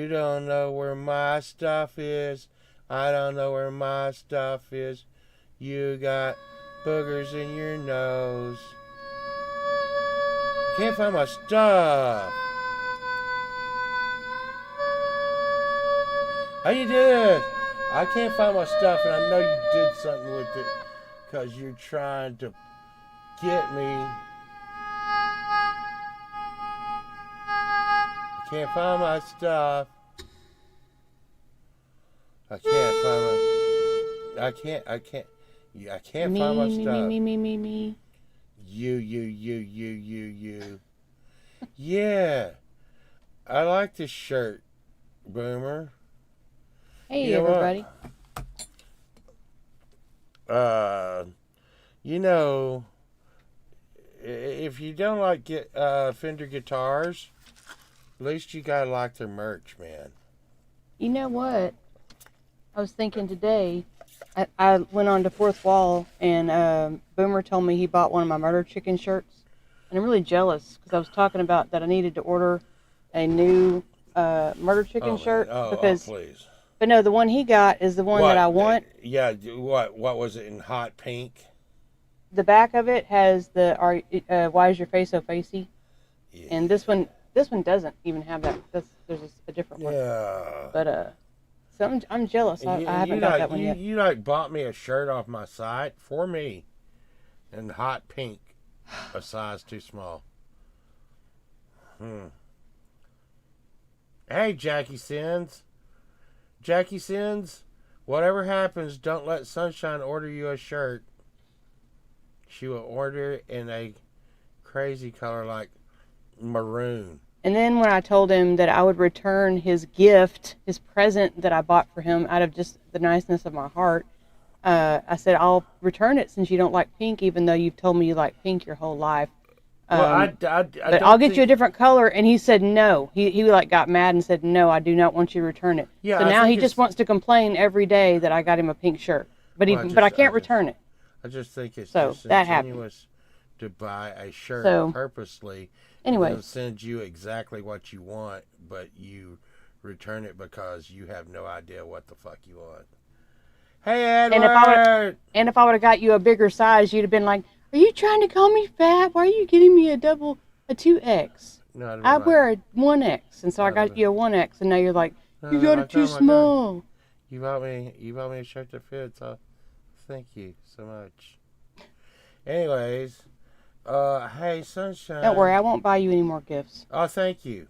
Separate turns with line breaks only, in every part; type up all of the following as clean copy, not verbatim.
don't know where my stuff is. I don't know where my stuff is. You got boogers in your nose. Can't find my stuff. How you did? I can't find my stuff, and I know you did something with it because you're trying to get me. I can't find my stuff. I can't find my. I can't find my stuff.
Me.
You. Yeah. I like this shirt, Boomer.
Hey, everybody.
If you don't like Fender guitars, at least you gotta like their merch, man.
You know what? I was thinking today, I went on to Fourth Wall, and Boomer told me he bought one of my Murder Chicken shirts. And I'm really jealous, because I was talking about that I needed to order a new Murder Chicken shirt.
Please.
But no, the one he got is the one that I want.
Yeah, what was it in hot pink?
The back of it has the why is your face so facey?
Yeah.
And this one doesn't even have that. There's a different one.
Yeah.
But so I'm jealous. I haven't got that one yet.
You bought me a shirt off my site for me, in hot pink, a size too small. Hey, Jackie Sins. Jackie Sins, whatever happens, don't let Sunshine order you a shirt. She will order in a crazy color like maroon.
And then when I told him that I would return his gift, his present that I bought for him out of just the niceness of my heart, I said, I'll return it since you don't like pink, even though you've told me you like pink your whole life. But I'll get you a different color. And he said no. He got mad and said, no, I do not want you to return it.
Yeah,
so now he just wants to complain every day that I got him a pink shirt. But I can't return it.
I just think it's
disingenuous
to buy a shirt purposely.
Anyway,
and send you exactly what you want, but you return it because you have no idea what the fuck you want. Hey, Edward!
And if I would have got you a bigger size, you'd have been like, are you trying to call me fat? Why are you getting me a 2X?
No,
I wear a 1X, and so I got you a 1X, and now you're like, you got it too small.
You bought me a shirt that fits. Thank you so much. Anyways, hey, Sunshine.
Don't worry, I won't buy you any more gifts.
Oh, thank you.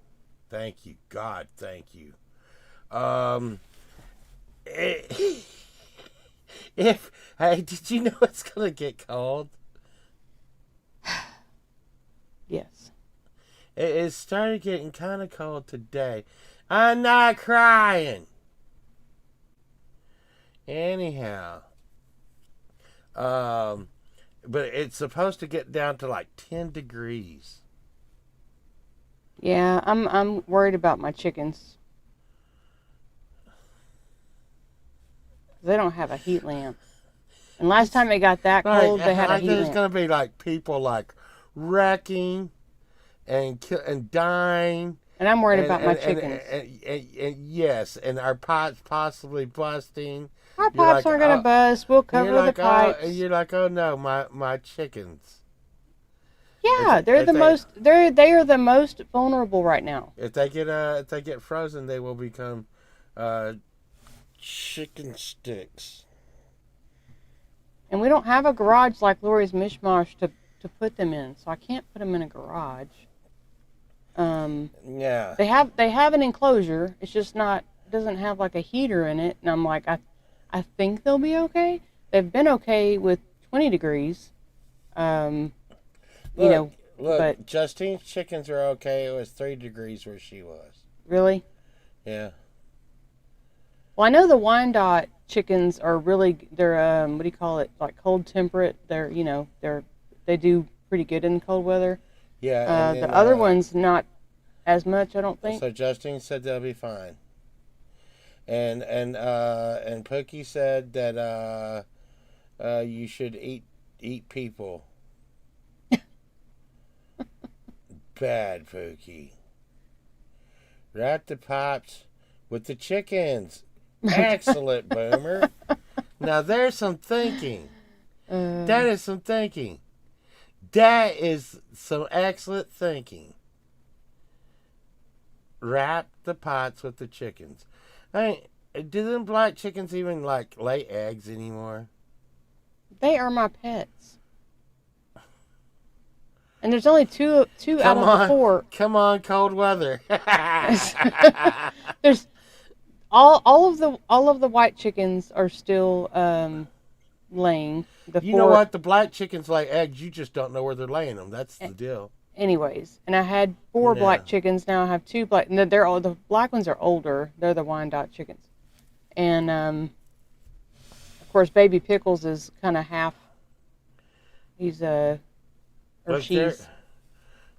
Thank you. God, thank you. Hey, did you know it's gonna get cold?
Yes.
It started getting kind of cold today. I'm not crying. Anyhow, but it's supposed to get down to like 10 degrees.
Yeah, I'm worried about my chickens. They don't have a heat lamp. And last time it got that cold, they had a heat lamp.
There's going to be like people like wrecking and dying.
And I'm worried about my chickens.
And yes, and our pipes possibly busting.
Our pipes aren't going to bust. We'll cover the pipes.
And you're like, oh no, my chickens.
Yeah, they are the most vulnerable right now.
If they get frozen, they will become chicken sticks.
And we don't have a garage like Lori's Mishmash to put them in, so I can't put them in a garage.
Yeah.
They have an enclosure. It's just doesn't have like a heater in it, and I'm like, I think they'll be okay. They've been okay with 20 degrees.
Look,
but
Justine's chickens are okay. It was 3 degrees where she was.
Really?
Yeah.
Well, I know the Wyandotte chickens are they're what do you call it? Like cold temperate. They do pretty good in cold weather.
Yeah.
The other ones not as much, I don't think.
So Justine said they'll be fine. And Pookie said that you should eat people. Bad Pookie. Wrap the pipes with the chickens. Excellent, Boomer. Now there's some thinking. That is some thinking. That is some excellent thinking. Wrap the pots with the chickens. I mean, do them black chickens even like lay eggs anymore?
They are my pets. And there's only two out
Come
of
on.
the 4.
Come on, cold weather.
There's all of the white chickens are still laying. The
You
4,
know what? The black chickens lay eggs. You just don't know where they're laying them. That's the deal.
anyways. And I had 4
Yeah.
black chickens. Now I have 2 black. No, they're all, the black ones are older. They're the Wyandotte chickens. And of course, Baby Pickles is kind of half. He's or
But
she's.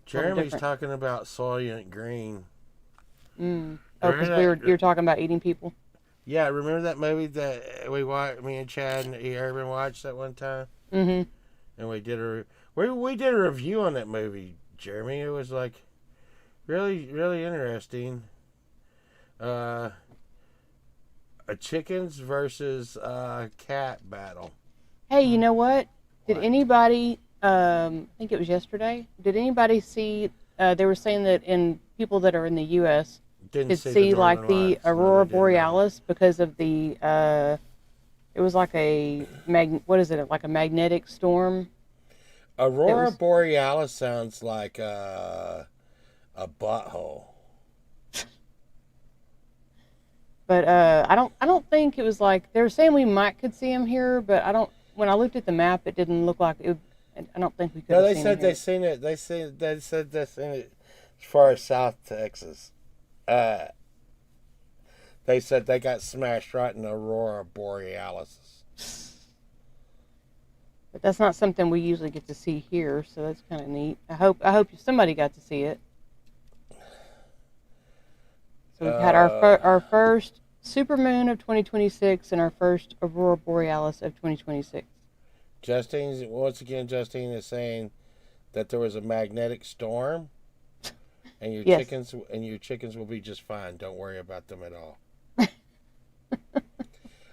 Jeremy's
different.
talking about Soylent Green.
Oh,
Remember
because
that-
you were talking about eating people.
Yeah, remember that movie that we watched? Me and Chad and Urban watched that one time,
Mm-hmm.
and we did a review on that movie. Jeremy, it was like really really interesting. A chickens versus cat battle.
Hey, you know what? Did
What?
anybody? I think it was yesterday. Did anybody see? They were saying that in people that are in the U.S.
Didn't
could
see,
see
the
like
Northern
the
Lights. No,
aurora
they did not.
borealis because of the. It was like a what is it? Like a magnetic storm.
Aurora
was-
borealis sounds like a butthole.
But I don't think it was like they were saying we might could see them here, but I don't. When I looked at the map, it didn't look like it. I don't think we could.
No,
have
they
seen
said
them
they
here.
seen it. They said they seen it as far as South Texas. They said they got smashed right in Aurora borealis.
But that's not something we usually get to see here, so that's kind of neat. I hope somebody got to see it. So we've had our first supermoon of 2026 and our first aurora borealis of 2026.
Justine is saying that there was a magnetic storm, and your
Yes.
chickens will be just fine. Don't worry about them at all.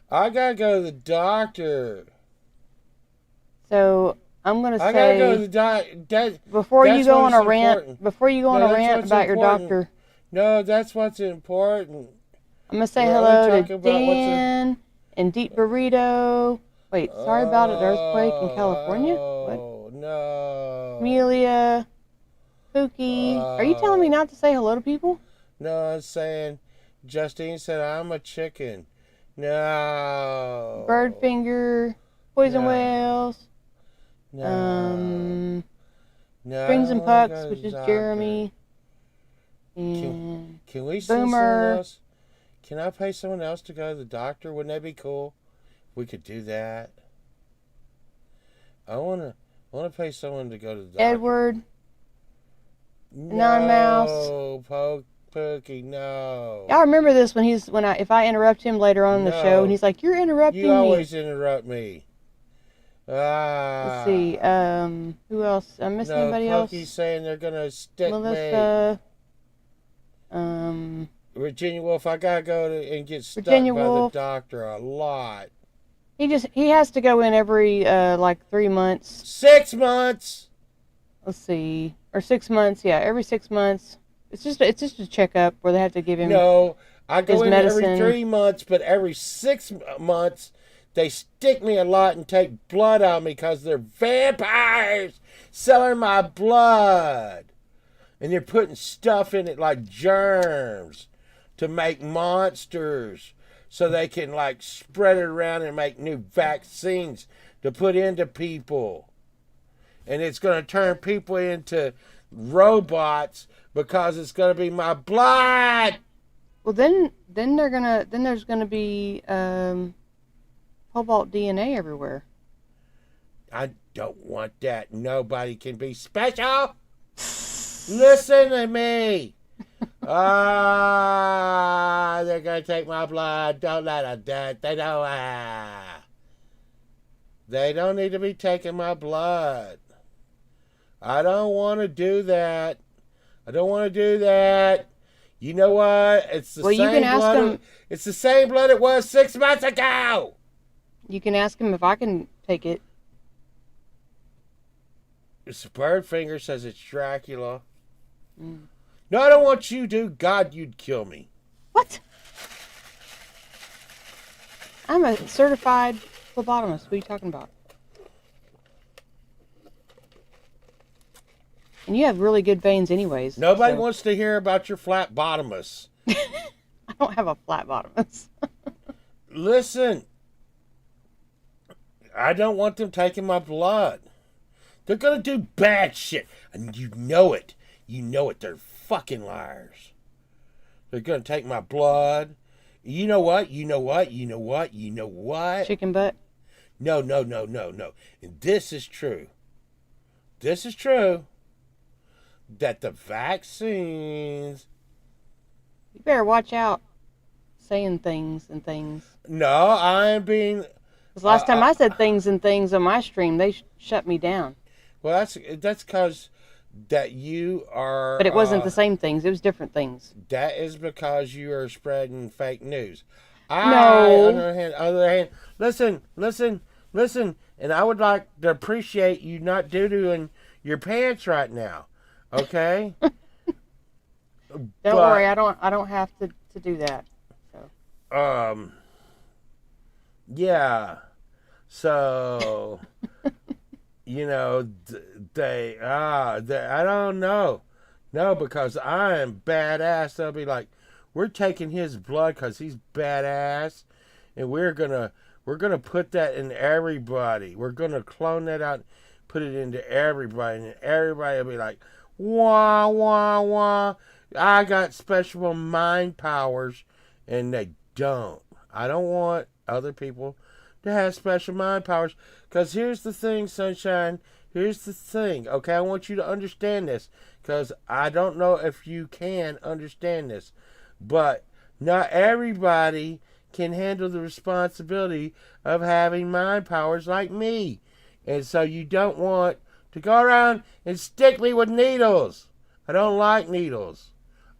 I gotta go to the doctor.
So I'm gonna
I gotta go to
say
the doctor.
before you
that's
go
what's
on a rant,
important.
before you go on
No,
a
that's
rant
what's
about your
important.
doctor,
No, that's what's important.
I'm gonna say
We're
hello
only
to
talking about what's
Dan and Deep Burrito. Wait, sorry about an earthquake in California. What?
Oh, no.
Amelia, Pookie. Are you telling me not to say hello to people?
No, I'm saying, Justine said I'm a chicken. No.
Birdfinger, Poison
No.
Whales,
No. No,
Strings and
I wanna
Pucks,
go to
which
the
is
doctor.
Jeremy, and
Can we see someone
Boomer.
else? Can I pay someone else to go to the doctor? Wouldn't that be cool? We could do that. I wanna pay someone to go to the doctor.
Edward.
No,
Non-mouse.
Pookie, no.
Y'all remember this if I interrupt him later on in the show
No.
and he's like, "You're interrupting
You
me."
always interrupt me.
Let's see. Who else? I'm missing
No,
anybody
Pookie's
else?
saying they're gonna stick me.
Melissa.
Virginia Woolf, I gotta go and get stuck
Virginia
by
Woolf.
the doctor a lot.
He has to go in every like 3 months.
6 months.
Let's see, or 6 months. Yeah, every 6 months. It's just a checkup where they have to give him.
No, I go
his
in every
medicine.
3 months, but every 6 months they stick me a lot and take blood out of me because they're vampires selling my blood. And they're putting stuff in it like germs to make monsters so they can like spread it around and make new vaccines to put into people. And it's going to turn people into robots because it's going to be my blood.
Well, then there's gonna be cobalt DNA everywhere.
I don't want that. Nobody can be special. Listen to me. They're going to take my blood. Don't let them do it. They don't. They don't need to be taking my blood. I don't want to do that. I don't want to do that. You know what? It's the
Well, you can
same
ask
blood.
him.
It's the same blood it was 6 months ago.
You can ask him if I can take it.
It's Birdfinger says it's Dracula.
Mm.
No, I don't want you to. God, you'd kill me.
What? I'm a certified phlebotomist. What are you talking about? And you have really good veins anyways.
Nobody
so.
wants to hear about your flat bottomless.
I don't have a flat bottomless.
Listen, I don't want them taking my blood. They're going to do bad shit. And you know it. You know it. They're fucking liars. They're going to take my blood. You know what? You know what? You know what? You know what?
Chicken butt?
No. And this is true. This is true. That the vaccines...
You better watch out saying things and things.
No, I'm being...
Because last time I said things and things on my stream, they shut me down.
Well, that's because that you are...
But it wasn't the same things. It was different things.
That is because you are spreading fake news.
No.
On the other hand, listen, and I would like to appreciate you not doo-dooing your pants right now. Okay?
Don't worry, I don't have to do that. So.
Yeah. So, they I don't know. No, because I am badass. They'll be like, we're taking his blood because he's badass, and we're gonna put that in everybody. We're gonna clone that out, put it into everybody, and everybody will be like, wah wah wah. I got special mind powers, and they don't. I don't want other people to have special mind powers, because here's the thing, Sunshine. Here's the thing, okay? I want you to understand this, because I don't know if you can understand this, but not everybody can handle the responsibility of having mind powers like me. And so you don't want to go around and stick me with needles. I don't like needles.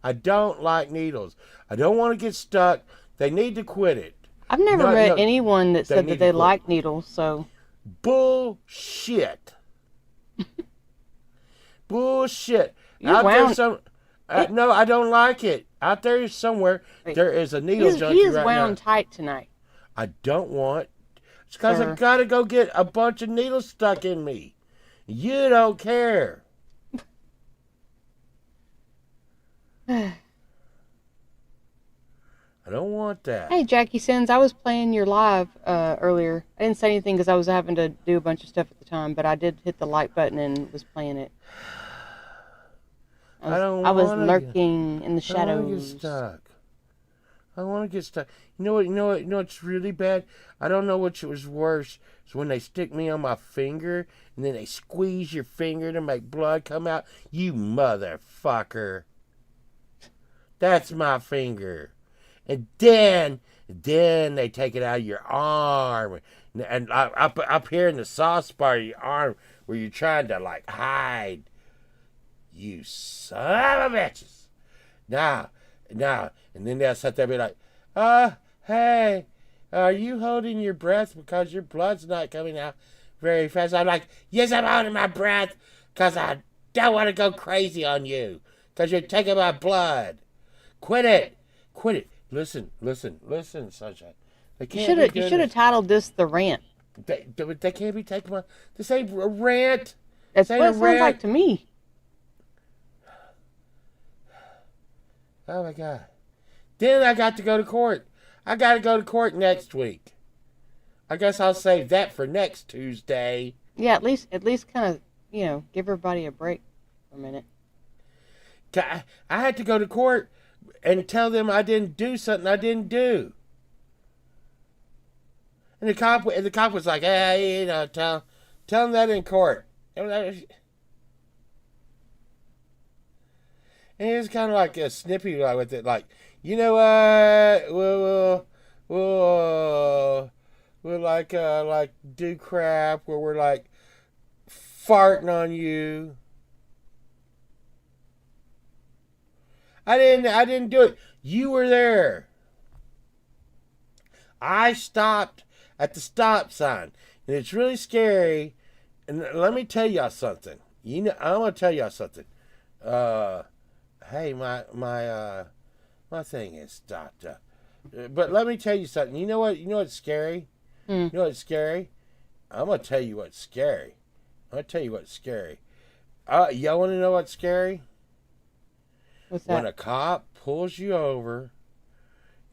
I don't like needles. I don't want to get stuck. They need to quit it.
I've never met anyone that said that they like needles, so...
Bullshit. Bullshit.
No,
I don't like it. Out there somewhere, there is a needle junkie right now.
He is wound tight tonight.
I don't want... It's because I've got to go get a bunch of needles stuck in me. You don't care. I don't want that.
Hey, Jackie Sins, I was playing your live earlier. I didn't say anything because I was having to do a bunch of stuff at the time, but I did hit the like button and was playing it. I was lurking in the shadows.
I don't want to get stuck. I want to get stuck. You know what's really bad? I don't know which was worse. It's when they stick me on my finger and then they squeeze your finger to make blood come out. You motherfucker. That's my finger. And then they take it out of your arm. And up here in the soft spot of your arm where you're trying to, like, hide. You son of a bitches. Now. And then they'll sit there and be like, hey, are you holding your breath because your blood's not coming out very fast? I'm like, yes, I'm holding my breath because I don't want to go crazy on you because you're taking my blood. Quit it. Listen, Sunshine.
You should have titled this The Rant.
They can't be taking my... This ain't a rant.
That's what it sounds like to me.
Oh, my God. Then I got to go to court. I got to go to court next week. I guess I'll save that for next Tuesday.
Yeah, at least kind of, give everybody a break for a minute.
I had to go to court and tell them I didn't do something I didn't do. And the cop was like, hey, tell them that in court. And he was kind of like a snippy with it, like, you know what? We'll like do crap where we're like farting on you. I didn't do it. You were there. I stopped at the stop sign, and it's really scary. And let me tell y'all something. I'm gonna tell y'all something. Hey, my thing is stopped. But let me tell you something. You know what? You know what's scary? You know what's scary? I'm gonna tell you what's scary. I'm gonna tell you what's scary. Y'all want to know what's scary?
What's that?
When a cop pulls you over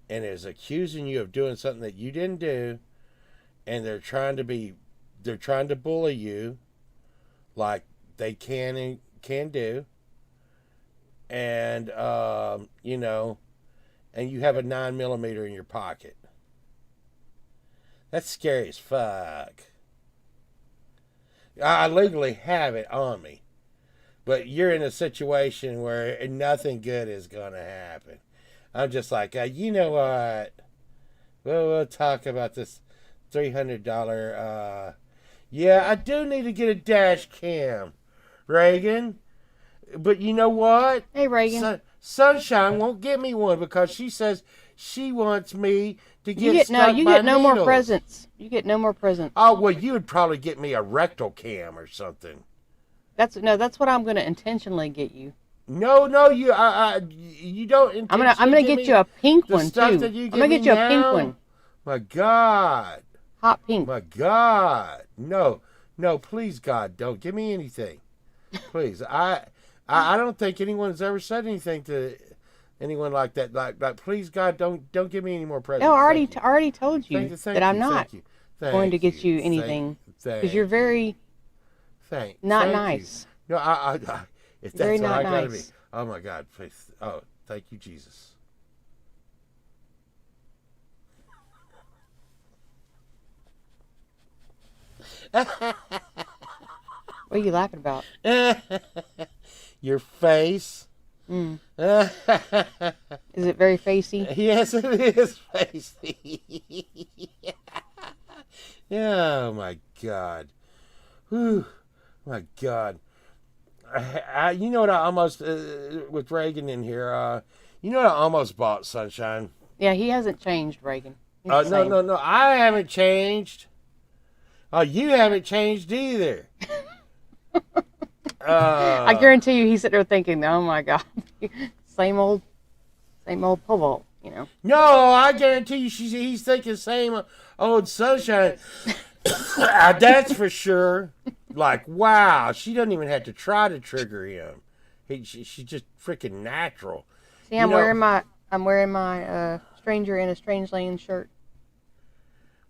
and is accusing you of doing something that you didn't do, and they're trying to bully you, like they can do, and you know, and you have a 9mm in your pocket. That's scary as fuck. I legally have it on me, but you're in a situation where nothing good is gonna happen. I'm just like, you know what? We'll talk about this $300. Yeah, I do need to get a dash cam, Reagan. But you know what?
Hey, Reagan.
Sunshine won't get me one because she says she wants me to get
You get no
needles.
more presents. You get no more presents.
Oh well, you would probably get me a rectal cam or something.
That's what I'm going to intentionally get you.
No, you don't.
I'm gonna get you a pink one too. I'm gonna get you a pink one.
My God.
Hot pink.
My God. No, please, God, don't give me anything. Please, I don't think anyone's ever said anything to anyone like that. Like, please, God, don't give me any more presents.
No, I already told you that I'm not going to get you
Thank
anything because you're very not nice.
No, if that's
very
all
not
I gotta be.
nice.
Oh my God, please. Oh, thank you, Jesus.
What are you laughing about?
Your face.
Is it very facey?
Yes, it is facey. Oh my God. Whew. My God. You know what I almost, with Reagan in here, you know what I almost bought, Sunshine?
Yeah, he hasn't changed, Reagan. He's the same.
No, I haven't changed. Oh, you haven't changed either.
I guarantee you he's sitting there thinking, oh my God, same old pole vault, you know.
No, I guarantee you he's thinking same old Sunshine. That's for sure. Like, wow, she doesn't even have to try to trigger him. She's just freaking natural.
See, I'm wearing my Stranger in a Strange Land shirt.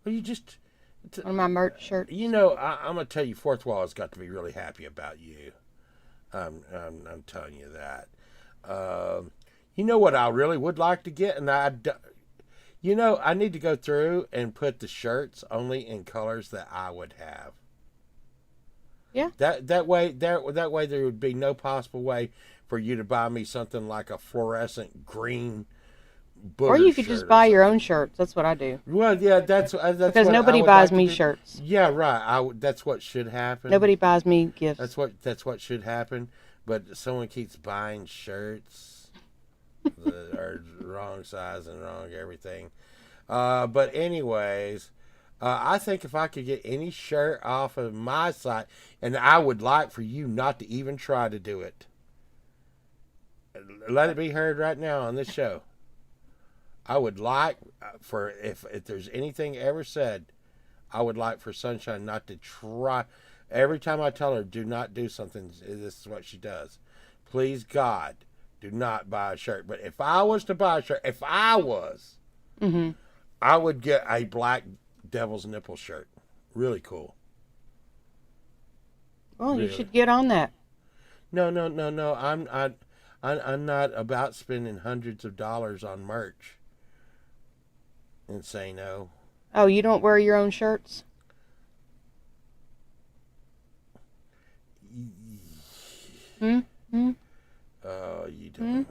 Well, you just
one of my merch shirts.
You know, I'm gonna tell you, Fourth Wall has got to be really happy about you. I'm telling you that. You know what I really would like to get, and I need to go through and put the shirts only in colors that I would have.
Yeah.
That way there would be no possible way for you to buy me something like a fluorescent green.
Or you could just buy your own shirts. That's what I do.
Well, yeah, that's
because nobody buys me shirts.
Yeah, right. That's what should happen.
Nobody buys me gifts.
That's what should happen. But someone keeps buying shirts that are wrong size and wrong everything. But anyways, I think if I could get any shirt off of my site, and I would like for you not to even try to do it. Let it be heard right now on this show. I would like for, if there's anything ever said, I would like for Sunshine not to try. Every time I tell her, do not do something, this is what she does. Please, God, do not buy a shirt. But if I was to buy a shirt, I would get a black Devil's Nipple shirt. Really cool.
Well, really. You should get on that.
No. I'm not about spending hundreds of dollars on merch. Insano.
Oh, you don't wear your own shirts?
Oh, you don't.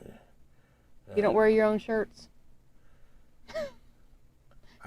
You don't wear your own shirts?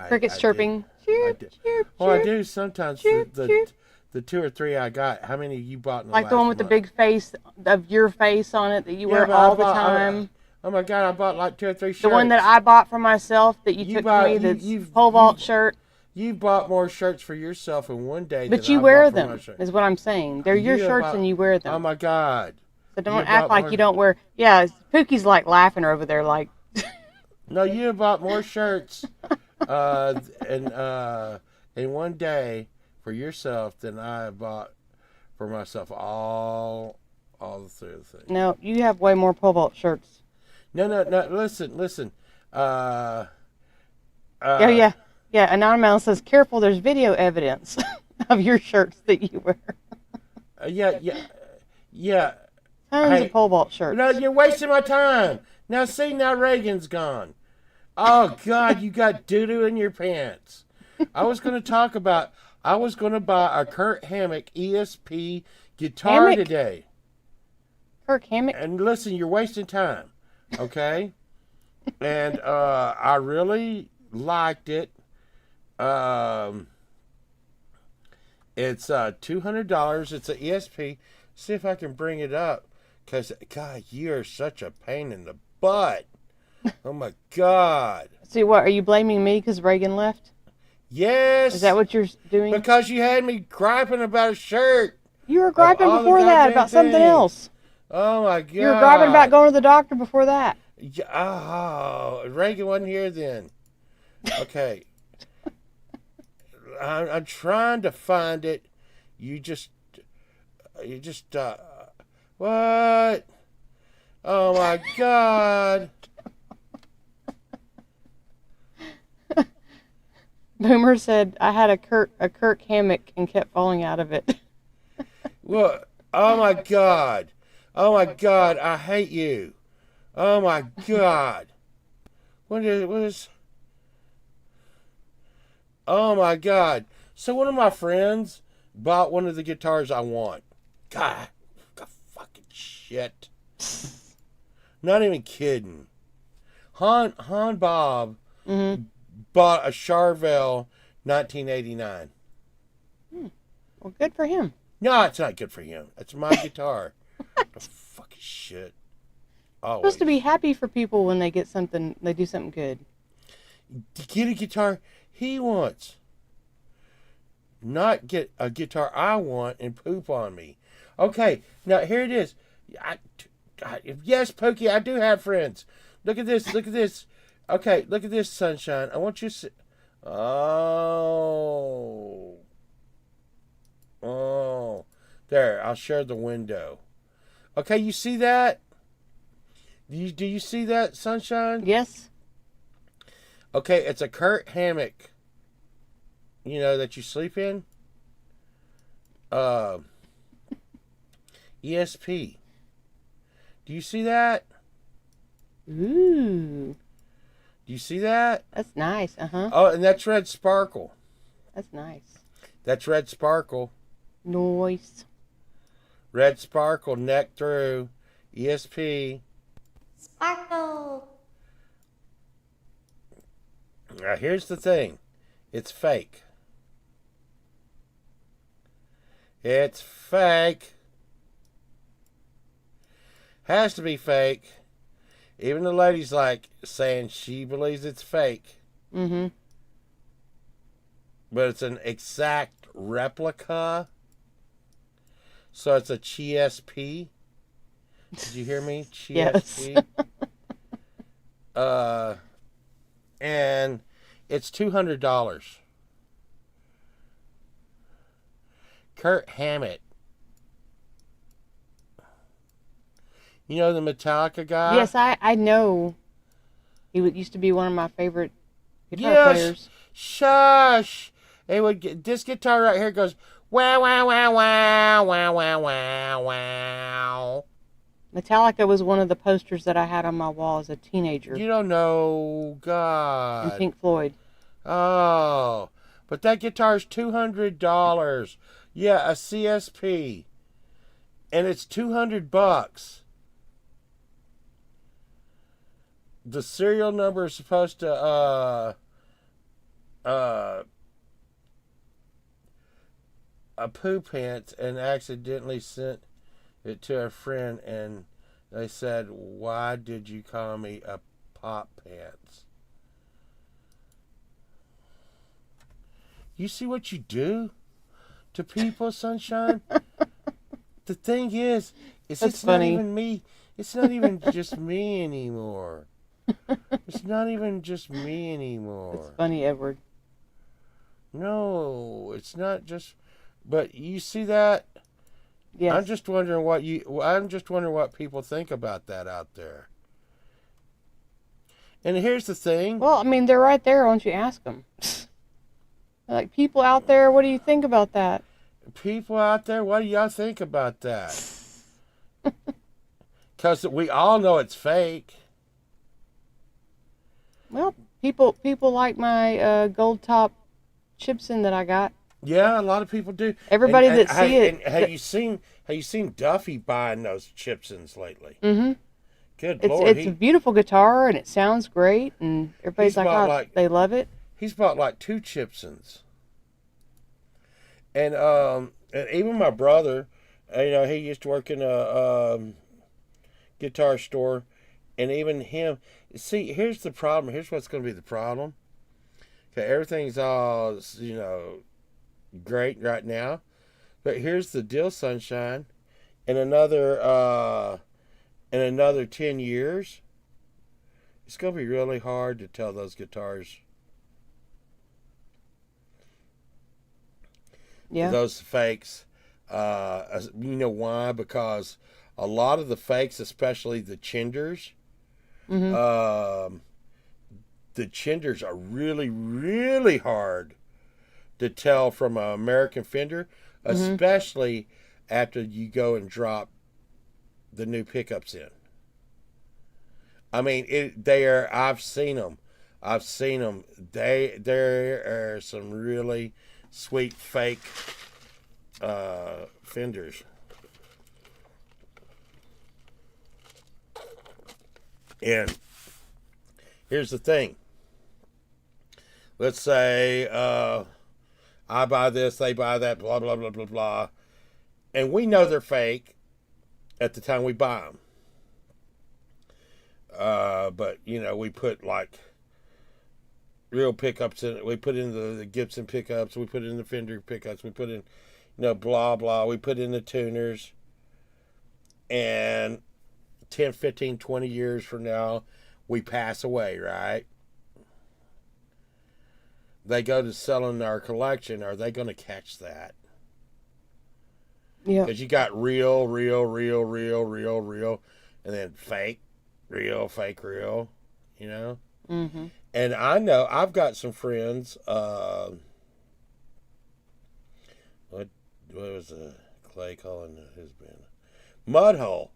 Crickets chirping. Chirp, chirp,
well, I do sometimes. The 2 or 3 I got. How many you bought in the
last
last
the one with
month?
The big face of your face on it that you wear all the time?
Oh my God, I bought like 2 or 3 shirts.
The one that I bought for myself that you took
bought-
from me, the
you've-
pole vault
you've-
shirt.
You bought more shirts for yourself in one day
But
than
you
I
wear
bought for
them,
my shirt.
is what I'm saying. They're your
You
shirts
bought-
and you wear them.
Oh my God.
So
you
don't act
bought
like
more-
you don't wear. Yeah, Pookie's like laughing over there, like.
No, you bought more shirts in one day for yourself than I bought for myself all through the thing.
No, you have way more pole vault shirts.
No. Listen.
Oh yeah. Anonymous says, "Careful, there's video evidence of your shirts that you wear.
Yeah.
Tons
Hey,
of pole vault shirts."
No, you're wasting my time. Now Reagan's gone. Oh God, you got doo-doo in your pants. I was going to buy a Kurt Hammock ESP guitar
Hammock?
today.
Kirk Hammett.
And listen, you're wasting time, okay? And I really liked it. It's $200. It's an ESP. See if I can bring it up, because God, you're such a pain in the butt. Oh my God.
See, what are you blaming me because Reagan left?
Yes.
Is that what you're doing?
Because you had me griping about a shirt.
You were griping
all the
before that
goddamn
about something
things.
else.
Oh my God.
You were griping about going to the doctor before that.
Oh, Reagan wasn't here then. Okay. I'm trying to find it. You just, what? Oh my God.
Boomer said, "I had a Kirk hammock and kept falling out of it."
Well, oh my God. Oh my God, I hate you. Oh my God. What is, oh my God. So one of my friends bought one of the guitars I want. God, fucking shit. Not even kidding. Han Bob bought a Charvel 1989.
Well, good for him.
No, it's not good for him. It's my guitar. The fucking shit. Always.
Supposed to be happy for people when they get something, they do something good.
To get a guitar he wants. Not get a guitar I want and poop on me. Okay, now here it is. Yes, Pokey, I do have friends. Look at this. Look at this. Okay, look at this, Sunshine. I want you to see. Oh. There, I'll share the window. Okay, you see that? Do you see that, Sunshine?
Yes.
Okay, it's a Kurt hammock. You know, that you sleep in. ESP. Do you see that?
Ooh,
Do you see that?
that's nice.
Oh, and that's Red Sparkle.
That's nice.
That's Red Sparkle.
Nice.
Red Sparkle, neck through. ESP.
Sparkle.
Now, here's the thing. It's fake. It's fake. Has to be fake. Even the lady's like saying she believes it's fake.
Mm-hmm.
But it's an exact replica. So it's a GSP. Did you hear me?
Yes.
GSP. And it's $200. Kurt Hammett. You know the Metallica guy?
Yes, I know. He used to be one of my favorite guitar
Yes.
players.
Shush! It would get, this guitar right here goes wow wow wow wow wow wow wow wow.
Metallica was one of the posters that I had on my wall as a teenager.
You don't know,
And
God.
Pink Floyd.
Oh, but that guitar's $200. Yeah, a CSP, and it's $200. The serial number is supposed to a poo pants and accidentally sent it to a friend, and They said, "Why did you call me a pop pants?" You see what you do to people, Sunshine? The thing is
That's
it's
funny.
not even me. It's not even just me anymore. It's not even just me
It's
anymore.
funny, Edward.
No, it's not just. But you see that?
Yes.
I'm just wondering what people think about that out there. And here's the thing.
Well, I mean, they're right there. Why don't you ask them? Like, people out there, what do you think about that?
People out there, what do y'all think about that? Because we all know it's fake.
Well, people like my gold top Chipson that I got.
Yeah, a lot of people do.
Everybody that see it.
And have you seen Duffy buying those Chipsons lately?
Mm-hmm.
Good
It's
Lord,
a beautiful guitar and it sounds great and everybody's
He's
like,
bought,
oh,
like-
they love it.
he's bought like 2 Chipsons. And even my brother, he used to work in a guitar store, and even him. See, here's the problem. Here's what's going to be the problem. Okay, everything's all great right now, but here's the deal, Sunshine. In another 10 years, it's going to be really hard to tell those guitars.
Yeah.
Those fakes. You know why? Because a lot of the fakes, especially the Chinders,
Mm-hmm.
the Chinders are really, really hard to tell from an American Fender, especially after you go and drop the new pickups in. I mean, I've seen them. There are some really sweet fake Fenders. And here's the thing. Let's say I buy this, they buy that, blah, blah, blah, blah, blah. And we know they're fake at the time we buy them. But, we put like real pickups in it. We put in the Gibson pickups. We put in the Fender pickups. We put in, blah, blah. We put in the tuners. And 10, 15, 20 years from now, we pass away, right? They go to selling our collection. Are they going to catch that?
Yeah.
Because you got real, and then fake, real, fake, real,
Mm-hmm.
And I know I've got some friends. What was Clay calling his band? Mudhole.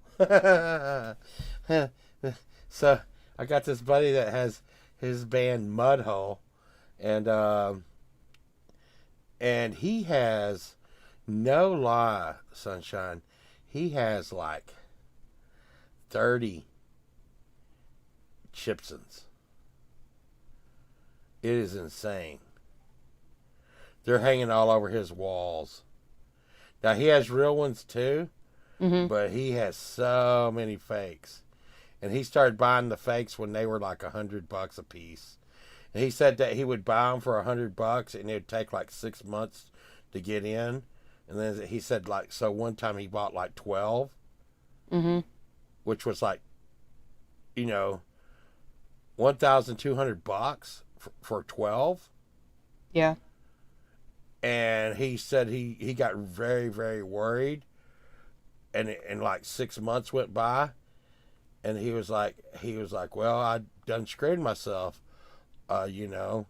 So I got this buddy that has his band Mudhole, and he has, no lie, Sunshine, he has like 30 Chipsons. It is insane. They're hanging all over his walls. Now he has real ones too, but he has so many fakes. And he started buying the fakes when they were like $100 a piece. And he said that he would buy them for $100 and it would take like 6 months to get in. And then he said so one time he bought like 12, which was like, $1,200 for 12.
Yeah.
And he said he got very, very worried. And like 6 months went by. And he was like, well, I done screwed myself, And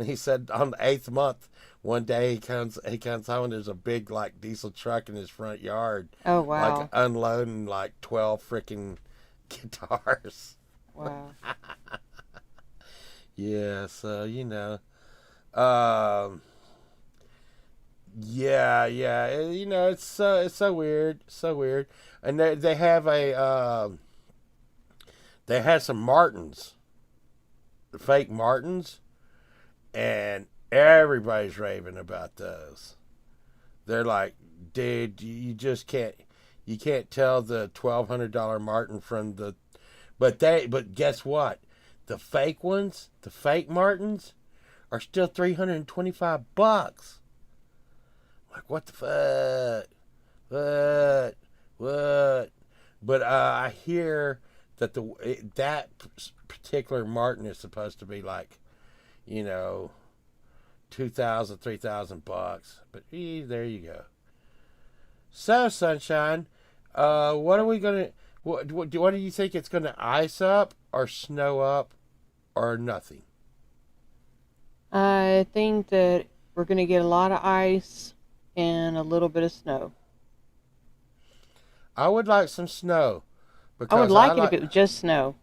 he said on the 8th month, one day he comes home and there's a big like diesel truck in his front yard.
Oh, wow.
Like unloading like 12 freaking guitars.
Wow.
Yeah, so yeah, it's so weird, and they have they had some Martins, fake Martins, and everybody's raving about those. They're like, dude, you You can't tell the $1,200 Martin from the, but guess what? The fake ones, the fake Martins, are still $325. Like, what the fuck? What? But I hear that that particular Martin is supposed to be like, you know, $2,000, $3,000. But there you go. So, Sunshine, what are we gonna? What do you think it's gonna ice up or snow up or nothing?
I think that we're going to get a lot of ice and a little bit of snow.
I would like some snow
I would
because
like it if it was just snow.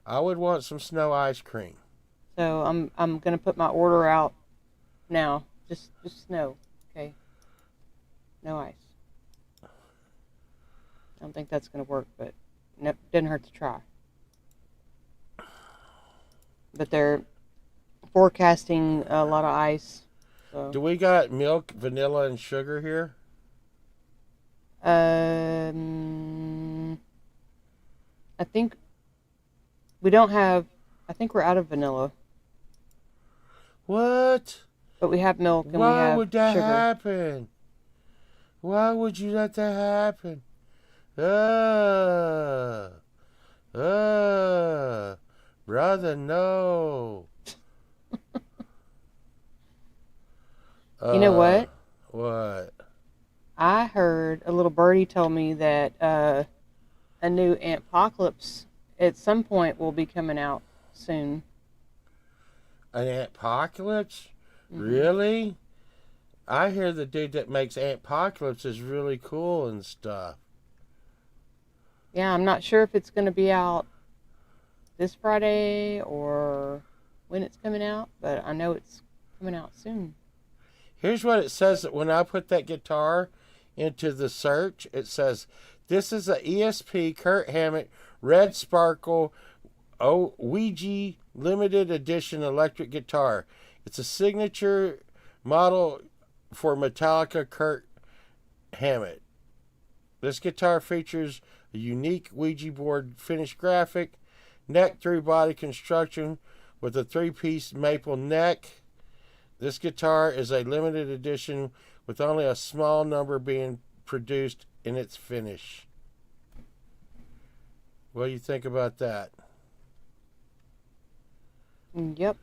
I would want some snow ice cream.
So I'm going to put my order out now. Just snow, okay? No ice. I don't think that's going to work, but it doesn't hurt to try. But they're forecasting a lot of ice. So.
Do we got milk, vanilla, and sugar here?
I think we don't have. I think we're out of vanilla,
What?
but we have milk and we
Why
have
would that
sugar.
happen? Why would you let that happen? Brother, no.
You know what?
What?
I heard a little birdie told me that a new Antpocalypse at some point will be coming out soon.
An Antpocalypse?
Mm-hmm.
Really? I hear the dude that makes Antpocalypse is really cool and stuff.
Yeah, I'm not sure if it's going to be out this Friday or when it's coming out, but I know it's coming out soon.
Here's what it says that when I put that guitar into the search, it says, this is a ESP Kurt Hammett Red Sparkle Ouija limited edition electric guitar. It's a signature model for Metallica Kurt Hammett. This guitar features a unique Ouija board finish graphic, neck through body construction with a 3-piece maple neck. This guitar is a limited edition with only a small number being produced in its finish. What do you think about that?
Yep.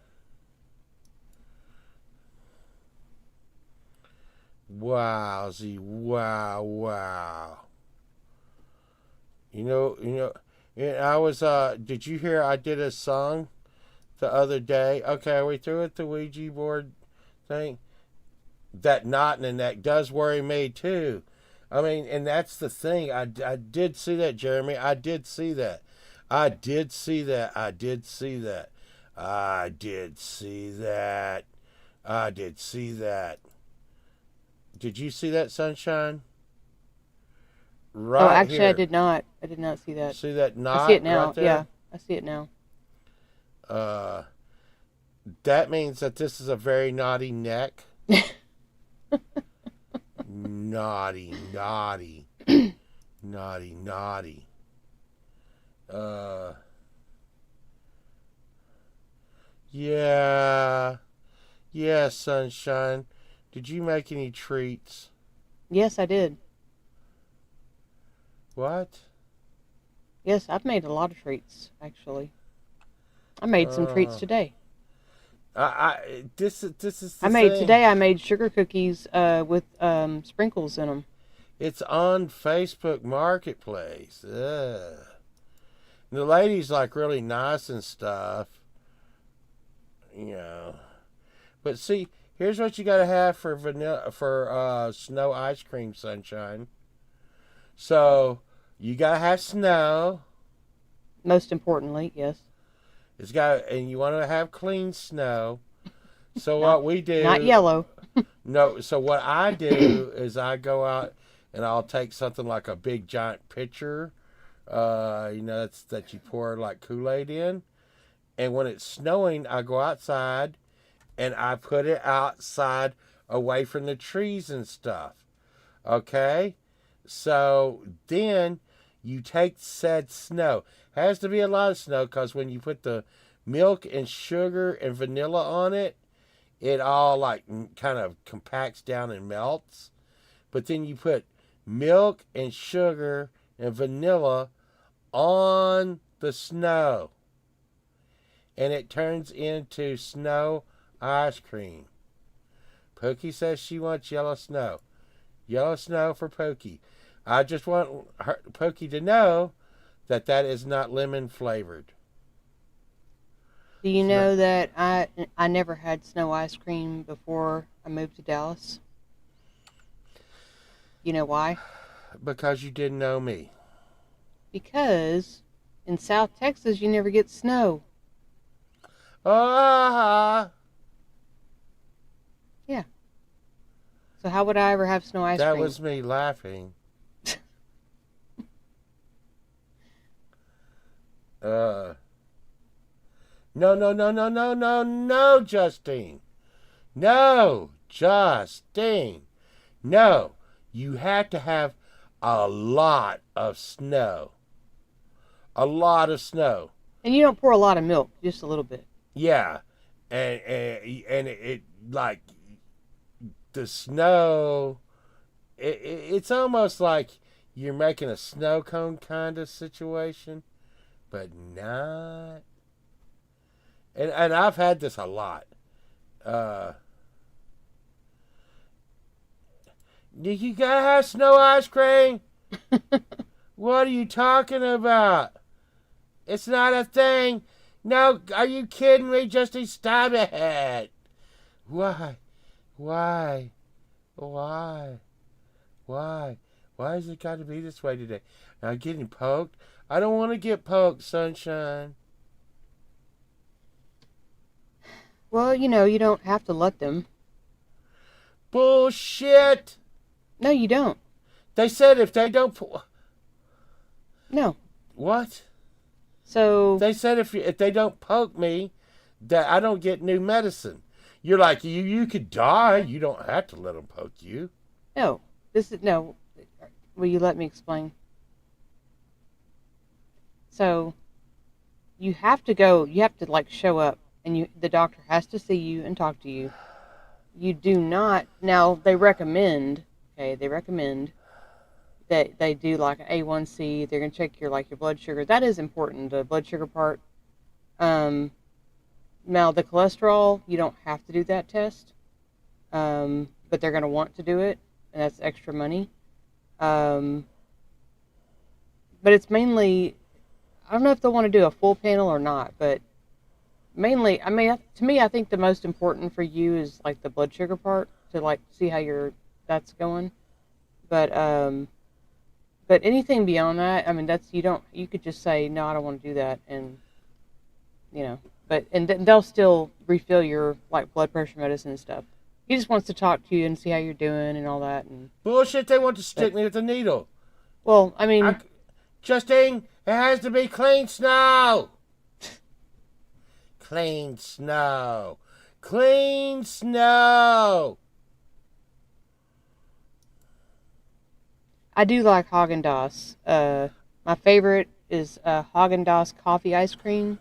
Wowzy, wow. I was, did you hear I did a song the other day? Okay, are we through with the Ouija board thing? That knot in the neck does worry me too. I mean, and that's the thing. I did see that, Jeremy. I did see that. Did you see that, Sunshine? Right.
Oh, actually,
here.
I did not. I did not see that.
See that knot?
I see it now.
Right there?
Yeah, I see it now.
That means that this is a very naughty neck. Naughty. Yeah, Sunshine. Did you make any treats?
Yes, I did.
What?
Yes, I've made a lot of treats, actually. I made some treats today.
This is the
I made
thing.
today. I made sugar cookies with sprinkles in them.
It's on Facebook Marketplace. Ugh. The lady's like really nice and stuff, But see, here's what you gotta have for snow ice cream, Sunshine. So you gotta have snow.
Most importantly, yes.
And you want to have clean snow. So what we do,
Not yellow.
No. So what I do is I go out and I'll take something like a big giant pitcher, that you pour like Kool-Aid in, and when it's snowing, I go outside and I put it outside away from the trees and stuff. Okay, So then you take said snow. Has to be a lot of snow because when you put the milk and sugar and vanilla on it, it all like kind of compacts down and melts. But then you put milk and sugar and vanilla on the snow, and it turns into snow ice cream. Pokey says she wants yellow snow. Yellow snow for Pokey. I just want Pokey to know that that is not lemon flavored.
Do you know that I never had snow ice cream before I moved to Dallas? You know why?
Because you didn't know me.
Because in South Texas you never get snow.
Ah,
Yeah. So how would I ever have snow ice
that
cream?
was me laughing. No, no, no, no, no, no, no, Justine. No, Justine. No, you have to have a lot of snow. A lot of snow.
And you don't pour a lot of milk, just a little bit.
Yeah, and it like the snow. It's almost like you're making a snow cone kind of situation, but not. And I've had this a lot. You gotta have snow ice cream. What are you talking about? It's not a thing. No, are you kidding me? Just stop it. Why? Why? Why? Why? Why has it got to be this way today? Now getting poked? I don't want to get poked, sunshine.
Well, you don't have to let them.
Bullshit.
No, you don't.
They said if they don't...
No.
What?
So
They said if they don't poke me, that I don't get new medicine. You're like, you could die. You don't have to let them poke you.
no. No. Will you let me explain? So you have to go. You have to like show up, and the doctor has to see you and talk to you. You do not. Now they recommend. Okay, they recommend that they do like an A1C. They're gonna check your blood sugar. That is important. The blood sugar part. Now the cholesterol, you don't have to do that test, but they're gonna want to do it, and that's extra money. But it's mainly. I don't know if they'll want to do a full panel or not, but mainly, I mean, to me, I think the most important for you is like the blood sugar part to like see how that's going. But anything beyond that, I mean, you could just say, no, I don't want to do that. And, and they'll still refill your like blood pressure medicine and stuff. He just wants to talk to you and see how you're doing and all that. And
Bullshit, they want to stick me with a needle.
well, I mean,
Justine, it has to be clean snow. Clean snow. Clean snow.
I do like Haagen-Dazs. My favorite is Haagen-Dazs coffee ice cream.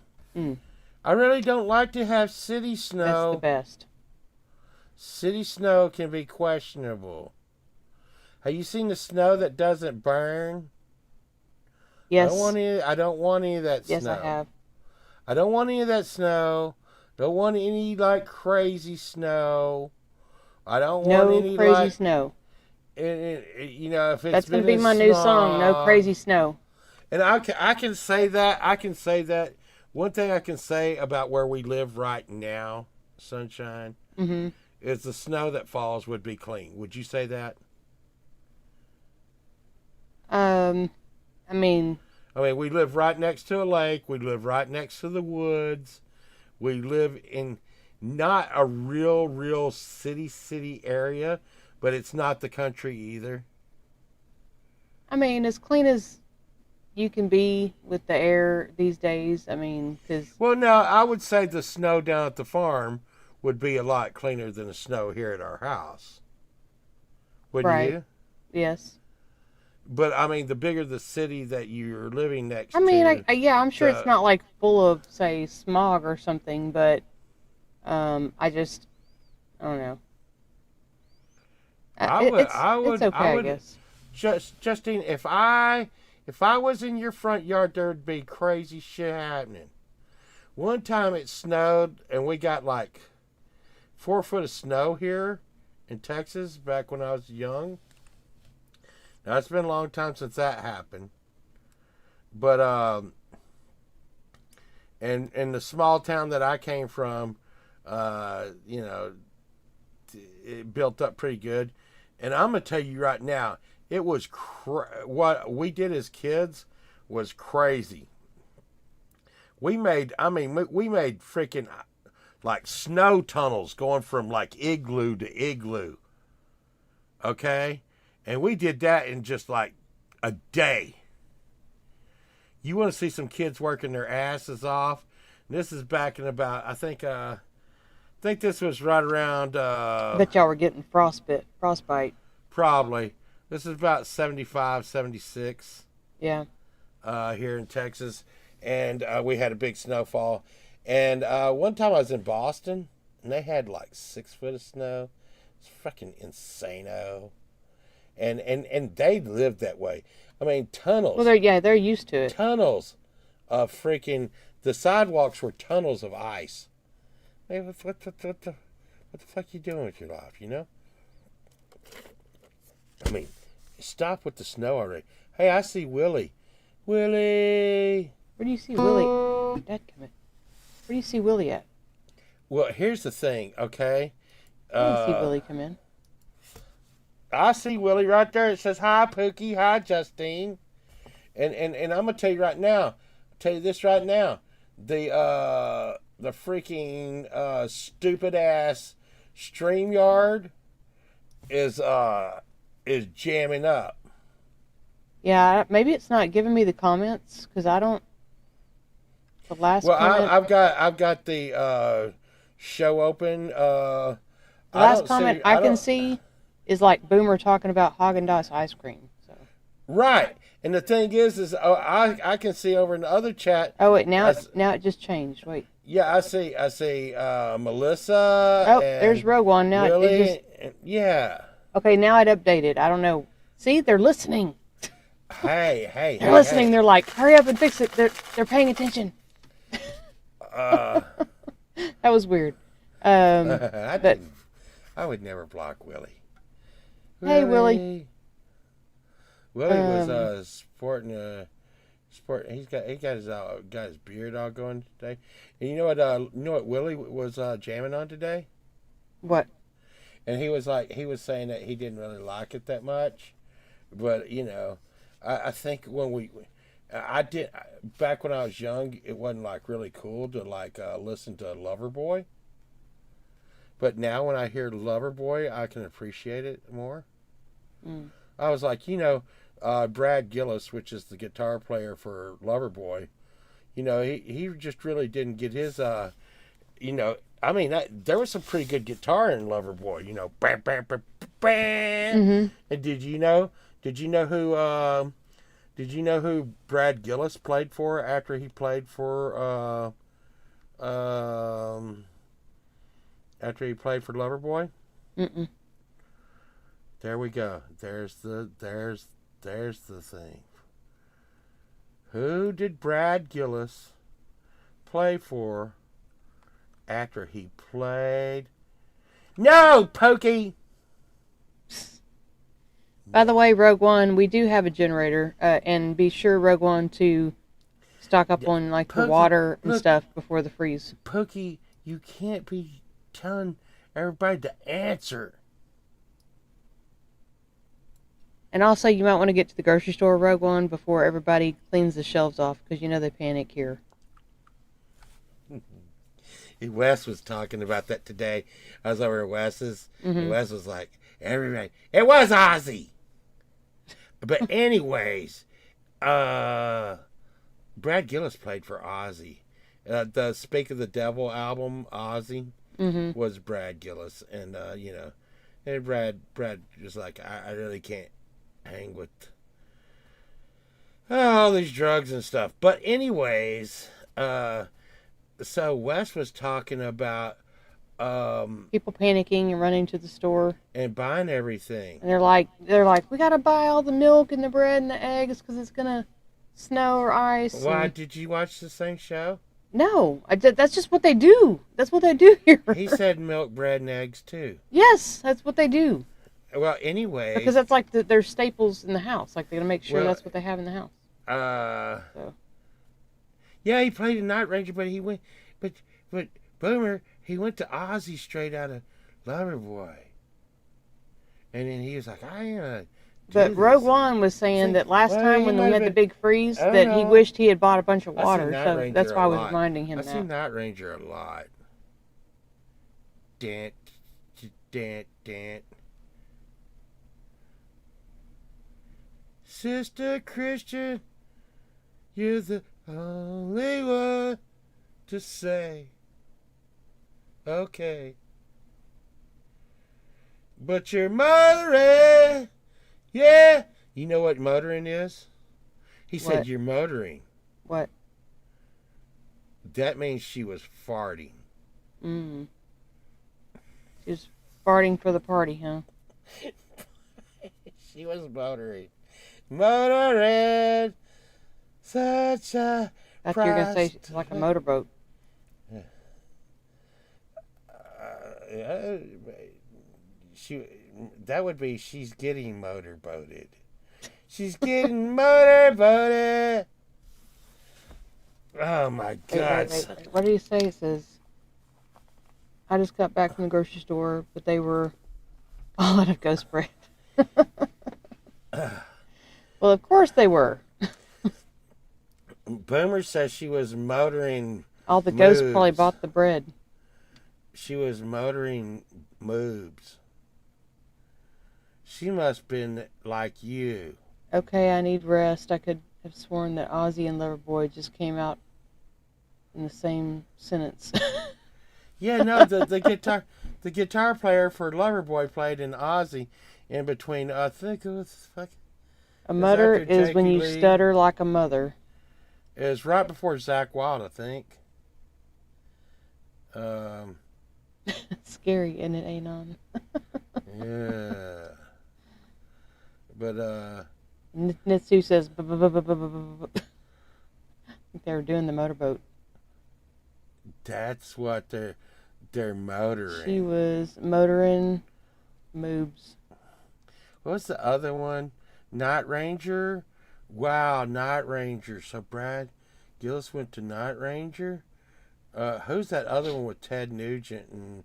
I really don't like to have city
That's the
snow.
best.
City snow can be questionable. Have you seen the snow that doesn't burn?
Yes.
I don't want any of that
Yes,
snow.
I have.
I don't want any of that snow. Don't want any like crazy snow. I don't want any
No crazy
like
snow.
if it's
That's
been
gonna be
in
my new song. No
snow.
crazy snow.
And I can say that. I can say that. One thing I can say about where we live right now, sunshine, is the snow that falls would be clean. Would you say that?
I mean,
we live right next to a lake. We live right next to the woods. We live in not a real city area, but it's not the country either.
as clean as you can be with the air these days. I mean, because
Well, no, I would say the snow down at the farm would be a lot cleaner than the snow here at our house. Wouldn't
Right.
you?
yes,
But I mean, the bigger the city that you're living next
I mean,
to,
yeah, I'm sure it's
the
not like full of, say, smog or something, but I just, I don't know.
I
It's
would, I
okay, I
would
guess.
Justine, if I was in your front yard, there'd be crazy shit happening. One time it snowed and we got like 4 foot of snow here in Texas back when I was young. Now it's been a long time since that happened, but and in the small town that I came from, you know, it built up pretty good. And I'm gonna tell you right now, it was what we did as kids was crazy. We made freaking like snow tunnels going from like igloo to igloo. Okay, and we did that in just like a day. You want to see some kids working their asses off? This is back in about I think this was right around
Bet y'all were getting frostbite.
probably this is about 75, 76
Yeah.
here in Texas, and we had a big snowfall. And one time I was in Boston, and they had like 6 foot of snow. It's fucking insano. And they lived that way. I mean, tunnels.
Well, they're used to it.
Tunnels of freaking. The sidewalks were tunnels of ice. Hey, what the fuck you doing with your life, you know? I mean, stop with the snow already. Hey, I see Willie. Willie!
Where do you see Willie? Dad, come in. Where do you see Willie at?
Well, here's the thing, okay?
I don't see Willie come in.
I see Willie right there. It says, hi, Pookie. Hi, Justine. And I'm going to tell you right now. The freaking stupid ass StreamYard is jamming up.
Yeah, maybe it's not giving me the comments because I don't. The last
Well,
comment.
I've got the show open.
The last comment I can see is like Boomer talking about Haagen-Dazs ice cream. So.
Right, and the thing is I can see over in the other chat.
Oh wait, now it just changed. Wait.
Yeah, I see Melissa.
Oh,
and
there's Rogue One now.
Willie, yeah.
Okay, now it updated. I don't know. See, they're listening.
Hey,
They're listening.
Hey.
They're like, hurry up and fix it. They're paying attention. That was weird.
I would never block Willie.
Hey, Willie.
Willie was sporting He's got his beard all going today. And you know what Willie was jamming on today?
What?
And he was saying that he didn't really like it that much, but you know, I think I did back when I was young, it wasn't like really cool to like listen to Loverboy. But now when I hear Loverboy, I can appreciate it more.
Mm.
I was like, Brad Gillis, which is the guitar player for Loverboy, he just really didn't get his, there was some pretty good guitar in Loverboy, bam, bam, bam, bam.
Mm-hmm.
And did you know who Brad Gillis played for after he played for Loverboy?
Mm-mm.
There we go. There's the thing. Who did Brad Gillis play for after he played? No, Pokey!
By the way, Rogue One, we do have a generator, and be sure, Rogue One, to stock up on like the
Pokey,
water and
look,
stuff before the freeze.
Pokey, you can't be telling everybody the answer.
And also, you might want to get to the grocery store, Rogue One, before everybody cleans the shelves off, because they panic here.
Wes was talking about that today. I was over at Wes's,
Mm-hmm.
and Wes was like, everybody, it was Ozzy. But anyways, Brad Gillis played for Ozzy. The Speak of the Devil album, Ozzy,
Mm-hmm.
was Brad Gillis. And, and Brad was like, I really can't hang with all these drugs and stuff. But anyways, so Wes was talking about
People panicking and running to the store,
and buying everything.
and they're like, we gotta buy all the milk and the bread and the eggs because it's gonna snow or ice.
Why
and-
did you watch the same show?
No, that's just what they do. That's what they do here.
He said milk, bread, and eggs too.
Yes, that's what they do.
Well, anyway,
Because that's like their staples in the house. Like they're gonna make sure
Well,
that's what they have in the house. So.
yeah, he played a Night Ranger, but he went, but Boomer, he went to Ozzy straight out of Loverboy, and then he was like, I am.
But Rogue One was saying that last
well,
time
he
when
might
we
have
had the
been-
big freeze,
I don't
that he
know.
wished he had bought a bunch of
I've seen
water.
Night
So
Ranger
that's why I
a
was
lot.
reminding him
I've
that.
seen Night Ranger a lot. Dant, dant, dant. Sister Christian, you're the only one to say, okay. But you're motoring, yeah. You know what motoring is? He said
What?
you're motoring.
What?
That means she was farting.
Mm. She was farting for the party, huh?
She was motoring. Motoring, such a
That's what you're gonna say.
prostitute.
It's like a motorboat.
Yeah, she. That would be she's getting motorboated. She's getting motorboated. Oh my God!
Wait. What did he say? It says, I just got back from the grocery store, but they were all out of ghost breath. Well, of course they were.
Boomer says she was motoring.
All the ghosts probably
Moves.
bought the bread.
She was motoring moves. She must been like you.
Okay, I need rest. I could have sworn that Ozzy and Loverboy just came out in the same sentence.
Yeah, no, the guitar player for Loverboy played in Ozzy in between. I think it was
A mutter
after
is when
Jakey
you
Lee.
stutter like a mother.
it was right before Zach Wild, I think.
It's scary, isn't it, Anon?
Yeah, but
Nitsu says, I think they were doing the motorboat.
that's what they're motoring.
She was motoring moobs.
What was the other one? Night Ranger? Wow, Night Ranger. So Brad Gillis went to Night Ranger? Who's that other one with Ted Nugent and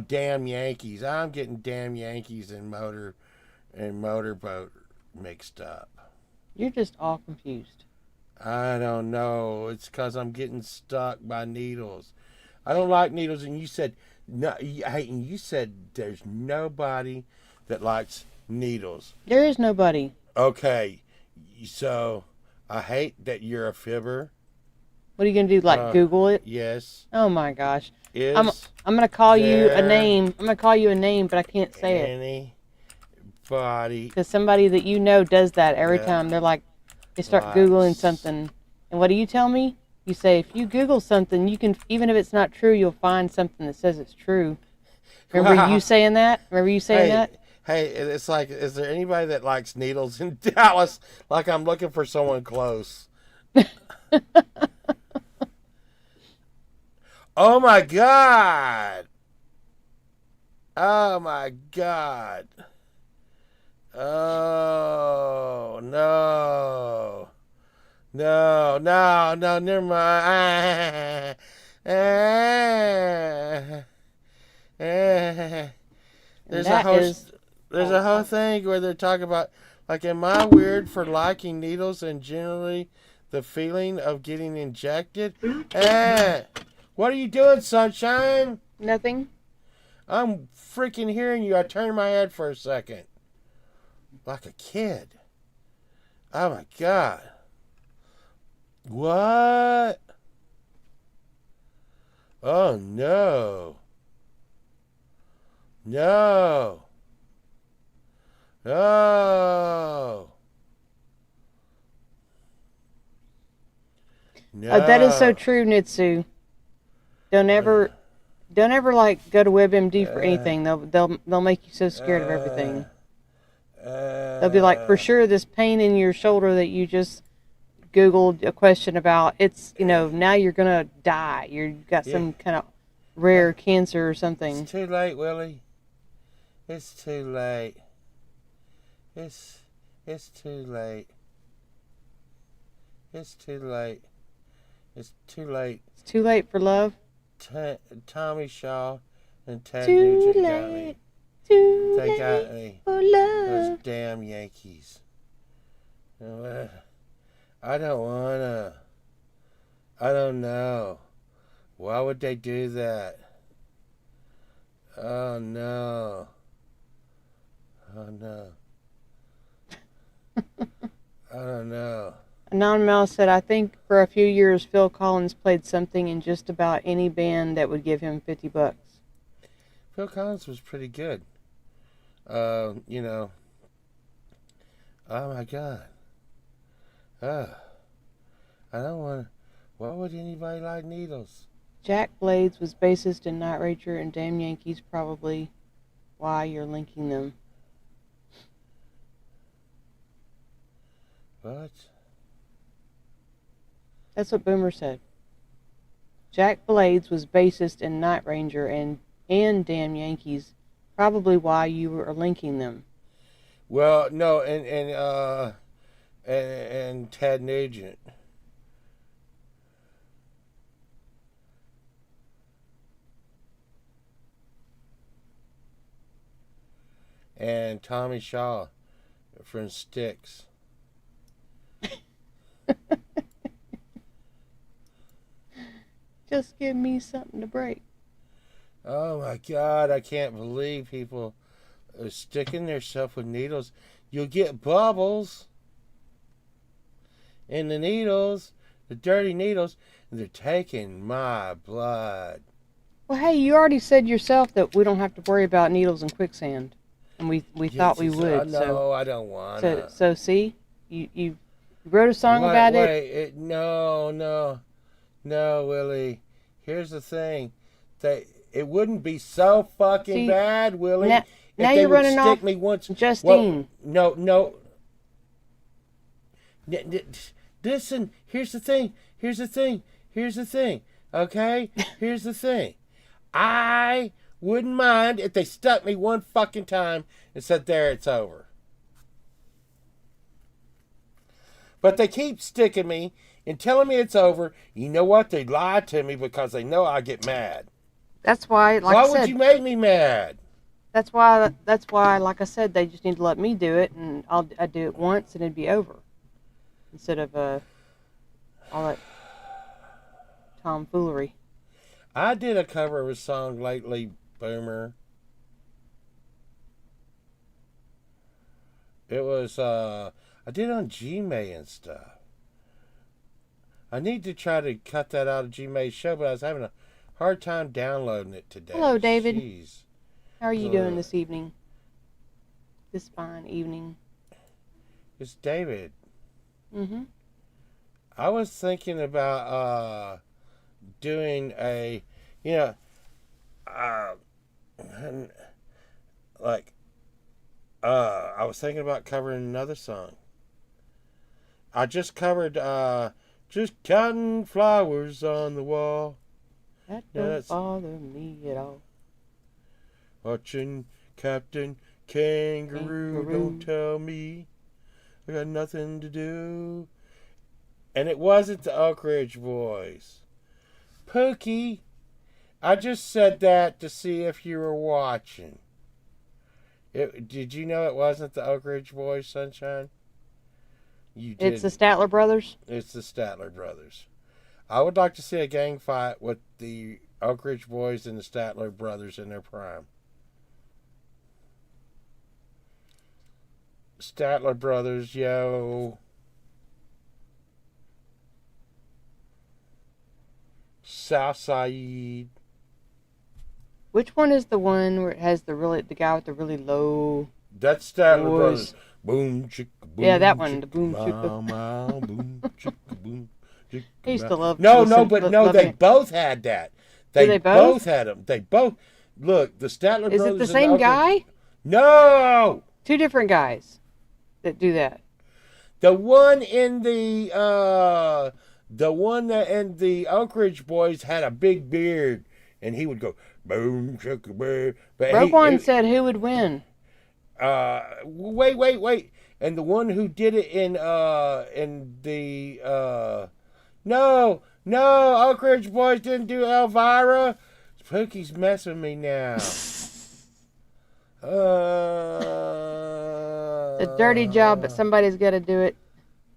Damn Yankees. I'm getting Damn Yankees and Motorboat mixed up.
You're just all confused.
I don't know. It's because I'm getting stuck by needles. I don't like needles, and you said no. And you said there's nobody that likes needles.
There is nobody.
Okay, so I hate that you're a fibber.
What are you going to do, like Google it?
Yes.
Oh my gosh.
Is
I'm going to call you a
there
name. I'm going to call you a name, but I can't say it.
anybody
Because somebody that you know does that every
Yeah.
time. They're like, they start
Likes.
Googling something. And what do you tell me? You say, if you Google something, you can, even if it's not true, you'll find something that says it's true. Remember you saying that? Remember you saying that?
Hey, it's like, is there anybody that likes needles in Dallas? Like I'm looking for someone close. Oh my God! Oh my God! Oh no! No! Never mind. There's
that is
a whole thing where they're talking about, like, am I weird for liking needles and generally the feeling of getting injected? What are you doing, Sunshine?
nothing.
I'm freaking hearing you. I turned my head for a second. Like a kid. Oh my God. What? Oh no. No. No. No.
That is so true, Nitsu. Don't ever like go to WebMD for anything. They'll make you so scared of everything. They'll be like, for sure, this pain in your shoulder that you just Googled a question about, it's, now you're gonna die. You've got some kind of rare cancer or something.
It's too late, Willie. It's too late. It's too late. It's too late. It's too late.
It's too late for love.
Tommy Shaw and Ted
Too
Nugent got
late.
me.
Too
They
late
got me.
for love.
Those damn Yankees. I don't wanna. I don't know. Why would they do that? Oh no. Oh no. I don't know.
Anonymous said, I think for a few years Phil Collins played something in just about any band that would give him $50.
Phil Collins was pretty good. Oh my God. I don't want to. Why would anybody like needles?
Jack Blades was bassist in Night Ranger and Damn Yankees, probably why you're linking them.
What?
That's what Boomer said. Jack Blades was bassist in Night Ranger and Damn Yankees, probably why you were linking them.
Well, no, and Ted Nugent. And Tommy Shaw from Styx.
Just give me something to break.
Oh my God, I can't believe people are sticking themselves with needles. You'll get bubbles in the needles, the dirty needles, and they're taking my blood.
Well, hey, you already said yourself that we don't have to worry about needles and quicksand. And we thought we would.
No, I don't want to.
So see? You wrote a song about it?
No, Willie. Here's the thing. It wouldn't be so fucking bad, Willie.
Now you're running off
me once.
Justine.
Well, no. Listen, here's the thing. Okay? Here's the thing. I wouldn't mind if they stuck me one fucking time and said, there, it's over. But they keep sticking me and telling me it's over. You know what? They lie to me because they know I get mad.
That's why,
Why would you make me mad?
That's why, like I said, they just need to let me do it, and I'd do it once, and it'd be over. Instead of all that tomfoolery.
I did a cover of a song lately, Boomer. It was, I did it on Gmail and stuff. I need to try to cut that out of Gmail's show, but I was having a hard time downloading it today.
Hello, David.
Jeez.
How are you doing this evening? This fine evening.
It's David.
Mm-hmm.
I was thinking about doing a, I was thinking about covering another song. I just covered just cotton flowers on the wall.
That don't bother me at all.
Watching Captain Kangaroo, don't tell me I got nothing to do. And it wasn't the Oak Ridge Boys. Pookie, I just said that to see if you were watching. Did you know it wasn't the Oak Ridge Boys, Sunshine? You did.
It's the Statler Brothers?
It's the Statler Brothers. I would like to see a gang fight with the Oak Ridge Boys and the Statler Brothers in their prime. Statler Brothers, yo. Southside.
Which one is the one where it has the guy with the really low?
That's Statler
voice?
Brothers. Boom chicka boom.
Yeah, that one,
chicka,
the boom
bow,
chicka.
bow, boom chicka boom
I used to love.
No,
listen-
but
lo-
no,
loving
they
it.
both had that.
They both?
had them. They both. Look, the Statler
Is
brothers.
it the
and
same
Oak Ridge-
guy?
No,
Two different guys that do that.
the one in the one that in the Oak Ridge Boys had a big beard, and he would go boom chicka boom. But
Rogue One said who would win.
Wait. And the one who did it in the no, Oak Ridge Boys didn't do Elvira. Spooky's messing with me now.
It's a dirty job, but somebody's got to do it.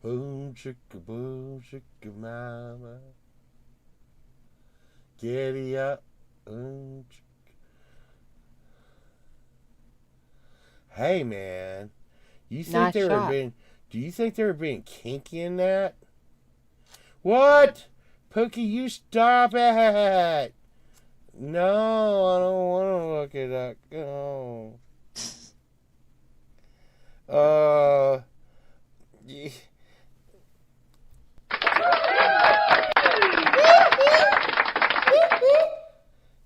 Boom chicka mama. Giddy up. Boom, chicka. Hey man. You think
Nice
they were
shot.
being? Do you think they were being kinky in that? What, Pookie? You stop it! No, I don't want to look at that. No. Yeah.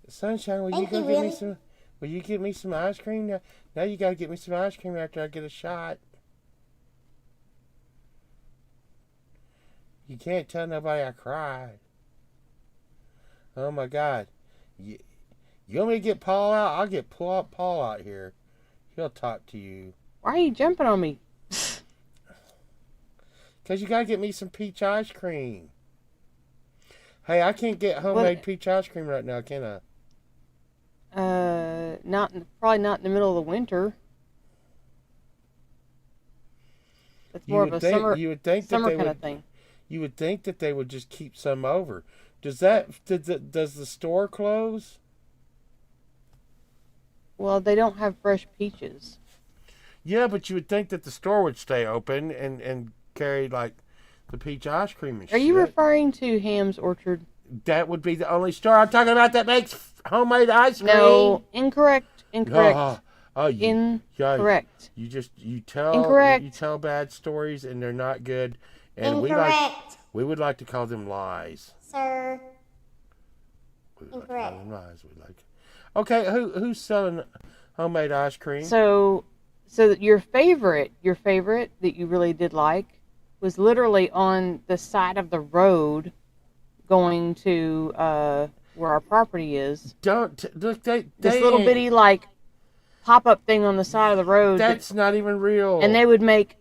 Sunshine, will you
Thank
go
you,
get me
really?
some? Will you get me some ice cream now? Now you gotta get me some ice cream after I get a shot. You can't tell nobody I cried. Oh my God. You want me to get Paul out? I'll get Paul out here. He'll talk to you.
Why are you jumping on me?
Because you gotta get me some peach ice cream. Hey, I can't get homemade peach ice cream right now, can I?
Probably not in the middle of the winter. That's more of a summer kind of thing.
You would think that they would just keep some over. Does the store close?
Well, they don't have fresh peaches.
Yeah, but you would think that the store would stay open and carry like the peach ice cream and shit.
Are you referring to Ham's Orchard?
That would be the only store I'm talking about that makes homemade ice cream.
No, incorrect.
Incorrect.
Incorrect.
You tell
Incorrect.
You tell bad stories and they're not good. And
Incorrect,
we would like to call them lies.
sir.
We would like to
Incorrect.
call them lies. Okay, who's selling homemade ice cream?
So that your favorite that you really did like was literally on the side of the road going to where our property is.
Look,
This little bitty like pop-up thing on the side of the road.
That's not even real.
And they would make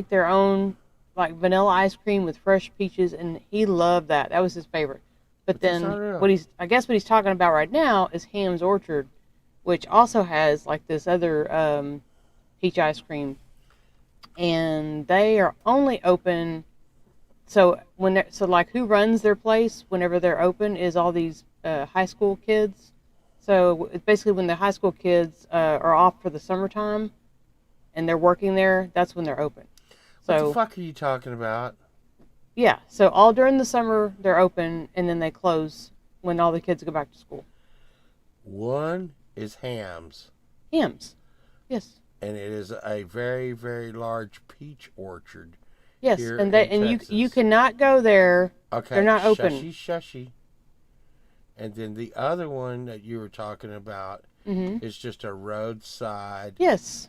their own like vanilla ice cream with fresh peaches, and he loved that. That was his favorite. But
that's not real.
then what he's talking about right now is Ham's Orchard, which also has like this other peach ice cream, and they are only open. So like who runs their place whenever they're open is all these high school kids. So it's basically when the high school kids are off for the summertime and they're working there, that's when they're open. So
what the fuck are you talking about?
yeah, so all during the summer they're open and then they close when all the kids go back to school.
One is Ham's.
Ham's. Yes.
And it is a very, very large peach orchard.
Yes,
Here
and
in
you
Texas.
cannot go there.
Okay.
They're not open.
Shushy. And then the other one that you were talking about is just a roadside.
Yes.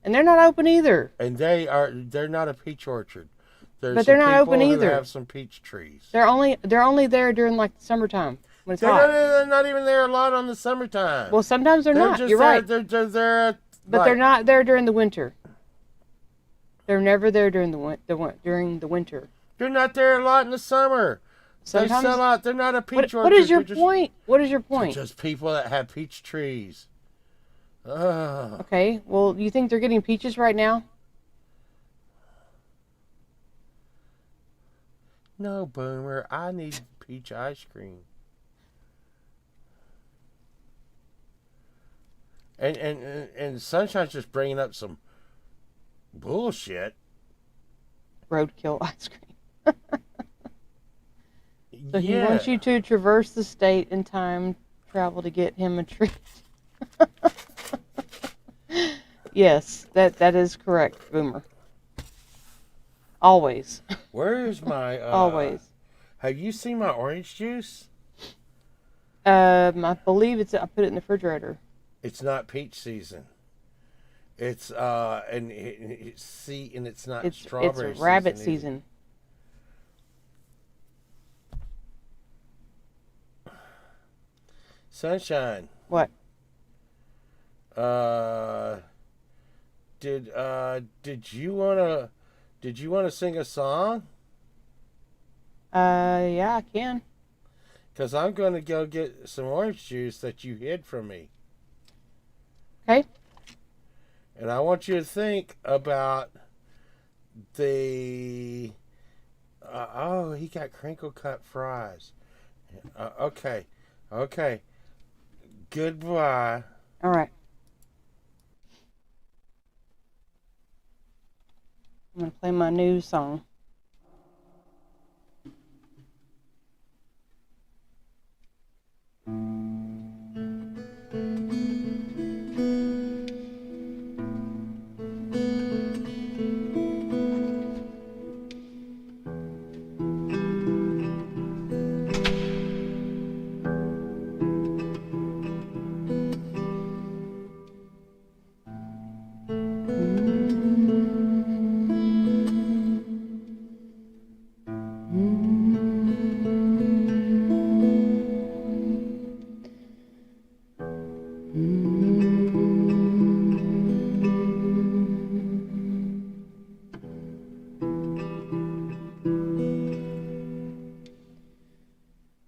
And they're not open either.
And they're not a peach orchard.
But they're not open either.
They have some peach trees.
They're only there during like the summertime when it's hot.
They're not even there a lot on the summertime.
Well, sometimes they're not.
Just
You're right.
They're
But
like,
they're not there during the winter. They're never there during the winter.
They're not there a lot in the summer.
Sometimes.
They sell out. They're not a peach orchard.
What is your
They're
point? What is your point?
Just people that have peach trees. Ugh.
Okay. Well, you think they're getting peaches right now?
No, Boomer. I need peach ice cream. And Sunshine's just bringing up some bullshit.
Roadkill ice cream. So he wants you to traverse the state in time travel to get him a treat. Yes, that is correct, Boomer. Always.
Where's my
Always.
Have you seen my orange juice?
I believe I put it in the refrigerator.
It's not peach season. It's and it's not strawberry
It's rabbit
either.
season.
Sunshine.
What?
Did you wanna sing a song?
Yeah, I can.
Cause I'm gonna go get some orange juice that you hid from me.
Okay.
And I want you to think about the. Oh, he got crinkle cut fries. Okay. Goodbye.
All right. I'm gonna play my new song.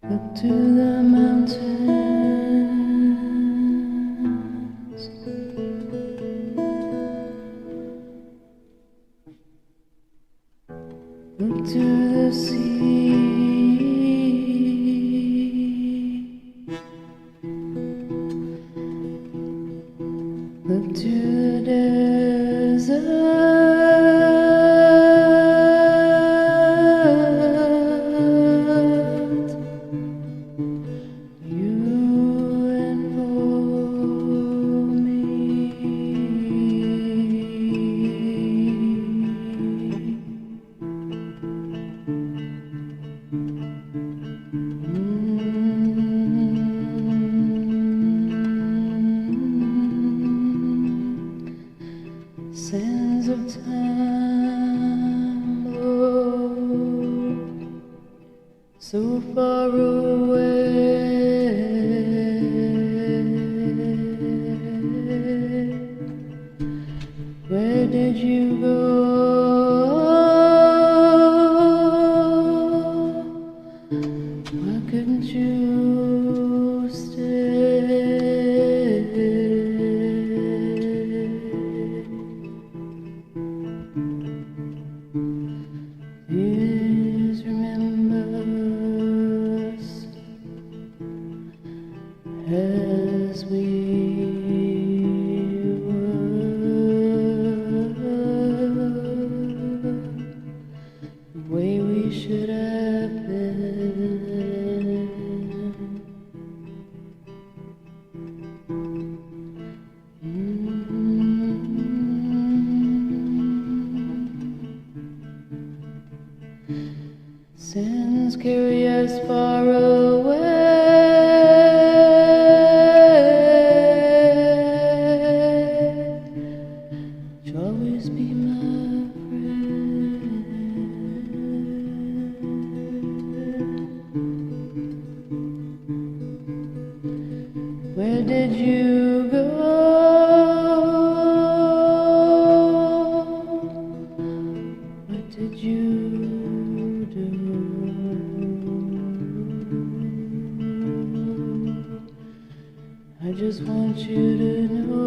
Up to the mountains, up to the sea, up to the desert. You and for me. Sands of time, oh, so far away. Where did you go? Why couldn't you stay? Please remember us as we were, the way we should have been. Sins carry us far away. You'll always be my friend. Where did you go? What did you do? I just want you to know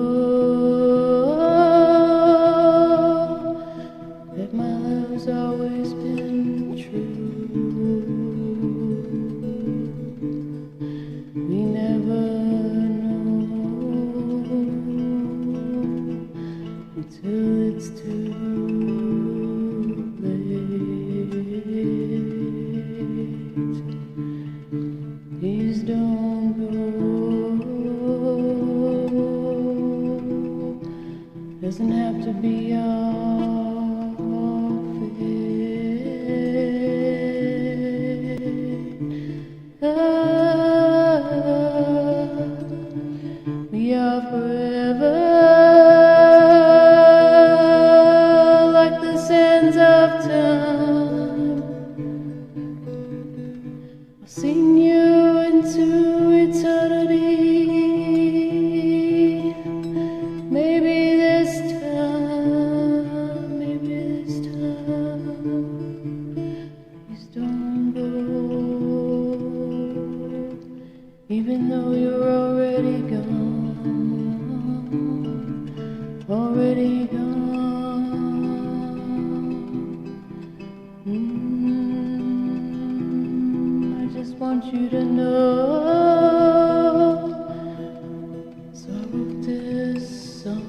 that my love's always been true. We never know until it's too late. Please don't go. Doesn't have to be our fate. We are forever like the sands of time. I'll sing you into eternity. Maybe this time, please don't go. Even though you're already gone, already gone. I just want you to know. So I wrote this song.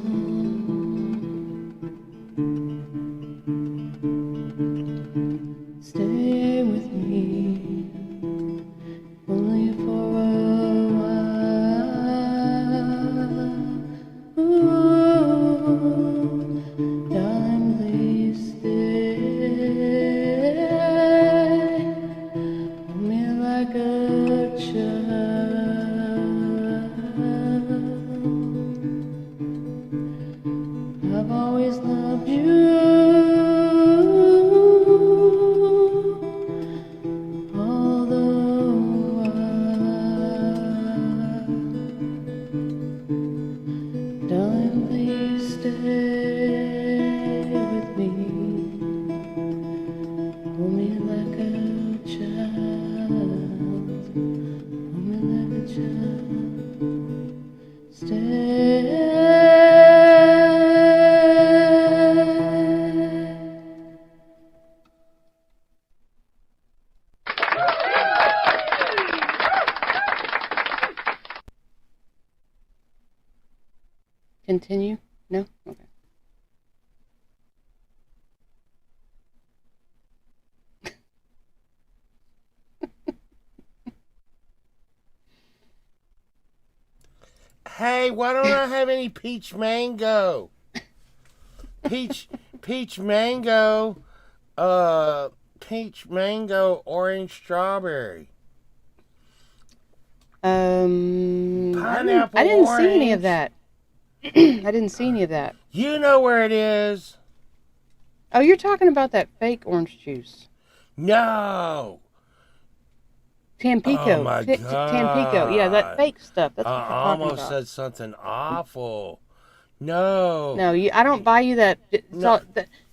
Stay with me, only for a while. Ooh, darling, please stay. Hold me like a child. I've always loved you. All the while, darling, please stay with me. Hold me like a child. Hold me like a child. Stay. Continue? No? Okay.
Hey, why don't I have any peach mango? Peach mango, peach mango, orange strawberry. Pineapple
I didn't see any
orange.
of that. I didn't see any of that.
You know where it is.
Oh, you're talking about that fake orange juice.
No.
Tampico.
Oh my God.
Tampico. Yeah, that fake stuff. That's what
I
you're talking
almost
about.
said something awful. No.
No, I don't buy you that.
No.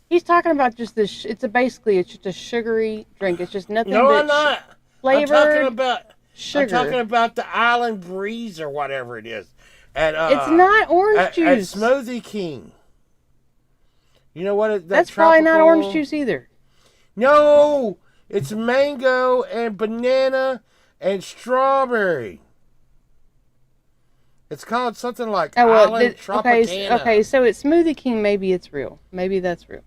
He's talking about just this. It's just a sugary drink. It's just nothing
No,
but
I'm not.
flavored
I'm
sugar.
talking about the Island Breeze or whatever it is.
It's not orange juice.
At Smoothie King. You know what?
That's probably not orange juice either.
No, it's mango and banana and strawberry. It's called something like Island Tropicana.
Okay, so it's Smoothie King. Maybe it's real. Maybe that's real.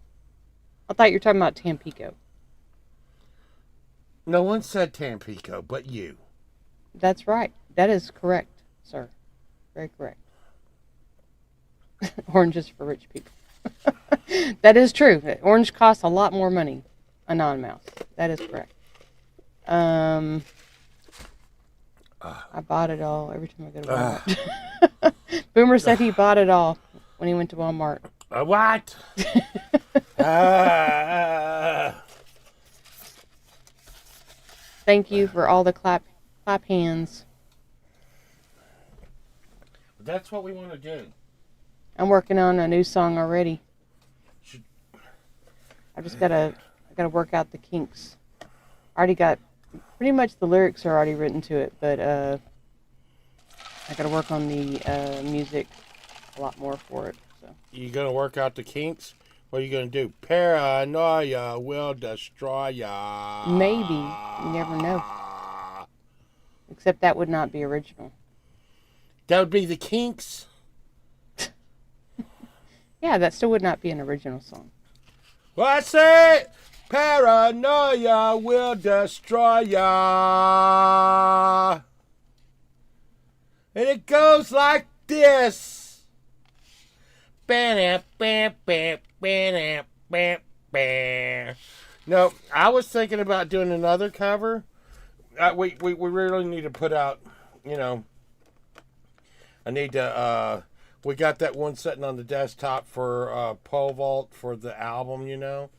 I thought you were talking about Tampico.
No one said Tampico, but you.
That's right. That is correct, sir. Very correct. Oranges for rich people. That is true. Orange costs a lot more money. A non-mouse. That is correct. I bought it all every time I go to Walmart. Boomer said he bought it all when he went to Walmart.
What?
Thank you for all the clap hands.
That's what we want to do.
I'm working on a new song already. I gotta work out the kinks. I already got pretty much the lyrics are already written to it, but I gotta work on the music a lot more for it. So
You gonna work out the kinks? What are you gonna do? Paranoia will destroy ya.
maybe, you never know. Except that would not be original.
That would be the Kinks.
Yeah, that still would not be an original song.
Well, I say, paranoia will destroy ya. And it goes like this. No, I was thinking about doing another cover. We really need to put out, I need to. We got that one sitting on the desktop for Pole Vault for the album. You know.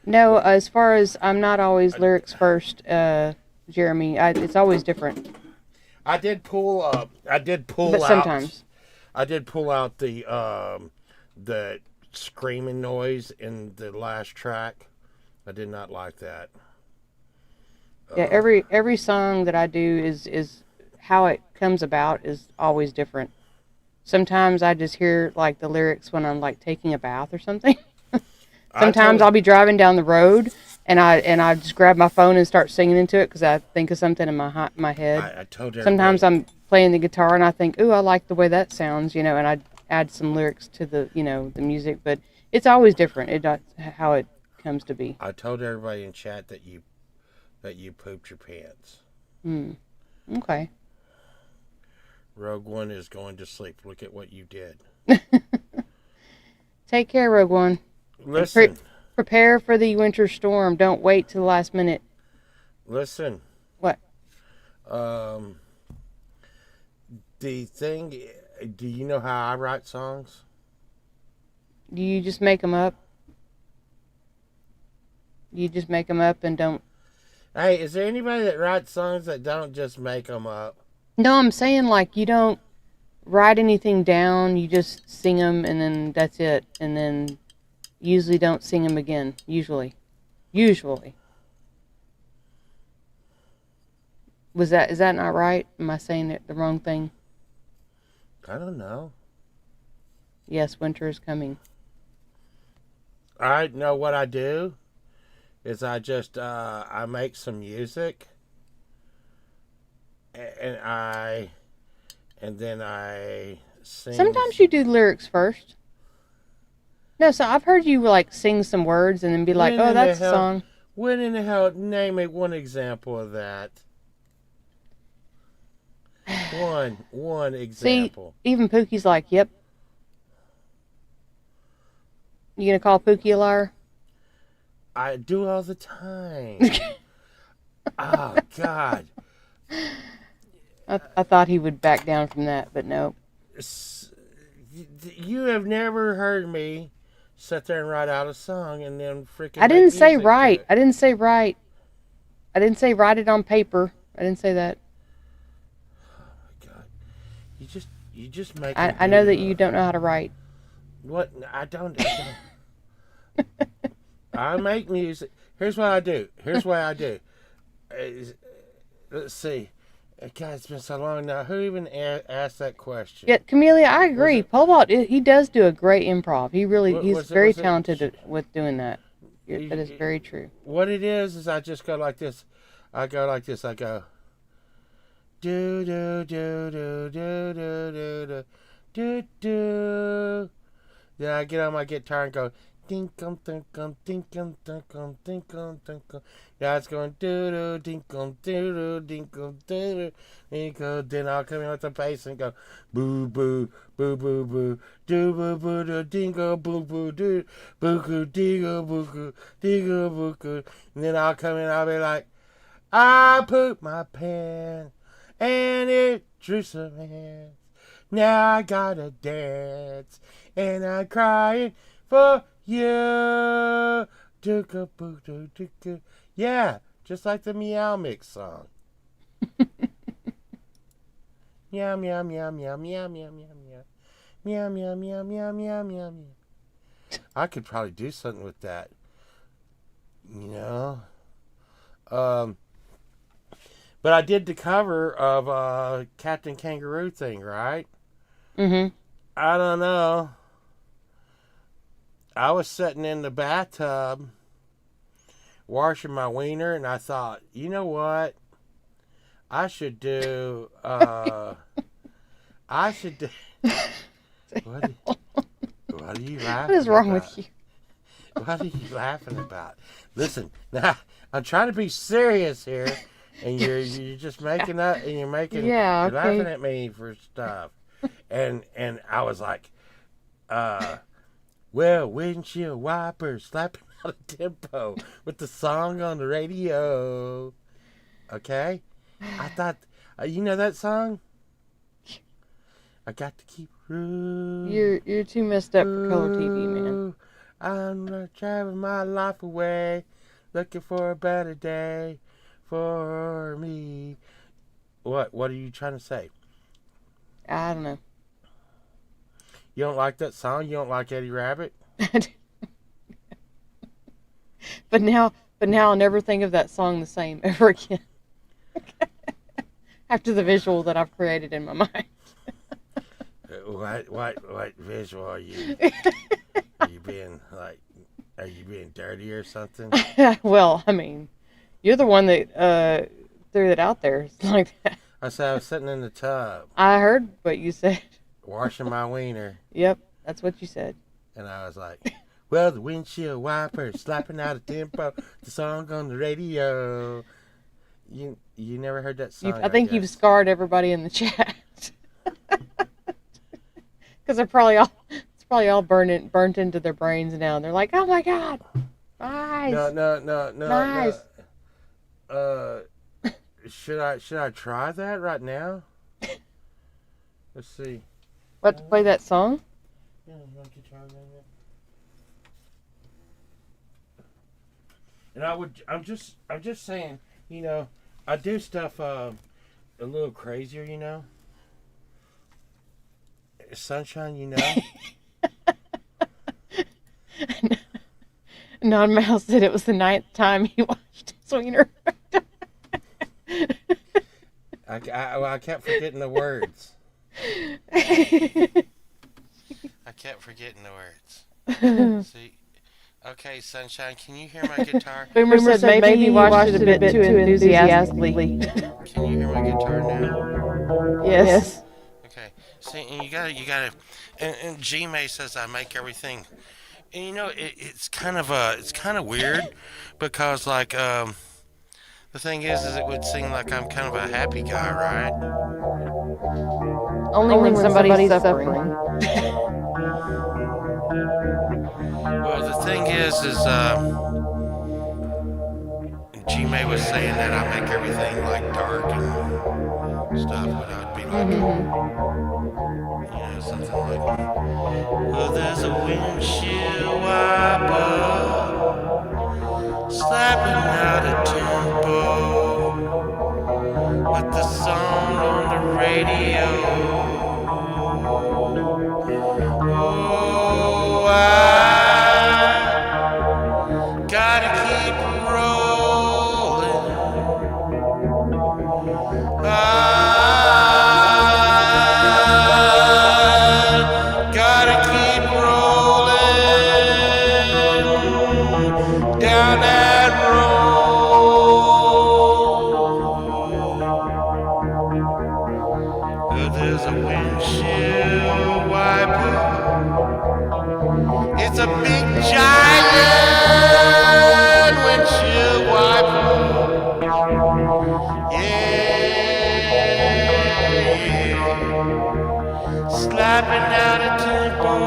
No, as far as I'm not always lyrics first, Jeremy. It's always different.
I did pull. I did pull
But
out.
sometimes.
I did pull out the screaming noise in the last track. I did not like that.
Yeah, every song that I do is how it comes about is always different. Sometimes I just hear like the lyrics when I'm like taking a bath or something. Sometimes I'll be driving down the road and I just grab my phone and start singing into it because I think of something in my head.
I told everybody.
Sometimes I'm playing the guitar and I think, ooh, I like the way that sounds, and I add some lyrics to the the music, but it's always different. That's how it comes to be.
I told everybody in chat that you pooped your pants.
Okay.
Rogue One is going to sleep. Look at what you did.
Take care, Rogue One.
Listen.
Prepare for the winter storm. Don't wait till the last minute.
Listen.
What?
The thing. Do you know how I write songs?
Do you just make them up? You just make them up and don't.
Hey, is there anybody that writes songs that don't just make them up?
No, I'm saying like you don't write anything down. You just sing them and then that's it. And then usually don't sing them again. Usually. Is that not right? Am I saying the wrong thing?
I don't know.
Yes, winter is coming.
I know what I do is I just I make some music and then I sing.
Sometimes you do lyrics first. No, so I've heard you like sing some words and then be like, "Oh, that's a song."
When in the hell? Name me one example of that. One example.
See, even Pookie's like, "Yep." You gonna call Pookie a liar?
I do all the time. Oh God.
I thought he would back down from that, but no.
You have never heard me sit there and write out a song and then freaking.
I didn't say write. I didn't say write. I didn't say write it on paper. I didn't say that.
Oh my God. You just make.
I know that you don't know how to write.
What? I don't. I make music. Here's what I do. Let's see. God, it's been so long now. Who even asked that question?
Yeah, Camellia, I agree. Pole Vault, he does do a great improv. He's very talented with doing that. That is very true.
What it is I just go like this. I go do do do do do do do do do. Then I get on my guitar and go dinkum dinkum dinkum dinkum dinkum dinkum. Yeah, it's going do do dinkum do do dinkum do do. Then I'll come in with the bass and go boo boo boo boo boo do boo boo do dingo boo boo do boo boo dingo boo boo dingo boo boo. And then I'll come in. I'll be like, I pooped my pants and it drew some hands. Now I gotta dance and I'm crying for you. Yeah, just like the Meow Mix song. Meow meow meow meow meow meow meow meow meow meow meow meow meow meow. I could probably do something with that. But I did the cover of Captain Kangaroo thing, right?
Mm-hmm.
I don't know. I was sitting in the bathtub washing my wiener, and I thought, you know what? I should do. What are you laughing about?
What is wrong with you?
What are you laughing about? Listen, now I'm trying to be serious here, and you're just making up, and you're laughing at me for stuff, and I was like, well, windshield wipers slapping out a tempo with the song on the radio. Okay, I thought, you know that song? I got to keep room.
You're too messed up for color TV, man.
I'm not driving my life away, looking for a better day for me. What are you trying to say?
I don't know.
You don't like that song? You don't like Eddie Rabbit?
But now I'll never think of that song the same ever again. After the visual that I've created in my mind.
What visual are you? Are you being dirty or something?
Well, I mean, you're the one that threw it out there. It's like that.
I said I was sitting in the tub
I heard what you said.
washing my wiener,
Yep, that's what you said.
and I was like, well, the windshield wiper slapping out of tempo, the song on the radio. You never heard that song?
I think you've scarred everybody in the chat. Because it's probably all burnt into their brains now. And they're like, oh my God, nice.
No.
Nice.
Should I try that right now? Let's see.
What, to play that song?
Yeah, you want guitar right now? And I'm just saying, you know, I do stuff a little crazier, you know. Sunshine, you know.
Non Mouse said it was the 9th time he watched his wiener.
I kept forgetting the words. I kept forgetting the words. See, okay, Sunshine, can you hear my guitar?
Boomer said maybe he watched it a bit too enthusiastically.
Can you hear my guitar now?
Yes.
Okay. See, and you gotta. And G May says I make everything. And you know, it's kind of weird because like the thing is it would seem like I'm kind of a happy guy, right?
Only when somebody's suffering.
Well, the thing is G May was saying that I make everything like dark and stuff, but I'd be like, you know, something like, well, there's a windshield wiper slapping out a tempo with the song on the radio. Oh, I gotta keep rolling. I gotta keep rolling down that road. Well, there's a windshield wiper. It's a big giant windshield wiper. Yeah. Slapping out a tempo.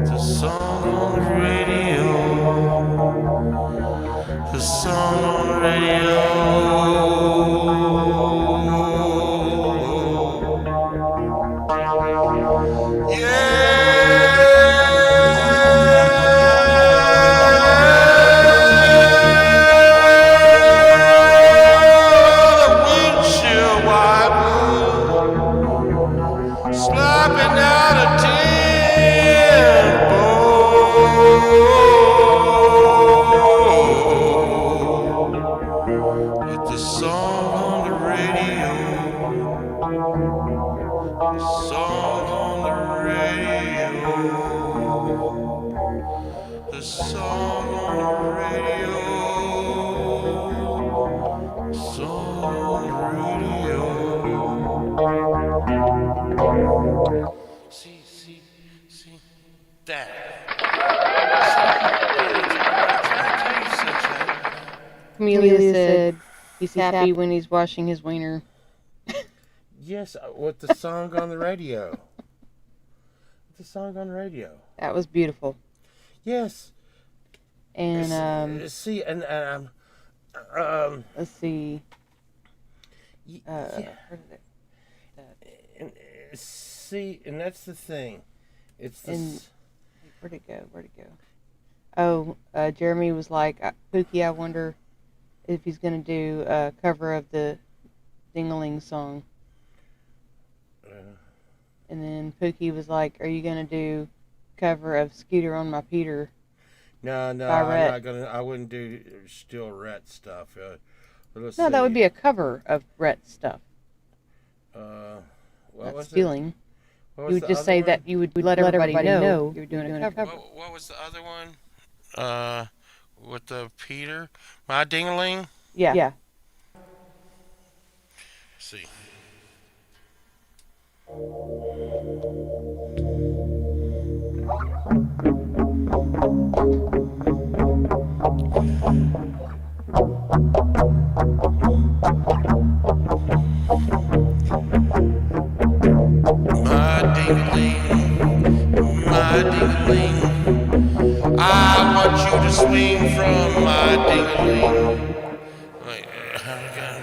The song on the radio. The song on the radio. Slapping out a tempo with the song on the radio. The song on the radio. The song on the radio. The song on the radio. See that.
Camellia said he's happy when he's washing his wiener.
Yes, with the song on the radio. With the song on the radio.
That was beautiful.
Yes.
And
see, and
let's see.
Yeah.
Where did
And, see, and that's the thing. It's this.
where'd it go? Where'd it go? Oh, Jeremy was like, Pookie, I wonder if he's gonna do a cover of the Dingaling song. And then Pookie was like, "Are you gonna do cover of Scooter on My Peter?"
No, I'm
Rhett.
not gonna. I wouldn't do still Rhett stuff. Let's
No, that would
see.
be a cover of Rhett's stuff.
What
Not
was
stealing.
What
You
was
would
the
just
other
say
one?
that you would let everybody know you were doing a cover.
What was the other one? With the Peter, My Dingaling.
Yeah.
Let's see. My ding-a-ling, I want you to swing from my ding-a-ling. Wait, I got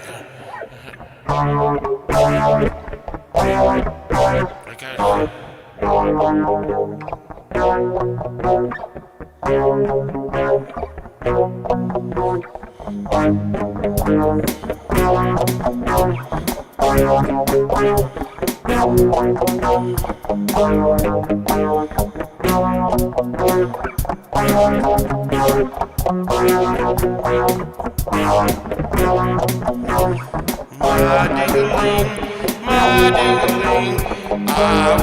my ding-a-ling, I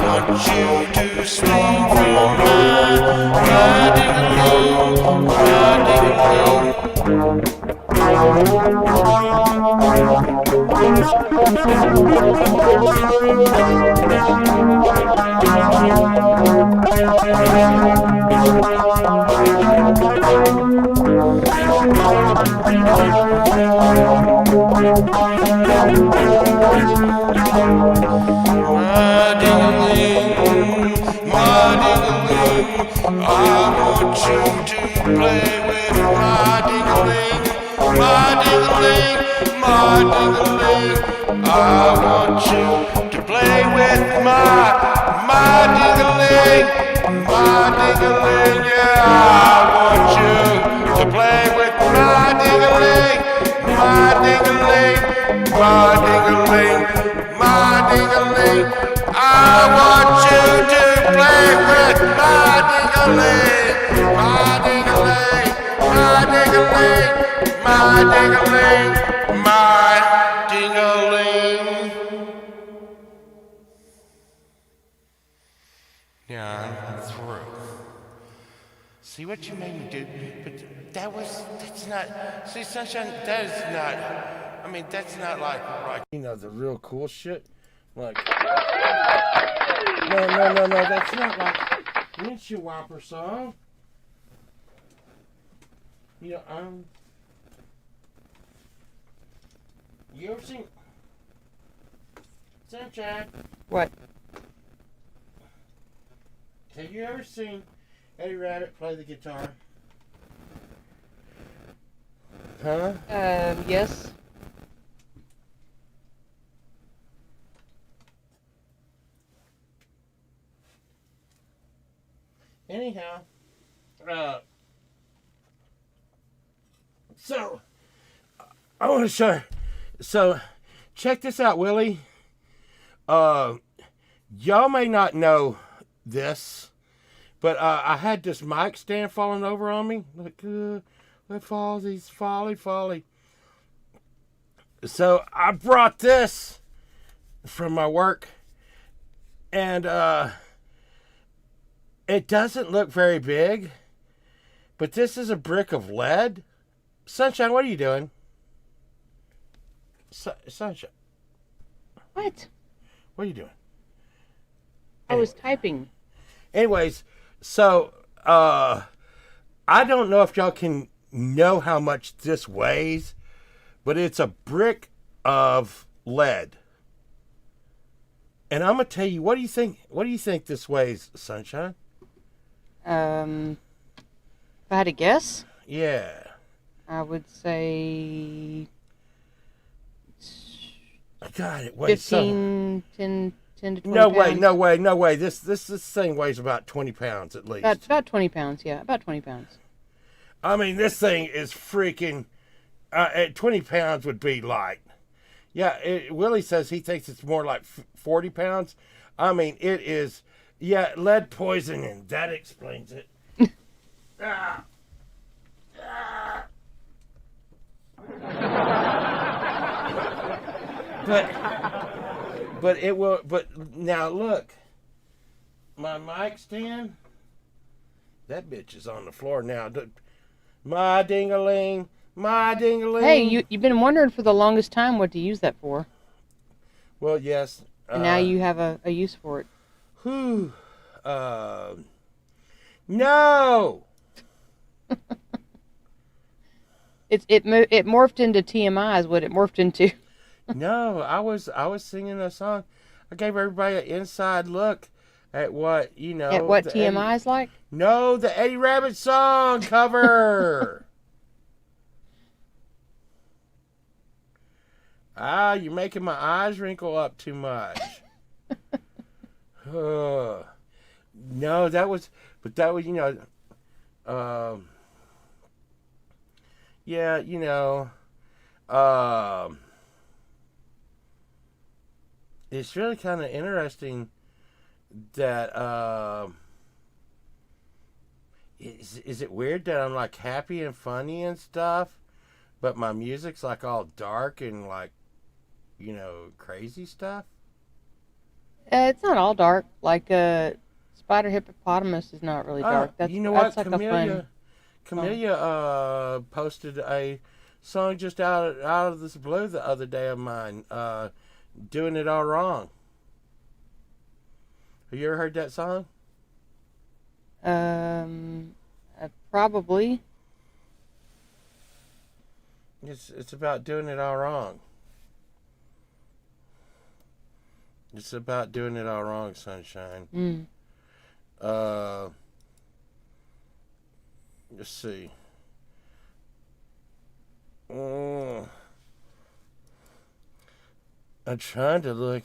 want you to swing from my ding-a-ling, my ding-a-ling. My ding-a-ling, my ding-a-ling, I want you to play with my ding-a-ling, my ding-a-ling, my ding-a-ling. I want you to play with my ding-a-ling, my ding-a-ling. Yeah, I want you to play with my ding-a-ling, my ding-a-ling, my ding-a-ling. My ding-a-ling, I want you to play with my ding-a-ling, my ding-a-ling, my ding-a-ling, my ding-a-ling, my ding-a-ling. Yeah, I'm through. See what you made me do? But that's not, see, Sunshine, that is not, I mean, that's not like, the real cool shit. Like, no, that's not like Windshield Wiper song. You ever seen Sunshine?
What?
Have you ever seen Eddie Rabbit play the guitar? Huh?
Yes.
Anyhow, so I want to show. So, check this out, Willie. Y'all may not know this, but I had this mic stand falling over on me. Like, it falls, he's folly. So I brought this from my work, and it doesn't look very big, but this is a brick of lead. Sunshine, what are you doing? Sunshine,
What?
what are you doing?
I was typing.
Anyways, so I don't know if y'all can know how much this weighs, but it's a brick of lead. And I'm gonna tell you, what do you think this weighs, Sunshine?
If I had to guess,
Yeah.
I would say
God, it weighs so.
10 to 20
No way,
pounds.
no way. This thing weighs about 20 pounds at least.
About 20 pounds, yeah. About 20 pounds.
I mean, this thing is freaking. At 20 pounds would be light. Yeah, Willie says he thinks it's more like 40 pounds. I mean, it is. Yeah, lead poisoning. That explains it. Ah. Ah. But it will. But now look, my mic stand. That bitch is on the floor now. My ding-a-ling, my ding-a-ling.
Hey, you've been wondering for the longest time what to use that for.
Well, yes.
And now you have a use for it.
Whew. No.
It morphed into TMI is what it morphed into.
No, I was singing a song. I gave everybody an inside look at what
At what TMI is like?
No, the Eddie Rabbit song cover. You're making my eyes wrinkle up too much. No, that was, yeah, it's really kind of interesting that, is it weird that I'm like happy and funny and stuff, but my music's like all dark and like, crazy stuff?
It's not all dark. Like Spider Hippopotamus is not really dark. That's
you know
that's
what?
like
Camellia posted a song just out of this blue the other day of mine, Doing It All Wrong. Have you ever heard that song?
Probably.
It's about doing it all wrong. It's about doing it all wrong, sunshine. Let's see. I'm trying to look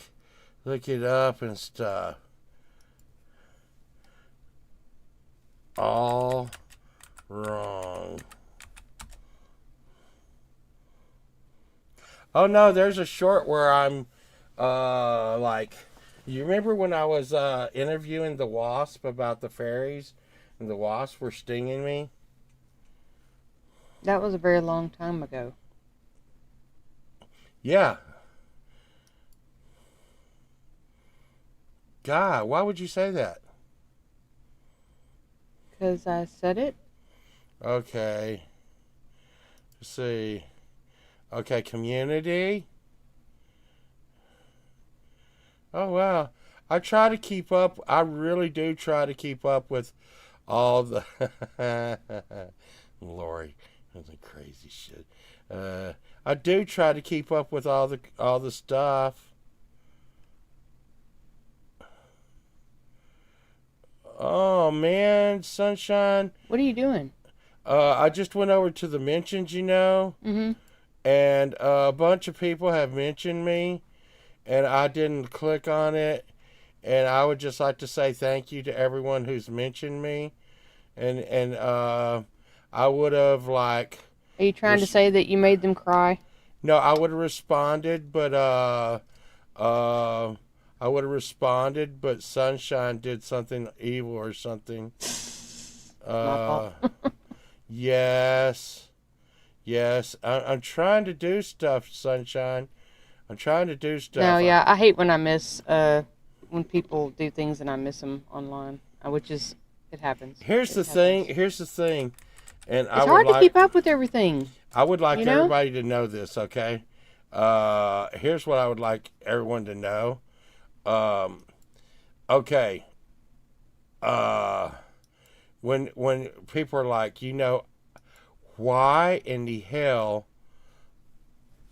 it up and stuff. All wrong. Oh no, there's a short where I'm like, you remember when I was interviewing the wasp about the fairies and the wasps were stinging me?
That was a very long time ago.
Yeah. God, why would you say that?
Because I said it.
Okay. Let's see. Okay, community. Oh, wow. I try to keep up. I really do try to keep up with all the... Lori, that's a crazy shit. I do try to keep up with all the stuff. Oh, man, sunshine.
What are you doing?
I just went over to the mentions,
Mm-hmm.
and a bunch of people have mentioned me, and I didn't click on it. And I would just like to say thank you to everyone who's mentioned me, and I would have like.
Are you trying to say that you made them cry?
No, I would have responded, but I would have responded, but Sunshine did something evil or something.
My fault.
Yes. I'm trying to do stuff, Sunshine. I'm trying to do stuff.
No, yeah, I hate when I miss when people do things and I miss them online, which is it happens.
Here's the thing, and
It's hard to keep up with everything.
I would like everybody to know this, okay? Here's what I would like everyone to know. Okay. When people are like, why in the hell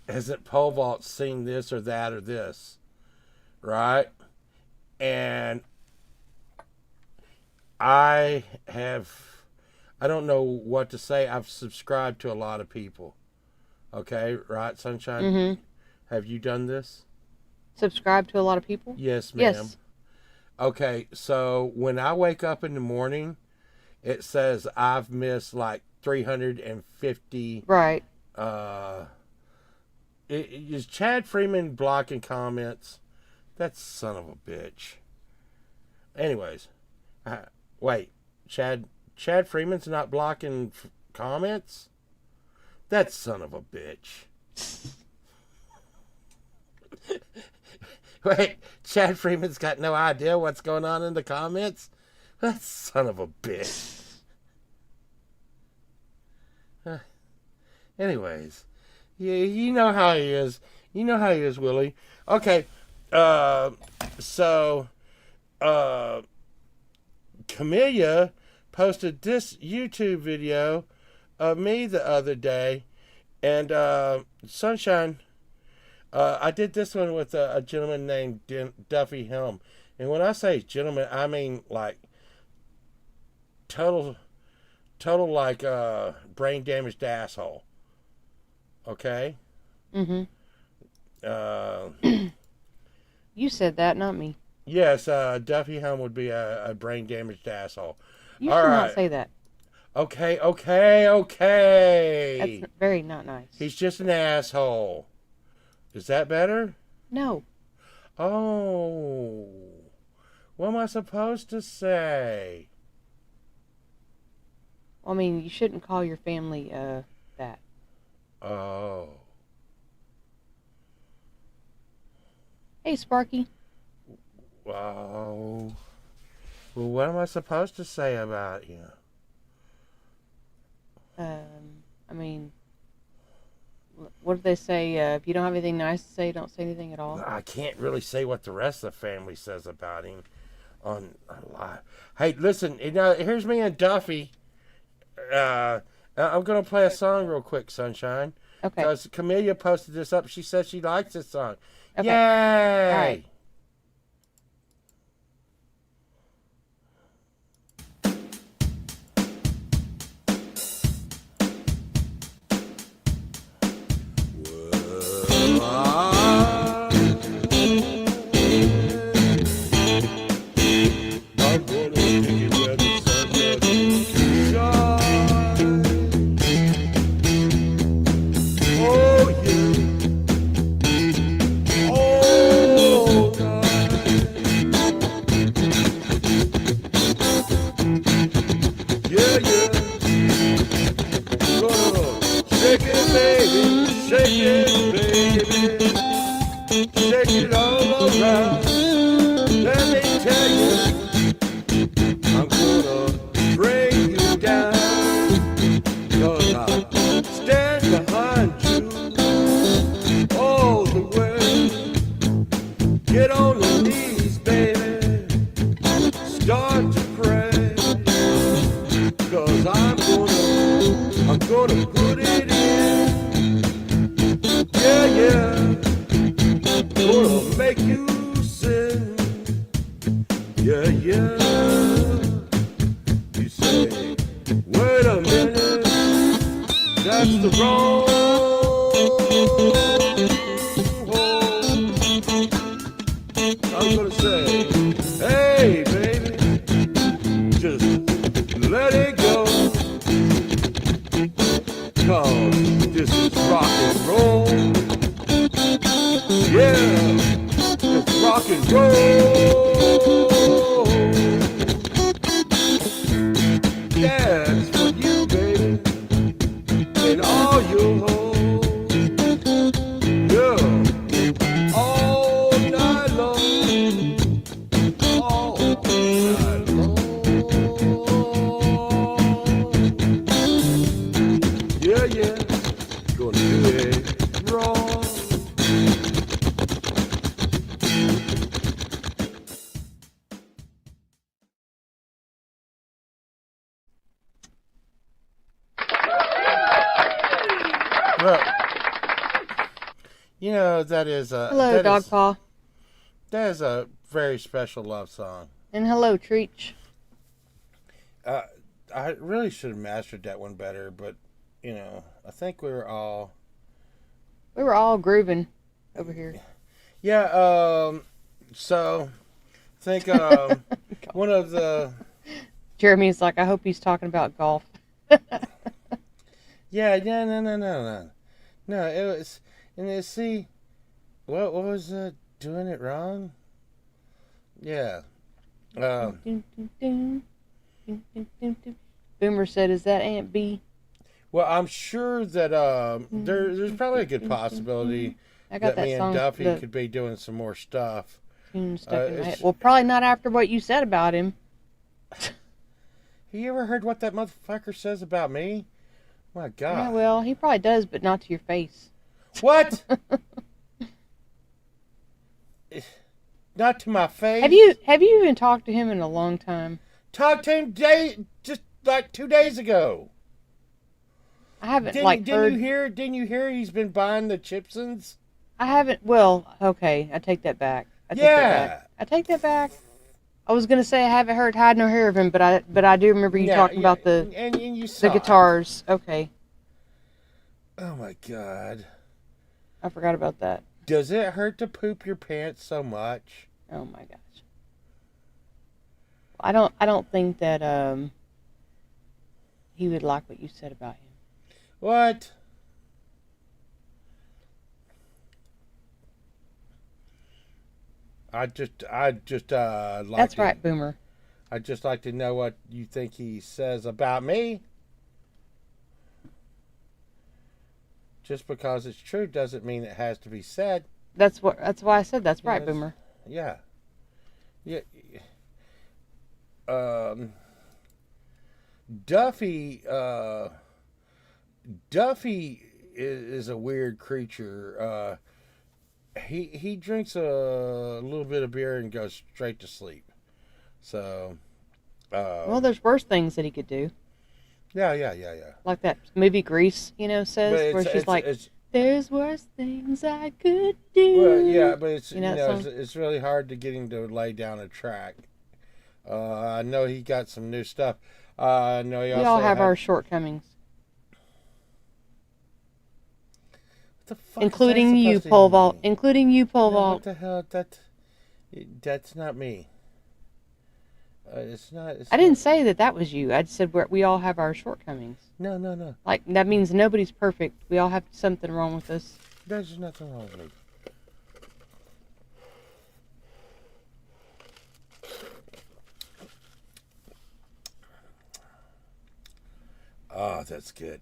hasn't Pole Vault seen this or that or this, right? And I don't know what to say. I've subscribed to a lot of people. Okay, right, Sunshine?
Mm-hmm.
Have you done this?
Subscribe to a lot of people?
Yes, ma'am.
Yes.
Okay, so when I wake up in the morning, it says I've missed like 350.
Right.
Is Chad Freeman blocking comments? That son of a bitch. Anyways, wait, Chad Freeman's not blocking comments? That son of a bitch. Wait, Chad Freeman's got no idea what's going on in the comments? That son of a bitch. Anyways, yeah, you know how he is. You know how he is, Willie. Okay, so Camellia posted this YouTube video of me the other day, and Sunshine, I did this one with a gentleman named Duffy Helm, and when I say gentleman, I mean like total like brain damaged asshole. Okay.
Mm-hmm. You said that, not me.
Yes, Duffy Helm would be a brain damaged asshole.
You
All
should
right.
not say that.
Okay.
That's very not nice.
He's just an asshole. Is that better?
No.
Oh. What am I supposed to say?
I mean, you shouldn't call your family that.
Oh.
Hey, Sparky.
Wow. Well, what am I supposed to say about you?
I mean, what do they say? If you don't have anything nice to say, don't say anything at all.
I can't really say what the rest of the family says about him on live. Hey, listen, here's me and Duffy. I'm going to play a song real quick, Sunshine.
Okay.
Because Camellia posted this up. She says she likes this song.
Okay.
Yay!
All right.
I'm gonna take it where the sun doesn't shine. Oh yeah, all night. Yeah. Gonna shake it, baby, shake it all around. Let me tell you, I'm gonna bring you down, 'cause I stand behind you all the way. Get on your knees, baby, start to pray, 'cause I'm gonna put it in. Yeah, gonna make you sin. Yeah. You say, wait a minute, that's the wrong hole. I'm gonna say, hey baby, just let it go. 'Cause this is rock and roll. Yeah, it's rock and roll. That's for you, baby, and all your hoes. Yeah, all night long, all night long. Yeah, gonna do it wrong. Look, that is a
Hello, Dogpaw.
That is a very special love song.
And hello, Treach.
I really should have mastered that one better, but I think we were all
We were all grooving over here.
Yeah. So, I think one of the
Jeremy's like, I hope he's talking about golf.
yeah no it was and then see what was doing it wrong. Yeah. Um.
Boomer said, "Is that Aunt B?"
Well, I'm sure that there's probably a good possibility
I got
that me
that
and
song,
Duffy
the
could be doing some more stuff.
tune stuck in my head.
It's,
Well, probably not after what you said about him.
have you ever heard what that motherfucker says about me? My God.
Yeah, well, he probably does, but not to your face.
What? Not to my face.
Have you even talked to him in a long time?
Talked to him just like 2 days ago?
I haven't
Didn't
heard.
you hear? Didn't you hear? He's been buying the Chipsons.
I haven't. Well, okay, I take that back. I take that back. I was gonna say I haven't heard hide nor hear of him, but I do remember you talking about the
and you saw
the guitars. Okay,
it. Oh my God.
I forgot about that.
Does it hurt to poop your pants so much?
Oh my gosh. I don't think that he would like what you said about him.
What? I just like
That's
to,
right, Boomer.
I just like to know what you think he says about me. Just because it's true doesn't mean it has to be said.
That's why I said that's right,
Yes.
Boomer.
Yeah. Yeah. Um. Duffy. Duffy is a weird creature. He drinks a little bit of beer and goes straight to sleep. So.
Well, there's worse things that he could do,
Yeah.
like that movie Grease, says,
But
where she's like,
it's
"There's worse things I could do."
well, yeah, but it's
You know that song?
it's really hard to get him to lay down a track. I know he got some new stuff. I know he
We
also
all have
had-
our shortcomings,
What the fuck is
including
that
you,
supposed to
pole
mean?
vault, including you, pole
No, what
vault.
the hell? That's not me. It's not.
I didn't say that was you. I just said we all have our shortcomings.
No.
Like, that means nobody's perfect. We all have something wrong with us.
There's nothing wrong with me. Oh, that's good.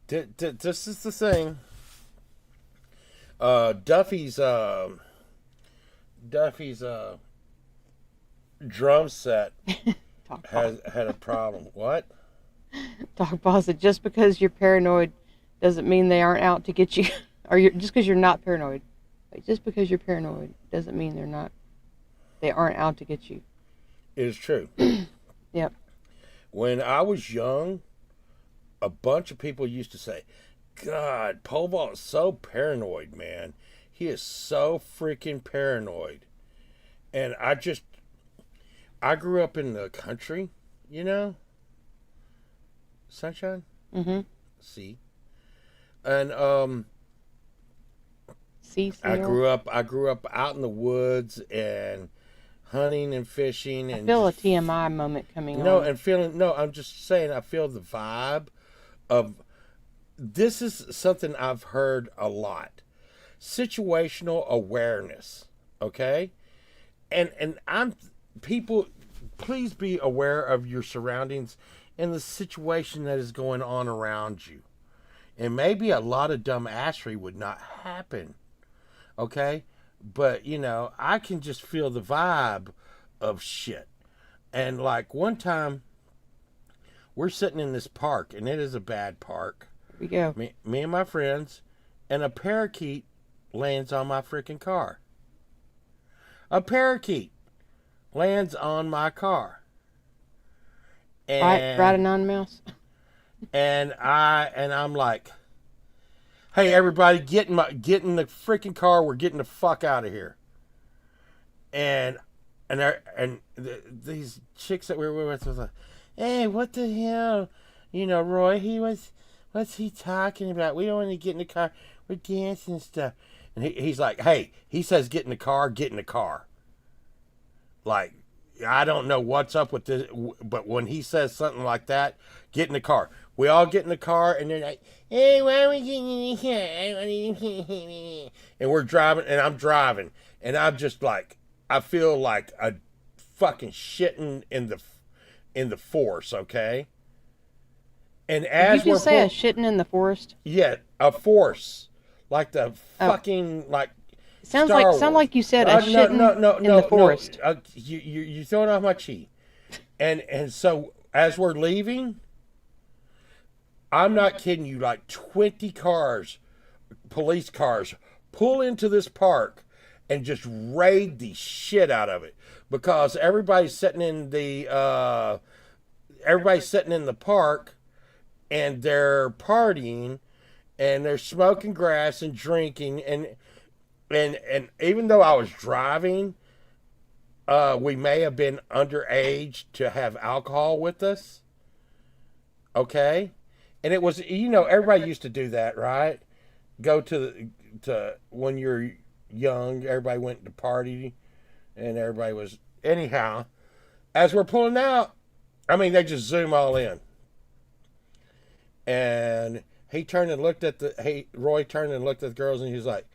This is the thing. Duffy's drum set had a problem. What?
Dog Paw said, just because you're paranoid doesn't mean they aren't out to get you. Just because you're not paranoid. Like, just because you're paranoid doesn't mean they aren't out to get you.
It is true.
Yep.
When I was young, a bunch of people used to say, God, Pole Vault is so paranoid, man. He is so freaking paranoid. And I grew up in the country, Sunshine?
Mm-hmm.
See? And
See,
I
senor?
grew up out in the woods and hunting and fishing
I
and
feel a
just
TMI moment coming
No,
on.
and I'm just saying, I feel the vibe of this is something I've heard a lot. Situational awareness, okay? And people, please be aware of your surroundings and the situation that is going on around you. And maybe a lot of dumbassery would not happen, okay? But, I can just feel the vibe of shit. And like one time, we're sitting in this park, and it is a bad park.
Here we go.
Me and my friends, and a parakeet lands on my freaking car. A parakeet lands on my car. And,
Right, anonymous.
and I'm like, hey, everybody, get in the freaking car. We're getting the fuck out of here. And these chicks that we were with was like, hey, what the hell? Roy, what's he talking about? We don't want to get in the car. We're dancing and stuff. And he's like, hey, he says, get in the car, get in the car. Like, I don't know what's up with this, but when he says something like that, get in the car. We all get in the car, and they're like, hey, why are we getting in the car? I want to... And we're driving, and I'm driving, and I'm just like, I feel like a fucking shitting in the force, okay? And as
Did you
we're
just say a shitting in the forest?
yeah, a force, like the fucking like.
Sounds
Star
like
Wars.
you said a shitting in the forest.
No. You're throwing off my chi, and so as we're leaving, I'm not kidding you. Like 20 cars, police cars, pull into this park and just raid the shit out of it because everybody's sitting in the park and they're partying and they're smoking grass and drinking and even though I was driving, we may have been underage to have alcohol with us. Okay, and it was everybody used to do that, right? Go to when you're young, everybody went to party, and everybody was anyhow. As we're pulling out, I mean they just zoom all in, and Roy turned and looked at the girls, and he was like,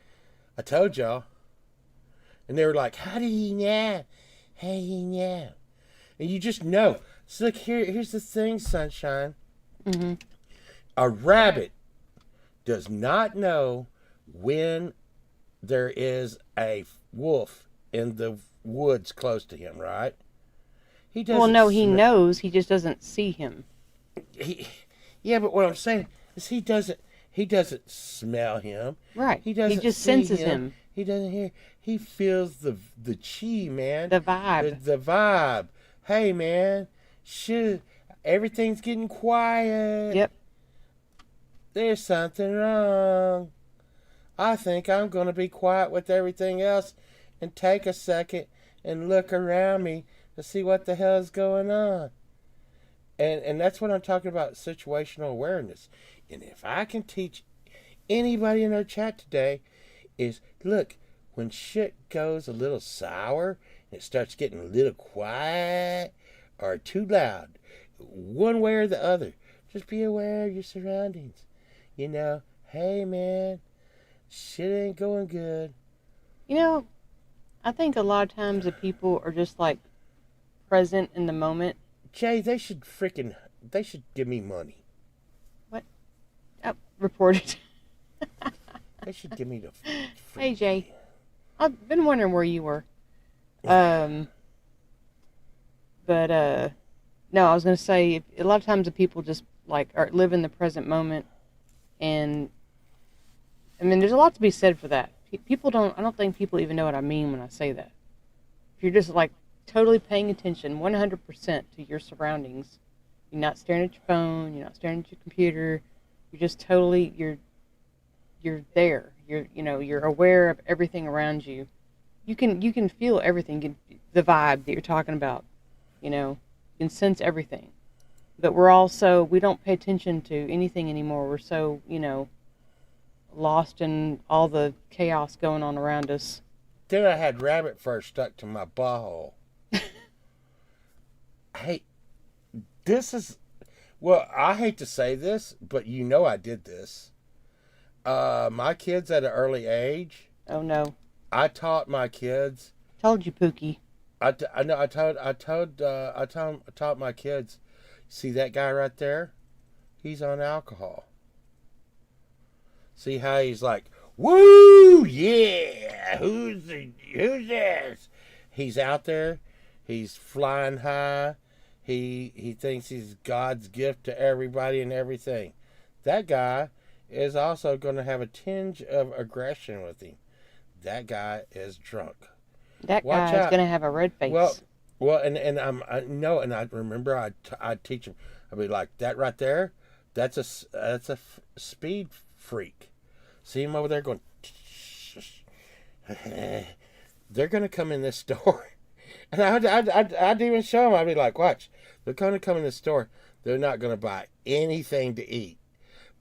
I told y'all. And they were like, how do you know? How do you know? And you just know. So look, here's the thing, Sunshine.
Mm-hmm.
A rabbit does not know when there is a wolf in the woods close to him, right? He doesn't.
Well, no, he knows. He just doesn't see him.
Yeah, but what I'm saying is he doesn't smell him.
Right.
He doesn't.
He just
see
senses him.
He doesn't hear. He feels the chi, man.
The vibe.
The vibe. Hey, man. Shit. Everything's getting quiet.
Yep.
There's something wrong. I think I'm going to be quiet with everything else and take a second and look around me to see what the hell is going on. And that's what I'm talking about, situational awareness. And if I can teach anybody in our chat today is, look, when shit goes a little sour and it starts getting a little quiet or too loud, one way or the other, just be aware of your surroundings. Hey, man, shit ain't going good.
I think a lot of times the people are just like present in the moment.
Jay, they should give me money.
What? Oh, reported.
They should give me the
Hey, Jay. I've been wondering where you were. No, I was going to say, a lot of times the people just live in the present moment. And, I mean, there's a lot to be said for that. I don't think people even know what I mean when I say that. If you're just totally paying attention 100% to your surroundings, you're not staring at your phone, you're not staring at your computer, you're just totally, you're there. You're aware of everything around you. You can feel everything, the vibe that you're talking about. You can sense everything. But we don't pay attention to anything anymore. We're so, lost in all the chaos going on around us.
Then I had rabbit fur stuck to my butthole. Hey, I hate to say this, but I did this. My kids at an early age.
Oh no!
I taught my kids.
Told you, Pookie.
I taught my kids. See that guy right there? He's on alcohol. See how he's like, woo, yeah. Who's this? He's out there. He's flying high. He thinks he's God's gift to everybody and everything. That guy is also going to have a tinge of aggression with him. That guy is drunk.
That guy is going to have a red face.
Well, and I remember I'd teach him. I'd be like, that right there, that's a speed freak. See him over there going. They're going to come in this store. And I'd even show them. I'd be like, watch. They're going to come in the store. They're not going to buy anything to eat.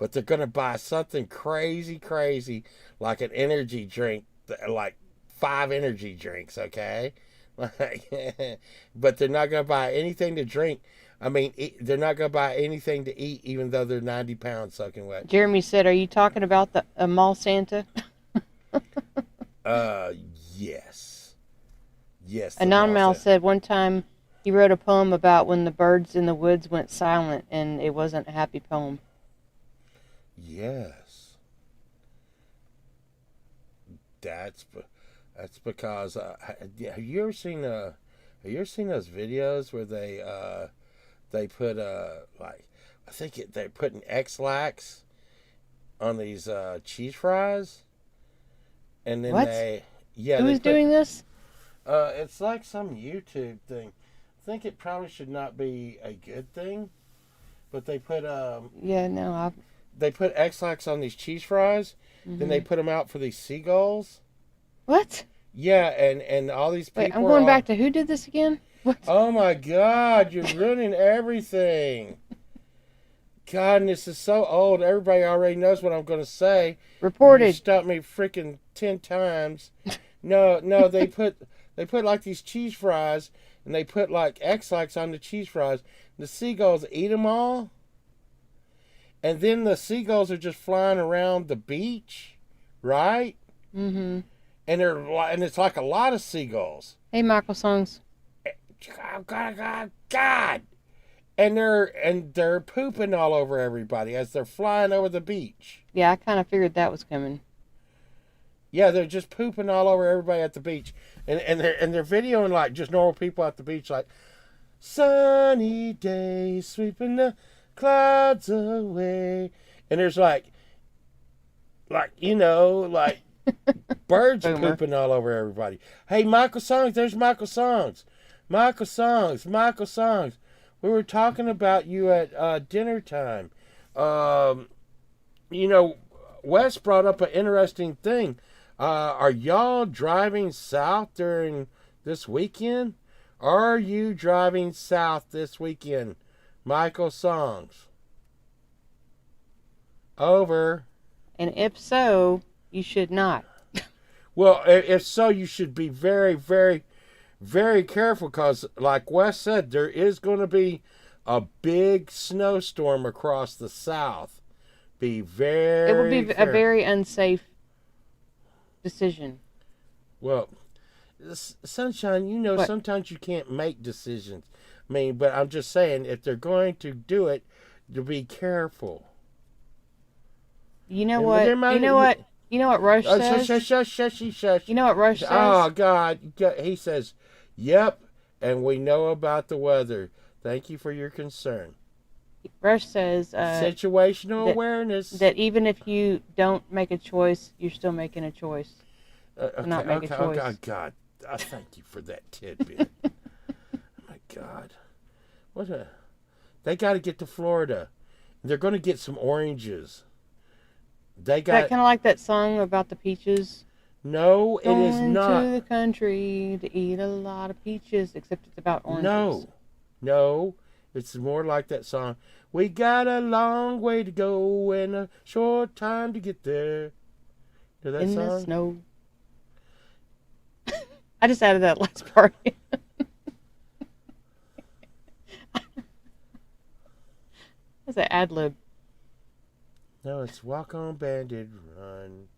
but they're going to buy something crazy, like an energy drink, like 5 energy drinks, okay? But they're not going to buy anything to drink. I mean, they're not going to buy anything to eat, even though they're 90 pounds soaking wet.
Jeremy said, "Are you talking about the mall Santa?"
Uh, yes. Yes. the
Anonymous
mall sa-
said one time he wrote a poem about when the birds in the woods went silent, and it wasn't a happy poem.
Yes. That's because have you ever seen those videos where they put like I think they're putting X-Lax on these cheese fries, and then
What?
they
Who's
put,
doing this?
it's like some YouTube thing. I think it probably should not be a good thing, but they put
Yeah, no,
X-Lax on these cheese fries, then they put them out for these seagulls.
What?
Yeah, and all these people.
Wait, I'm going back to who did this again? What?
Oh my God, you're ruining everything. God, and this is so old. Everybody already knows what I'm going to say. You
Reported.
stopped me freaking 10 times. No, they put like these cheese fries, and they put like X-Lax on the cheese fries. The seagulls eat them all, and then the seagulls are just flying around the beach, right?
Mm-hmm.
And it's like a lot of seagulls.
Hey, Michael Songs.
God. And they're pooping all over everybody as they're flying over the beach.
Yeah, I kind of figured that was coming.
Yeah, they're just pooping all over everybody at the beach. And they're videoing like just normal people at the beach, like sunny day sweeping the clouds away. And there's like birds
Boomer.
pooping all over everybody. Hey, Michael Songs, there's Michael Songs. Michael Songs. We were talking about you at dinner time. Wes brought up an interesting thing. Are y'all driving south during this weekend? Are you driving south this weekend? Michael Songs. Over.
And if so, you should not.
Well, if so, you should be very, very, very careful because, like Wes said, there is going to be a big snowstorm across the south. Be very
It would be a
careful.
very unsafe decision.
Well, Sunshine,
What?
sometimes you can't make decisions. I mean, but I'm just saying, if they're going to do it, to be careful.
You know
And
what?
there might-
You know what? You know what Rush says?
Shush.
You know what Rush says?
Oh, God. He says, yep, and we know about the weather. Thank you for your concern.
Rush says
Situational awareness.
that even if you don't make a choice, you're still making a choice. not make a choice.
Oh, God. Thank you for that tidbit. Oh, my God. They got to get to Florida. They're going to get some oranges. They
That
got...
kind of like that song about the peaches.
No, it is
Going
not.
to the country to eat a lot of peaches, except it's about oranges.
No. It's more like that song. We got a long way to go and a short time to get there. Do that
In
song?
the snow. I just added that last part. That's an ad lib.
No, it's Walk On Bandit Run.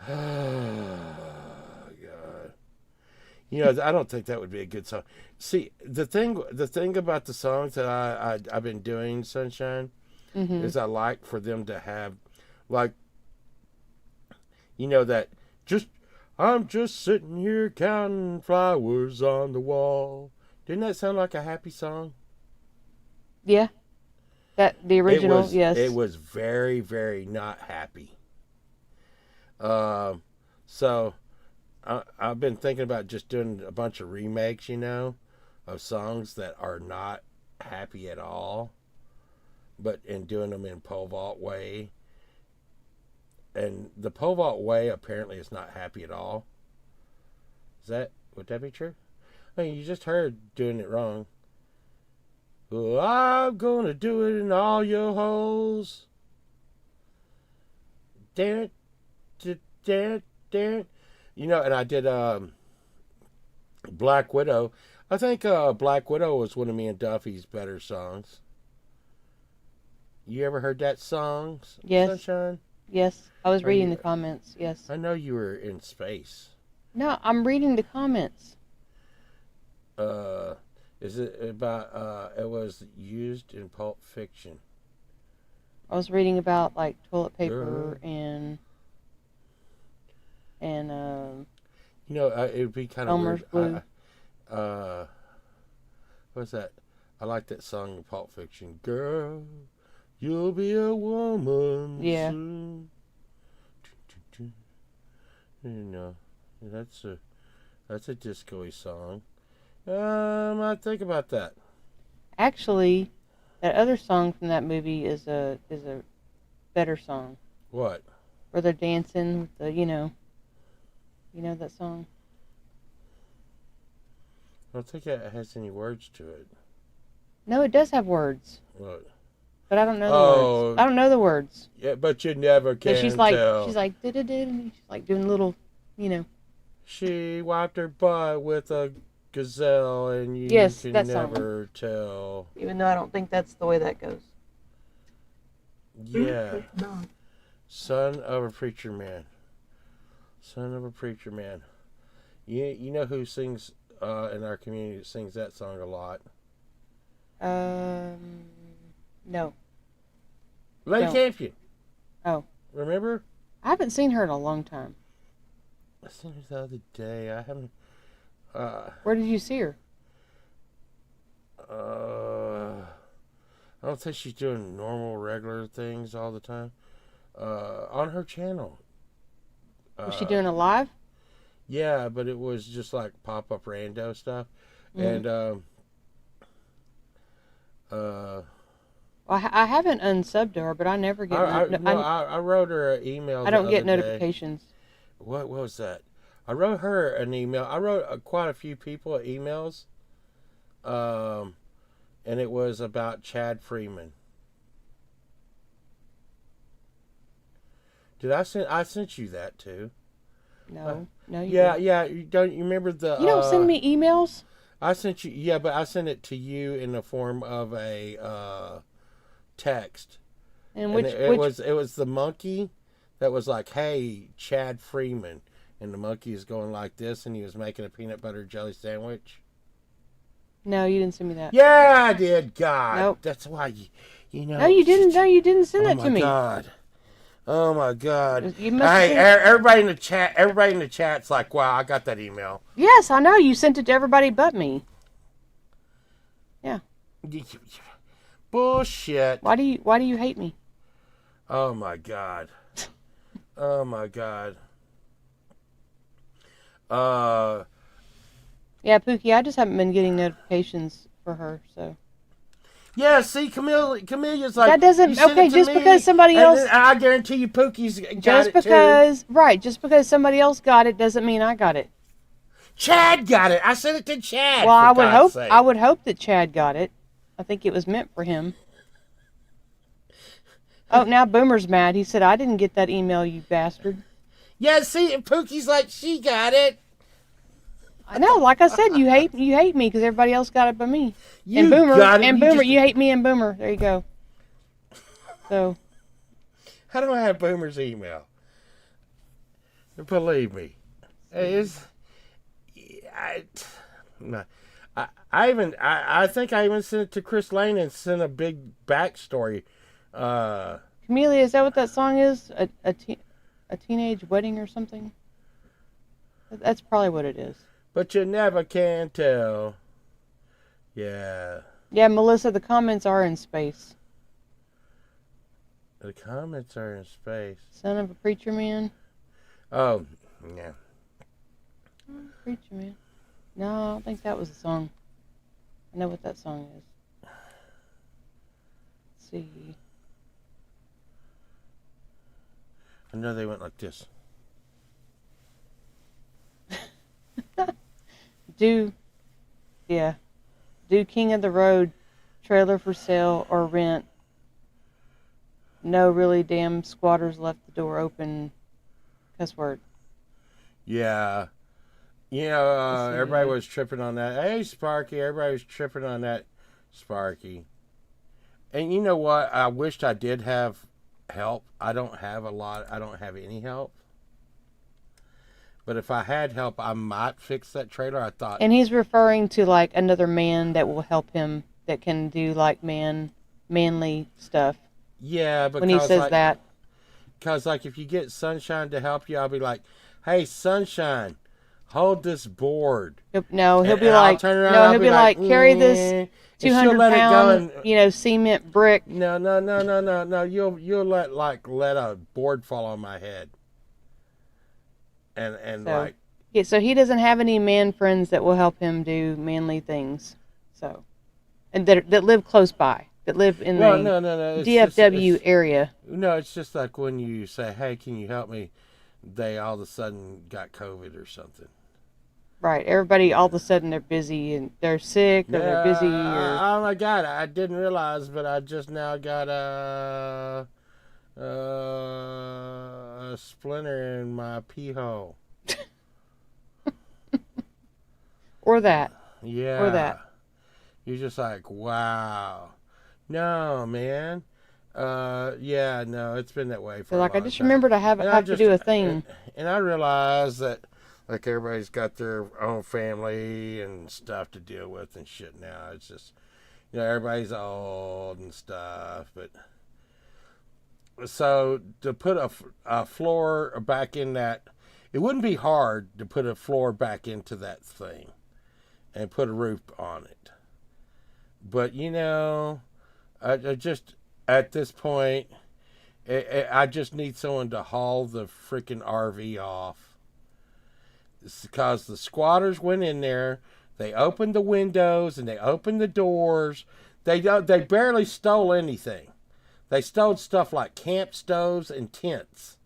Oh, God. I don't think that would be a good song. See, the thing about the songs that I've been doing, Sunshine, is I like for them to have, like, that I'm just sitting here counting flowers on the wall. Didn't that sound like a happy song?
Yeah. The original, yes.
It was very, very not happy. So I've been thinking about just doing a bunch of remakes, of songs that are not happy at all, and doing them in pole vault way. And the pole vault way apparently is not happy at all. Would that be true? I mean, you just heard doing it wrong. Well, I'm gonna do it in all your holes. Dan, dan, dan. You know, and I did Black Widow. I think Black Widow was one of me and Duffy's better songs. You ever heard that song,
Yes.
Sunshine?
Yes. I was
Are
reading
you-
the comments. Yes.
I know you were in space.
No, I'm reading the comments.
Is it about? It was used in Pulp Fiction.
I was reading about like toilet paper
Girl.
and
You know, it would be kind of
Elmer's
weird.
Glue.
What's that? I like that song in Pulp Fiction. Girl, you'll be a woman
Yeah.
soon. You know, that's a disco-y song. I think about that.
actually, that other song from that movie is a better song
What?
where they're dancing with the you know that song.
I don't think it has any words to it.
No, it does have words,
What?
but I don't know the
Oh.
words. I don't know the words.
Yeah, but you never can
But she's
tell.
like did and she's like doing little, you know.
She wiped her butt with a gazelle, and you
Yes,
can
that song.
never tell.
Even though I don't think that's the way that goes.
Yeah. Son of a preacher man. Son of a preacher man. You know who sings in our community that sings that song a lot?
No.
Lady
No.
Campion.
Oh.
Remember?
I haven't seen her in a long time.
I seen her the other day. I haven't.
Where did you see her?
I don't think she's doing normal, regular things all the time. On her channel.
Was she doing a live?
Yeah, but it was just like pop-up rando stuff.
Mhm.
And,
Well, I haven't unsubbed to her, but I never get.
I wrote her an email.
I don't
the
get
other day.
notifications.
What was that? I wrote her an email. I wrote quite a few people emails. And it was about Chad Freeman. I sent you that too.
No, no.
Yeah,
didn't.
yeah. You remember the?
You don't send me emails.
I sent you. Yeah, but I sent it to you in the form of a text.
And
it was the monkey that was like, "Hey, Chad Freeman," and the monkey is going like this, and he was making a peanut butter jelly sandwich.
No, you didn't send me that.
Yeah, I did. God,
Nope.
that's why you know.
No, you didn't. No, you didn't send that to me.
God. Oh my God!
You must have
Hey,
sent it-
everybody in the chat. Everybody in the chat's like, "Wow, I got that email."
Yes, I know. You sent it to everybody but me.
Bullshit.
Why do you hate me?
Oh my God. Oh my God.
Yeah, Pookie, I just haven't been getting notifications for her, so.
Yeah, see, Camille's like
That doesn't-
you sent
okay,
it to
just
me,
because somebody
and
else-
then I guarantee you, Pookie's got
Just
it
because, right, just because somebody else got it doesn't mean I got it.
too. Chad got it. I sent it to Chad.
Well,
for
I would
God's
hope
sake.
I would hope that Chad got it. I think it was meant for him. Oh, now Boomer's mad. He said, "I didn't get that email, you bastard."
Yeah, see, and Pookie's like, she got it.
I know, like I said, you hate me because everybody else got it but me.
You
And Boomer
got it.
and
you
Boomer,
just-
you hate me and Boomer. There you go. So
How do I have Boomer's email? Believe me, it's. I think I even sent it to Chris Lane and sent a big backstory.
Camellia, is that what that song is? A teenage wedding or something? That's probably what it is.
But you never can tell. Yeah.
Yeah, Melissa, the comments are in space.
The comments are in space.
Son of a preacher man.
Oh, yeah.
Preacher man. No, I don't think that was the song. I know what that song is. Let's see.
I know they went like this.
Do King of the Road trailer for sale or rent. No, really, damn squatters left the door open. Cuss word.
Yeah. You know, everybody was tripping on that. Hey, Sparky. Everybody was tripping on that, Sparky. And you know what? I wished I did have help. I don't have any help. But if I had help, I might fix that trailer. I thought.
And he's referring to like another man that will help him that can do like manly stuff.
Yeah, because
when he says that.
Because like if you get Sunshine to help you, I'll be like, "Hey, Sunshine, hold this board."
He'll be
I'll
like,
turn around,
no,
I'll
he'll be like, carry this 200-pound, cement brick.
No. You'll let a board fall on my head. And
so, yeah, so he doesn't have any man friends that will help him do manly things. So, and that live close by, that live in the DFW area.
No, it's just like when you say, "Hey, can you help me?" They all of a sudden got COVID or something.
Right. Everybody all of a sudden they're busy and they're sick or they're busy.
Oh my God! I didn't realize, but I just now got a splinter in my pee hole.
Or that.
Yeah.
Or that.
You're just like, wow. No, man. Yeah, no, it's been that way for a long
I just
time.
remembered I have to do a thing.
And I realize that, like, everybody's got their own family and stuff to deal with and shit now. It's just, everybody's old and stuff. But so to put a floor back in that, it wouldn't be hard to put a floor back into that thing and put a roof on it. But, I just, at this point, I just need someone to haul the freaking RV off. It's because the squatters went in there, they opened the windows and they opened the doors. They barely stole anything. They stole stuff like camp stoves and tents.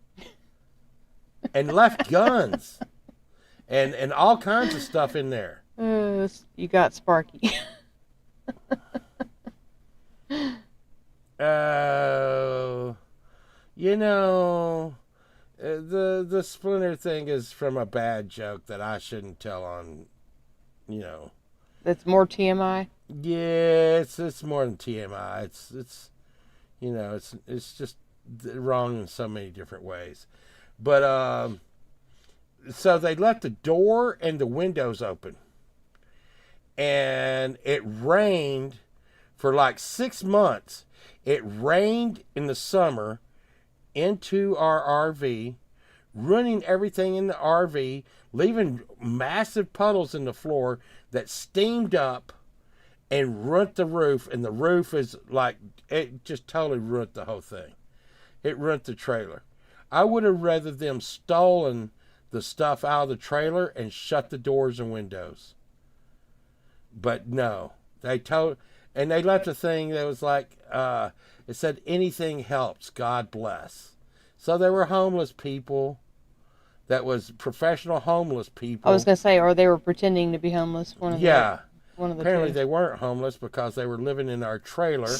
And left guns. And all kinds of stuff in there.
You got Sparky.
The splinter thing is from a bad joke that I shouldn't tell on,
That's more TMI?
Yeah, it's more than TMI. It's just wrong in so many different ways. But, so they left the door and the windows open. And it rained for like 6 months. It rained in the summer into our RV, ruining everything in the RV, leaving massive puddles in the floor that steamed up and ruined the roof. And the roof is like, it just totally ruined the whole thing. It ruined the trailer. I would have rather them stolen the stuff out of the trailer and shut the doors and windows. But no, they left a thing that was like, it said, anything helps, God bless. So there were homeless people. That was professional homeless people.
I was going to say, or they were pretending to be homeless. One of the
Apparently
two.
they weren't homeless because they were living in our trailer.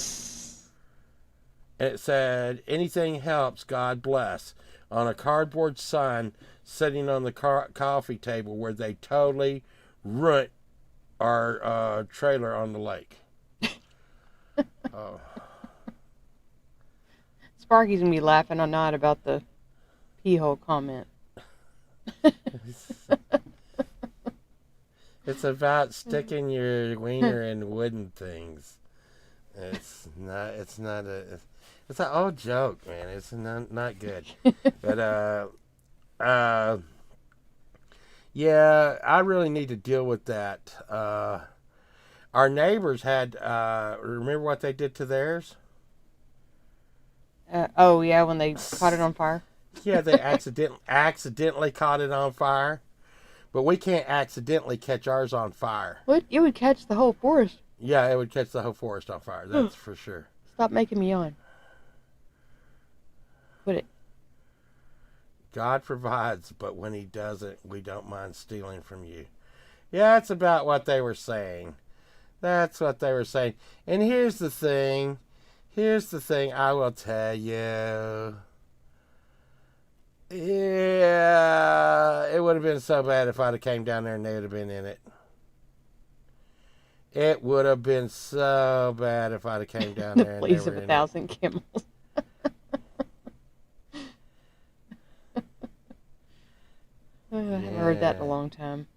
And it said, anything helps, God bless, on a cardboard sign sitting on the coffee table where they totally ruined our trailer on the lake. Oh.
Sparky's going to be laughing or not about the pee hole comment.
It's about sticking your wiener in wooden things. It's an old joke, man. It's not good. But yeah, I really need to deal with that. Our neighbors had remember what they did to theirs?
Oh yeah, when they caught it on fire.
Yeah, they accidentally caught it on fire. But we can't accidentally catch ours on fire.
What? You would catch the whole forest.
Yeah, it would catch the whole forest on fire. That's for sure.
Stop making me yawn. Quit it.
God provides, but when he doesn't, we don't mind stealing from you. Yeah, that's about what they were saying. That's what they were saying. And here's the thing. Here's the thing I will tell you. Yeah, it would have been so bad if I'd have came down there and they would have been in it. It would have been so bad if I'd have came down there and they
Please
were
of a
in
thousand camels. I haven't heard that in a
Yeah.
long time.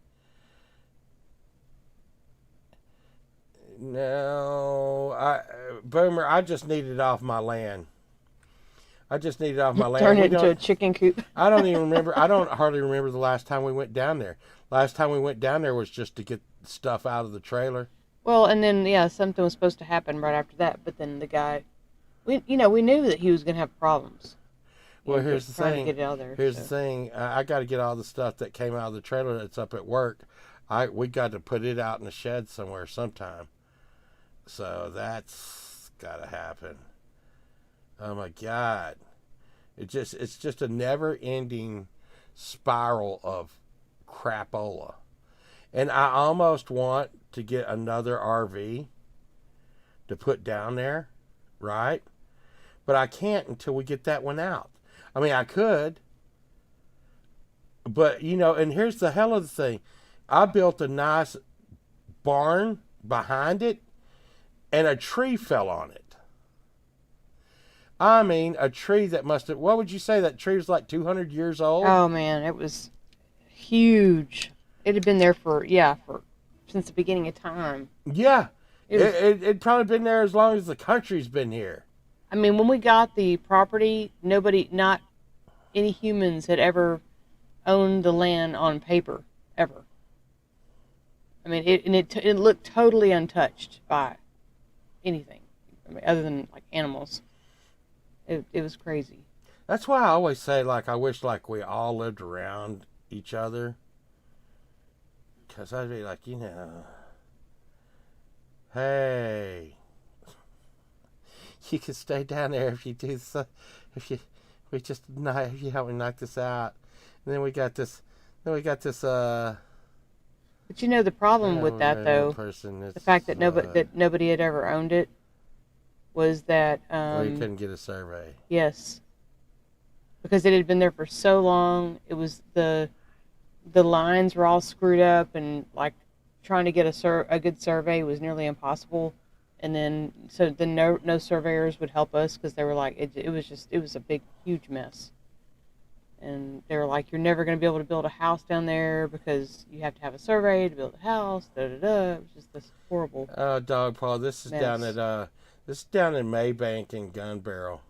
it. No, Boomer, I just need it off my land. I just need it off my land.
Turn
We
it into
don't-
a chicken coop.
I don't even remember. I don't hardly remember the last time we went down there. Last time we went down there was just to get stuff out of the trailer.
Well, and then yeah, something was supposed to happen right after that, but then the guy, we knew that he was gonna have problems.
Well,
And
here's
just
the
trying
thing.
to get it out of there.
Here's
so.
the thing. I got to get all the stuff that came out of the trailer that's up at work. We got to put it out in the shed somewhere sometime. So that's got to happen. Oh my God. It's just a never-ending spiral of crapola. And I almost want to get another RV to put down there, right? But I can't until we get that one out. I mean, I could, but and here's the hell of the thing. I built a nice barn behind it, and a tree fell on it. I mean, a tree that must have, what would you say, that tree was like 200 years old?
Oh man, it was huge. It had been there for since the beginning of time.
Yeah.
It was,
It'd probably been there as long as the country's been here.
I mean, when we got the property, not any humans had ever owned the land on paper, ever. I mean, it looked totally untouched by anything, I mean, other than like animals. It was crazy.
That's why I always say, like, I wish, like, we all lived around each other. Because I'd be like, hey, you can stay down there if you do so, if you help me knock this out. And then we got this,
But the problem with that though,
person
the fact that nobody had ever owned it, was that
we couldn't get a survey.
yes, because it had been there for so long. It was the lines were all screwed up, and like trying to get a good survey was nearly impossible. And then no surveyors would help us because they were like it was a big huge mess. And they were like, you're never going to be able to build a house down there because you have to have a survey to build a house. It was just this horrible.
Oh, Dog Paw, this is
mess.
this is down in Maybank and Gun Barrel.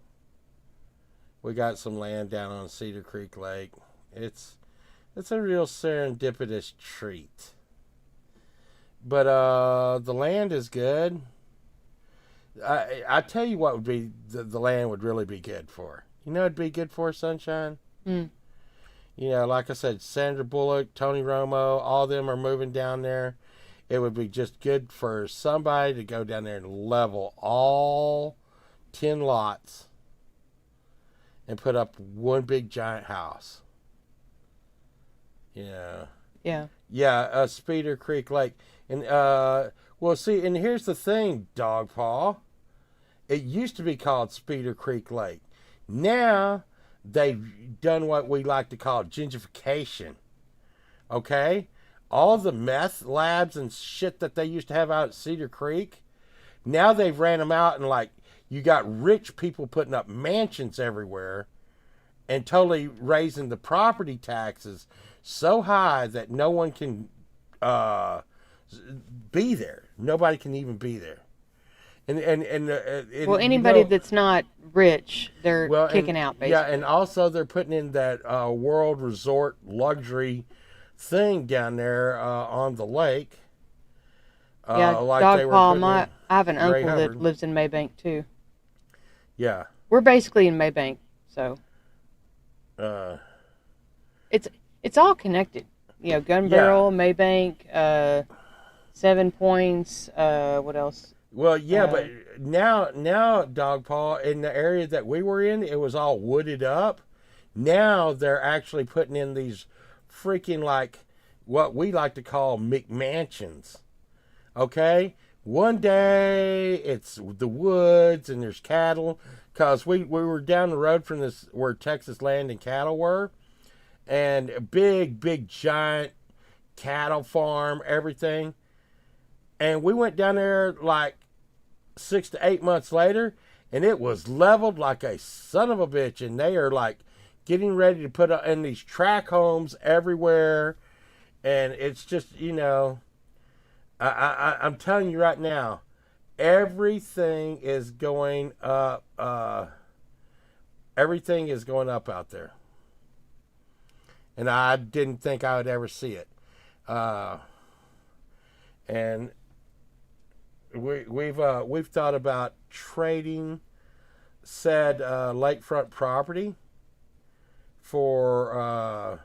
We got some land down on Cedar Creek Lake. It's a real serendipitous treat. But the land is good. I tell you what would be the land would really be good for. You know, it'd be good for Sunshine. Like I said, Sandra Bullock, Tony Romo, all of them are moving down there. It would be just good for somebody to go down there and level all 10 lots and put up one big giant house.
Yeah.
Yeah, Cedar Creek Lake. And, well, see, and here's the thing, Dog Paw. It used to be called Cedar Creek Lake. Now, they've done what we like to call gentrification. Okay? All the meth labs and shit that they used to have out at Cedar Creek, now they've ran them out, and like, you got rich people putting up mansions everywhere and totally raising the property taxes so high that no one can be there. Nobody can even be there.
Well, anybody that's not rich, they're kicking out, basically.
Yeah, and also they're putting in that world resort luxury thing down there on the lake. Like
Dog
they were
Paw.
putting
I have an
Ray
uncle
Hubbard.
that lives in Maybank too.
Yeah.
We're basically in Maybank, so it's all connected. Gun Barrel, Maybank, 7 Points. What else?
Well, yeah, but now, Dog Paw, in the area that we were in, it was all wooded up. Now they're actually putting in these freaking, like, what we like to call McMansions. Okay? One day it's the woods and there's cattle, cause we were down the road from this where Texas land and cattle were, and a big giant cattle farm, everything. And we went down there like 6 to 8 months later, and it was leveled like a son of a bitch. And they are like getting ready to put in these track homes everywhere, and it's just I'm telling you right now, everything is going up. Everything is going up out there, and I didn't think I would ever see it. And we've thought about trading said lakefront property for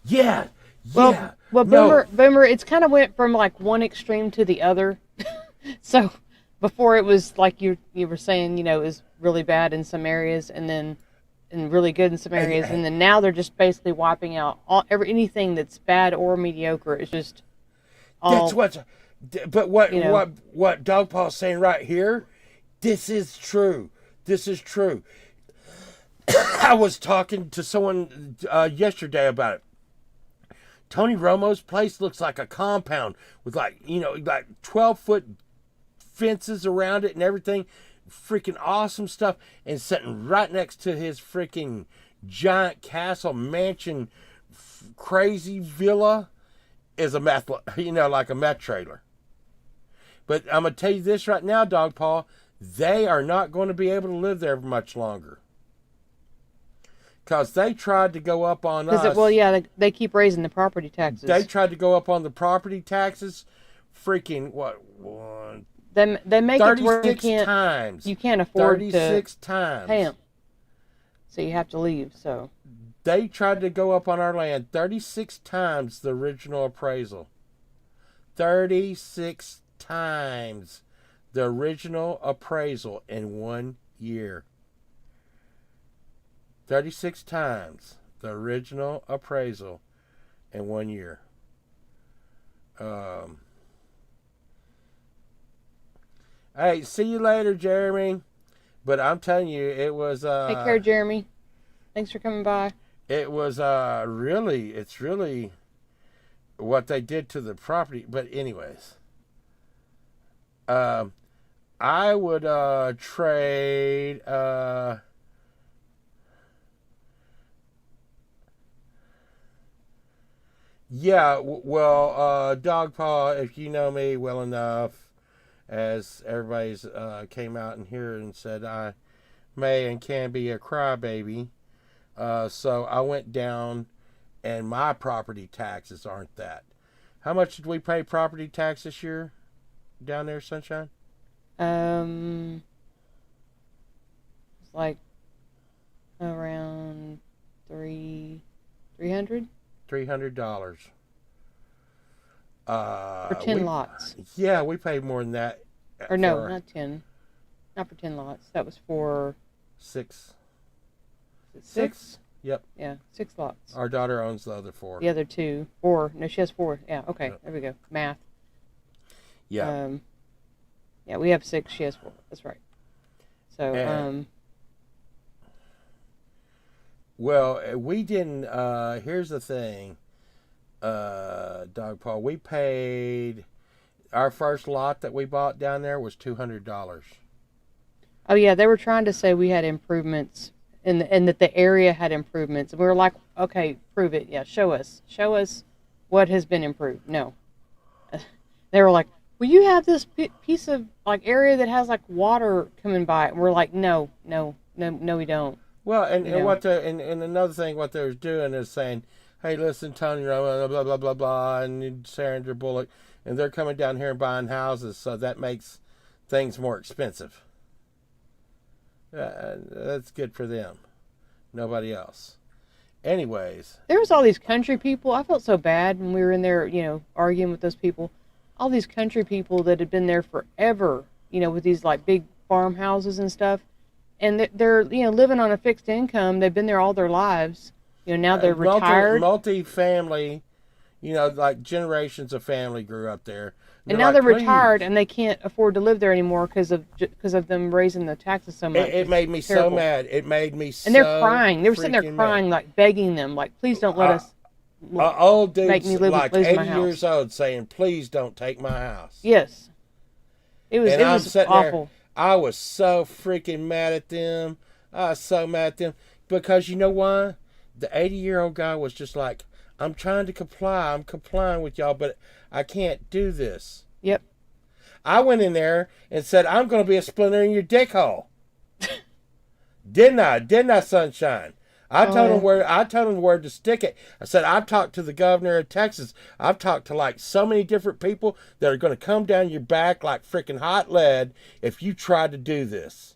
yeah.
Well, Boomer, it's kind of went from like one extreme to the other. So before it was like you were saying, it was really bad in some areas, and really good in some areas, and then now they're just basically wiping out anything that's bad or mediocre. It's just all.
But what Dog Paul's saying right here, this is true. This is true. I was talking to someone yesterday about it. Tony Romo's place looks like a compound with like 12-foot fences around it and everything. Freaking awesome stuff. And sitting right next to his freaking giant castle mansion crazy villa is a meth, like a meth trailer. But I'm going to tell you this right now, Dog Paw, they are not going to be able to live there much longer. Because they tried to go up on us.
Well, yeah, they keep raising the property taxes.
They tried to go up on the property taxes. Freaking, what?
They make it where
times.
You can't afford
36 times.
Pay them. So you have to leave, so.
They tried to go up on our land 36 times the original appraisal. 36 times the original appraisal in 1 year. 36 times the original appraisal in 1 year. Hey, see you later, Jeremy. But I'm telling you, it was...
Take care, Jeremy. Thanks for coming by.
It was it's really what they did to the property. But anyways, I would trade... Yeah, well, Dog Paw, if you know me well enough, as everybody's came out in here and said I may and can be a crybaby, so I went down, and my property taxes aren't that. How much did we pay property tax this year down there, Sunshine?
It's like around $300.
$300.
For 10 lots.
Yeah, we paid more than that.
Or no, not 10. Not for 10 lots. That was for...
6.
Six?
Yep.
Yeah, 6 lots.
Our daughter owns the other 4.
The other 2. 4. No, she has 4. Yeah, okay. Yep. There we go. Math.
Yeah.
Yeah, we have 6. She has 4. That's right. So,
Well, we didn't, here's the thing, Dog Paw, we paid, our first lot that we bought down there was $200.
Oh, yeah, they were trying to say we had improvements, and that the area had improvements. And we were like, okay, prove it. Yeah, show us what has been improved. No. They were like, well, you have this piece of, like, area that has, like, water coming by. And we're like, no, we don't.
Well, and another thing, what they're doing is saying, hey, listen, Tony Romo, blah, blah, blah, blah, and Sandra Bullock, and they're coming down here and buying houses, so that makes things more expensive. That's good for them. Nobody else. Anyways.
There was all these country people. I felt so bad when we were in there, arguing with those people. All these country people that had been there forever, with these, like, big farmhouses and stuff. And they're living on a fixed income. They've been there all their lives. Now they're retired.
Multi-family You know, like generations of family grew up there.
And now they're
like,
retired
"Please."
and they can't afford to live there anymore because of them raising the taxes so much.
It made me so mad. It made me so
And they're crying. They were sitting there
freaking
crying, like begging them, like, please don't let
mad.
us
Old
make
dudes
me live
like
lose my
80
house.
years old saying, "Please don't take my house."
Yes, it
And I'm
was
sitting
awful.
there. I was so freaking mad at them. I was so mad at them because you know why? The 80-year-old guy was just like, "I'm trying to comply. I'm complying with y'all, but I can't do this."
Yep.
I went in there and said, "I'm going to be a splinter in your dick hole." Didn't I? Didn't I, Sunshine? I told him where to stick it. I said, I've talked to the governor of Texas. I've talked to like so many different people that are going to come down your back like freaking hot lead if you try to do this.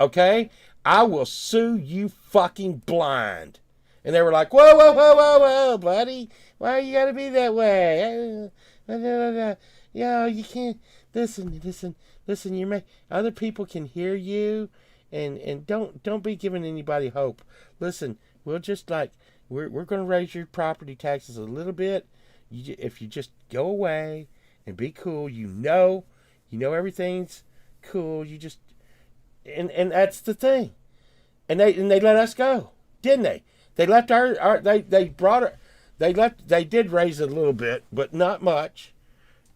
Okay? I will sue you fucking blind. And they were like, whoa, whoa, whoa, whoa, whoa, buddy. Why you got to be that way? Yo, you can't. Listen. Other people can hear you. And don't be giving anybody hope. Listen, we'll just like we're going to raise your property taxes a little bit. If you just go away and be cool, you know everything's cool. You just and that's the thing. And they let us go, didn't they? They left they brought her. They did raise it a little bit, but not much.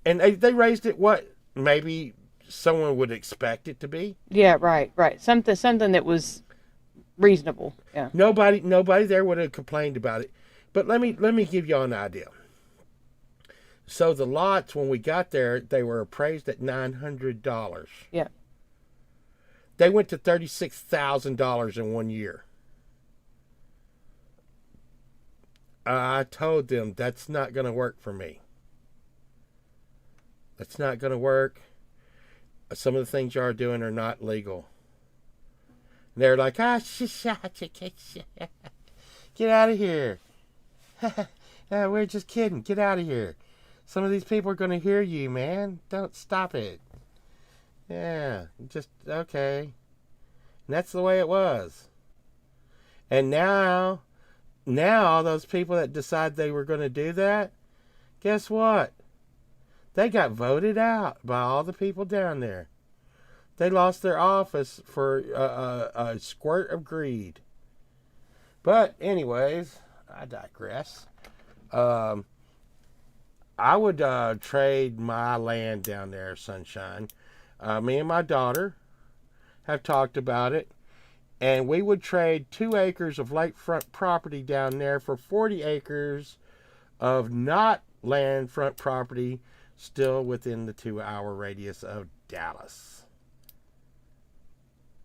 And they raised it what maybe someone would expect it to be.
Yeah, right. Something that was reasonable. Yeah.
Nobody there would have complained about it. But let me give y'all an idea. So the lots when we got there, they were appraised at $900.
Yeah.
They went to $36,000 in 1 year. I told them that's not going to work for me. That's not going to work. Some of the things you are doing are not legal. And they're like, get out of here. We're just kidding. Get out of here. Some of these people are going to hear you, man. Don't stop it. Yeah, just, okay. And that's the way it was. And now all those people that decide they were going to do that, guess what? They got voted out by all the people down there. They lost their office for a squirt of greed. But anyways, I digress. I would trade my land down there, Sunshine. Me and my daughter have talked about it. And we would trade 2 acres of lakefront property down there for 40 acres of not landfront property still within the 2-hour radius of Dallas.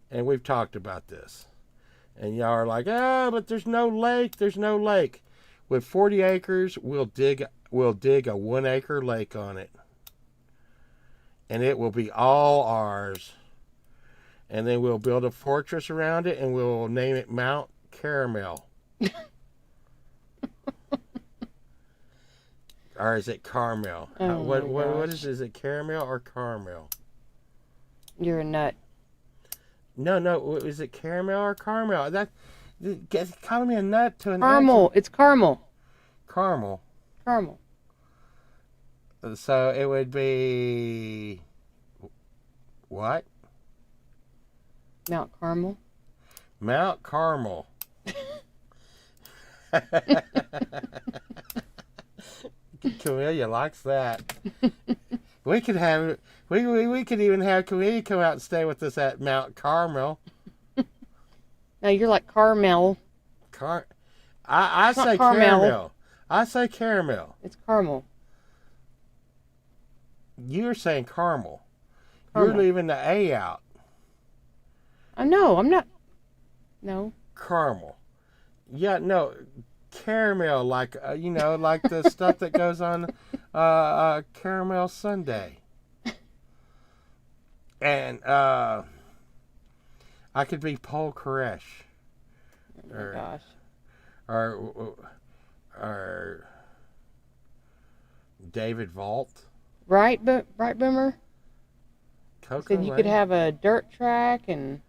And we've talked about this. And y'all are like, but there's no lake. There's no lake. With 40 acres, we'll dig a 1-acre lake on it. And it will be all ours. And then we'll build a fortress around it and we'll name it Mount Caramel. Or is it Carmel?
Oh
what is it, caramel or Carmel?
You're a nut.
No, is it caramel or Carmel? Calling me a nut to an
Caramel.
answer.
It's caramel.
Caramel.
Caramel.
So it would be what?
Mount Carmel.
Mount Carmel. Camellia likes that. We could even have Camellia come out and stay with us at Mount Carmel.
No, you're like Carmel.
I say
Carmel.
caramel. I say caramel.
It's caramel.
You're saying caramel.
Caramel.
You're leaving the A out.
No, I'm not. No.
Caramel. Yeah, no. Caramel, like like the stuff that goes on caramel sundae. And I could be Paul Koresh.
Oh my gosh.
Or David Vault.
Right, Boomer?
Coco
Said you could
Lane.
have a dirt track and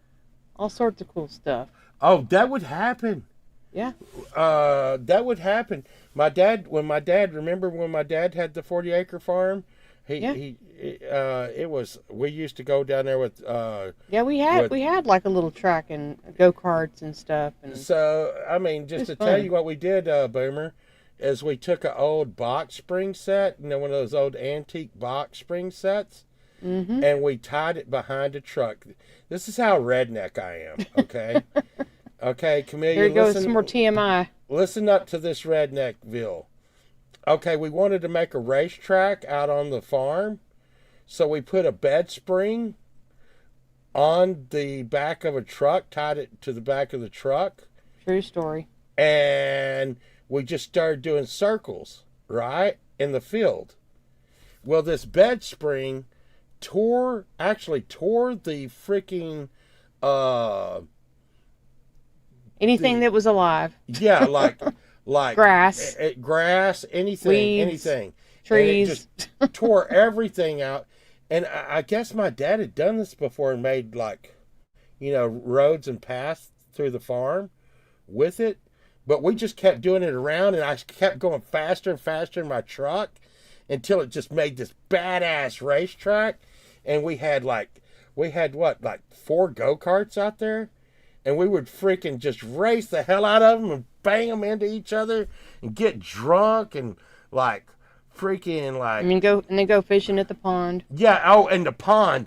all sorts of cool stuff.
Oh, that would happen.
Yeah.
That would happen. Remember when my dad had the 40-acre farm?
Yeah.
It was, we used to go down there with,
Yeah, we
with,
had like a little track and go karts and stuff, and
so, I mean,
it
just
was
to tell
fun.
you what we did, Boomer, is we took an old box spring set, one of those old antique box spring sets,
Mm-hmm.
and we tied it behind a truck. This is how redneck I am, okay? Okay, Camellia,
Here you go, some more TMI.
listen up to this redneckville. Okay, we wanted to make a racetrack out on the farm, so we put a bed spring on the back of a truck, tied it to the back of the truck,
True story.
and we just started doing circles, right, in the field. Well, this bed spring actually tore the freaking,
Anything that was alive,
yeah, like
grass,
grass, anything,
weeds,
anything. And it
trees.
just tore everything out. And I guess my dad had done this before and made roads and paths through the farm with it. But we just kept doing it around, and I kept going faster and faster in my truck until it just made this badass racetrack. And we had what, like 4 go-karts out there? And we would freaking just race the hell out of them and bang them into each other and get drunk and
I mean, go fishing at the pond.
yeah. Oh, and the pond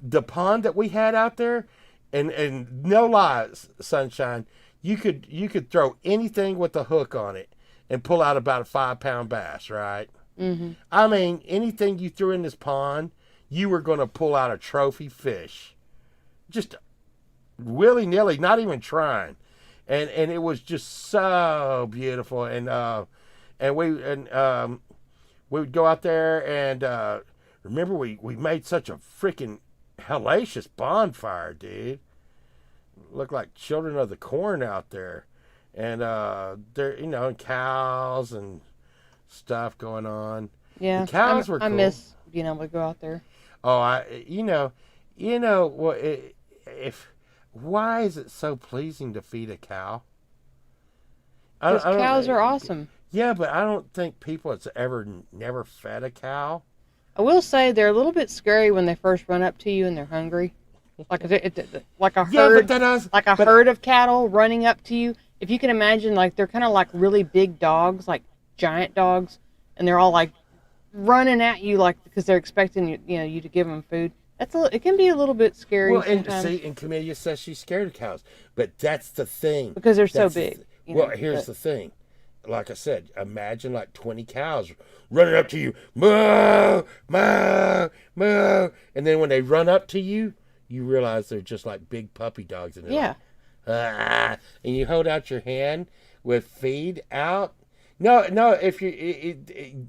that we had out there, and no lies, Sunshine, you could throw anything with a hook on it and pull out about a 5-pound bass, right?
Mm-hmm.
I mean, anything you threw in this pond, you were going to pull out a trophy fish, just willy nilly, not even trying, and it was just so beautiful, and we would go out there and remember we made such a freaking hellacious bonfire, dude. Looked like children of the corn out there, and there and cows and stuff going on.
Yeah,
The cows were cool.
I miss being able to go out there.
Oh, what if why is it so pleasing to feed a cow?
Because cows are awesome.
Yeah, but I don't think people has never fed a cow.
I will say they're a little bit scary when they first run up to you and they're hungry, like a herd, herd of cattle running up to you. If you can imagine, like they're kind of like really big dogs, like giant dogs, and they're all like running at you, like because they're expecting you to give them food. It can be a little bit scary.
Well,
sometimes.
and Camellia says she's scared of cows, but that's the thing.
Because they're so big.
Here's the thing. Like I said, imagine like 20 cows running up to you, moo, moo, moo, and then when they run up to you, you realize they're just like big puppy dogs, and
yeah,
and you hold out your hand with feed out. No, if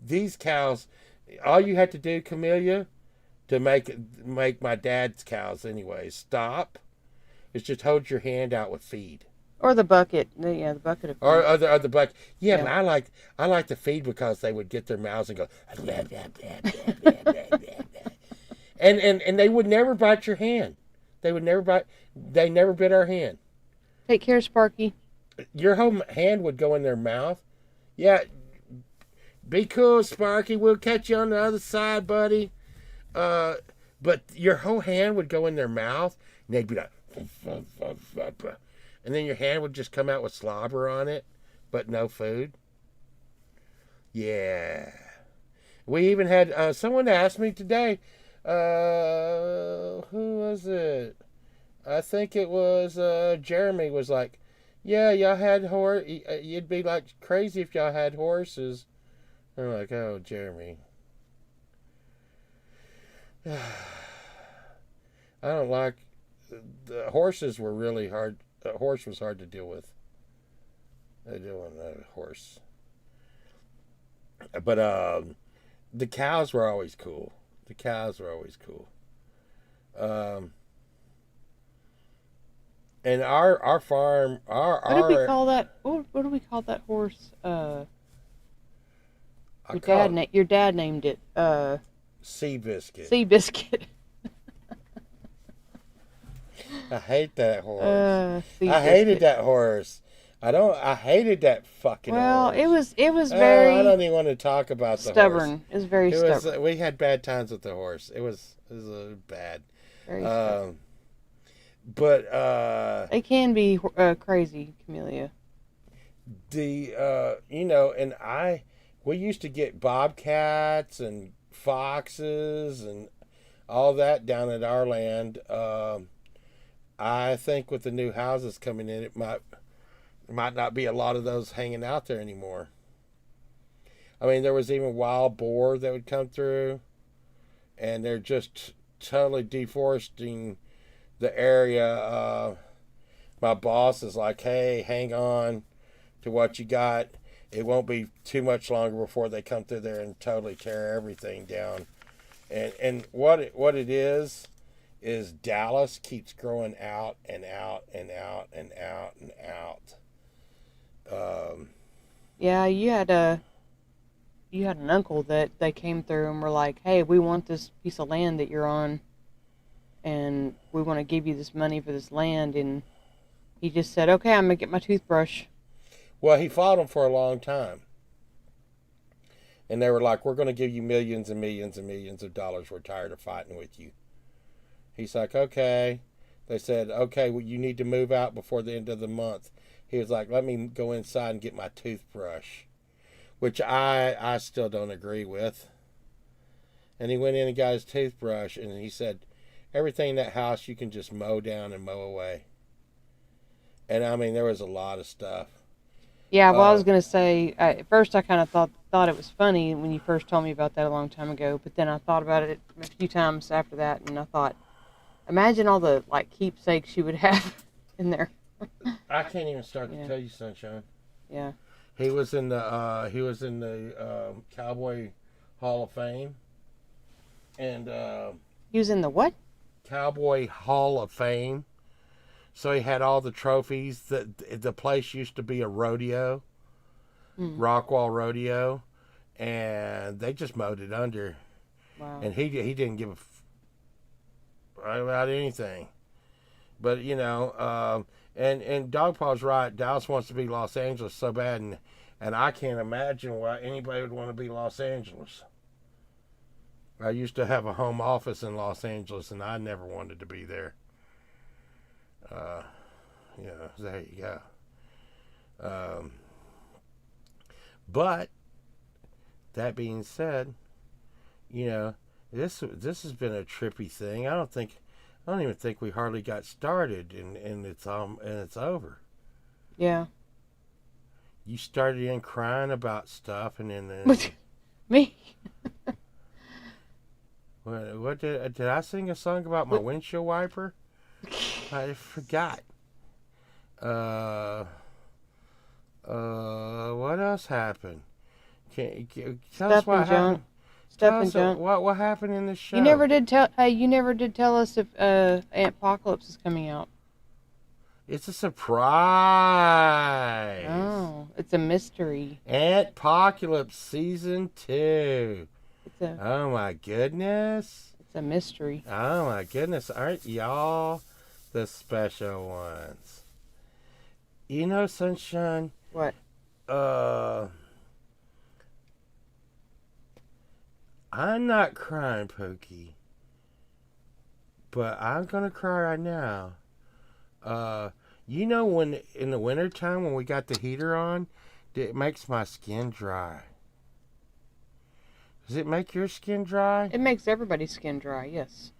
these cows, all you have to do, Camellia, to make my dad's cows anyway stop, is just hold your hand out with feed.
or the bucket, the bucket of feed.
Or the bucket. Yeah,
Yeah.
but I like the feed because they would get their mouths and go and they would never bite your hand. They never bit our hand.
Take care, Sparky.
Your whole hand would go in their mouth. Yeah, be cool, Sparky. We'll catch you on the other side, buddy. But your whole hand would go in their mouth, and they'd be like, and then your hand would just come out with slobber on it, but no food. Yeah. We even had someone asked me today, who was it? I think it was Jeremy was like, yeah, y'all had you'd be like crazy if y'all had horses. I'm like, oh, Jeremy. I don't like, the horses were really hard. A horse was hard to deal with. I don't want a horse. But the cows were always cool. And our farm,
What did we call that? What do we call that horse? Your dad named it
Sea Biscuit.
Sea Biscuit.
I hate that horse.
See,
I hated that horse. I hated that fucking
Well,
horse.
it was
I
very
don't even want to talk about the horse.
stubborn. It was very
It was.
stubborn.
We had bad times with the horse. It was bad.
Very stubborn.
Um, but
They can be crazy, Camellia.
and we used to get bobcats and foxes and all that down at our land. I think with the new houses coming in, it might not be a lot of those hanging out there anymore. I mean, there was even wild boar that would come through, and they're just totally deforesting the area. My boss is like, "Hey, hang on to what you got. It won't be too much longer before they come through there and totally tear everything down." And what it is Dallas keeps growing out and out and out and out and out.
Yeah, you had an uncle that they came through and were like, "Hey, we want this piece of land that you're on, and we want to give you this money for this land." And he just said, "Okay, I'm gonna get my toothbrush."
Well, he fought them for a long time. And they were like, "We're going to give you millions and millions and millions of dollars. We're tired of fighting with you." He's like, "Okay." They said, "Okay, well, you need to move out before the end of the month." He was like, "Let me go inside and get my toothbrush," which I still don't agree with. And he went in and got his toothbrush, and he said, "Everything in that house you can just mow down and mow away." And I mean, there was a lot of stuff.
Yeah, well, I was gonna say at first I kind of thought it was funny when you first told me about that a long time ago, but then I thought about it a few times after that, and I thought, imagine all the like keepsakes you would have in there.
I can't even start
Yeah.
to tell you, Sunshine.
Yeah.
He was in the Cowboy Hall of Fame, and
He was in the what?
Cowboy Hall of Fame. So he had all the trophies. The place used to be a rodeo, Rockwall Rodeo, and they just mowed it under.
Wow.
And he didn't give about anything. But and Dogpaw's right. Dallas wants to be Los Angeles so bad, and I can't imagine why anybody would want to be Los Angeles. I used to have a home office in Los Angeles, and I never wanted to be there. There you go. But that being said, this has been a trippy thing. I don't even think we hardly got started, and it's over.
Yeah.
You started in crying about stuff, and then
Me?
what did I sing a song about my windshield wiper? I forgot. What else happened? Tell us what happened.
Stuff and junk.
What happened in the show?
You never did tell. Hey, you never did tell us if Antpocalypse is coming out.
It's a surprise.
Oh, it's a mystery.
Antpocalypse season 2.
It's
Oh my goodness.
a mystery.
Oh my goodness. Aren't y'all the special ones? Sunshine.
What?
I'm not crying, Pokey. But I'm gonna cry right now. When in the wintertime when we got the heater on, it makes my skin dry. Does it make your skin dry?
It makes everybody's skin dry. Yes.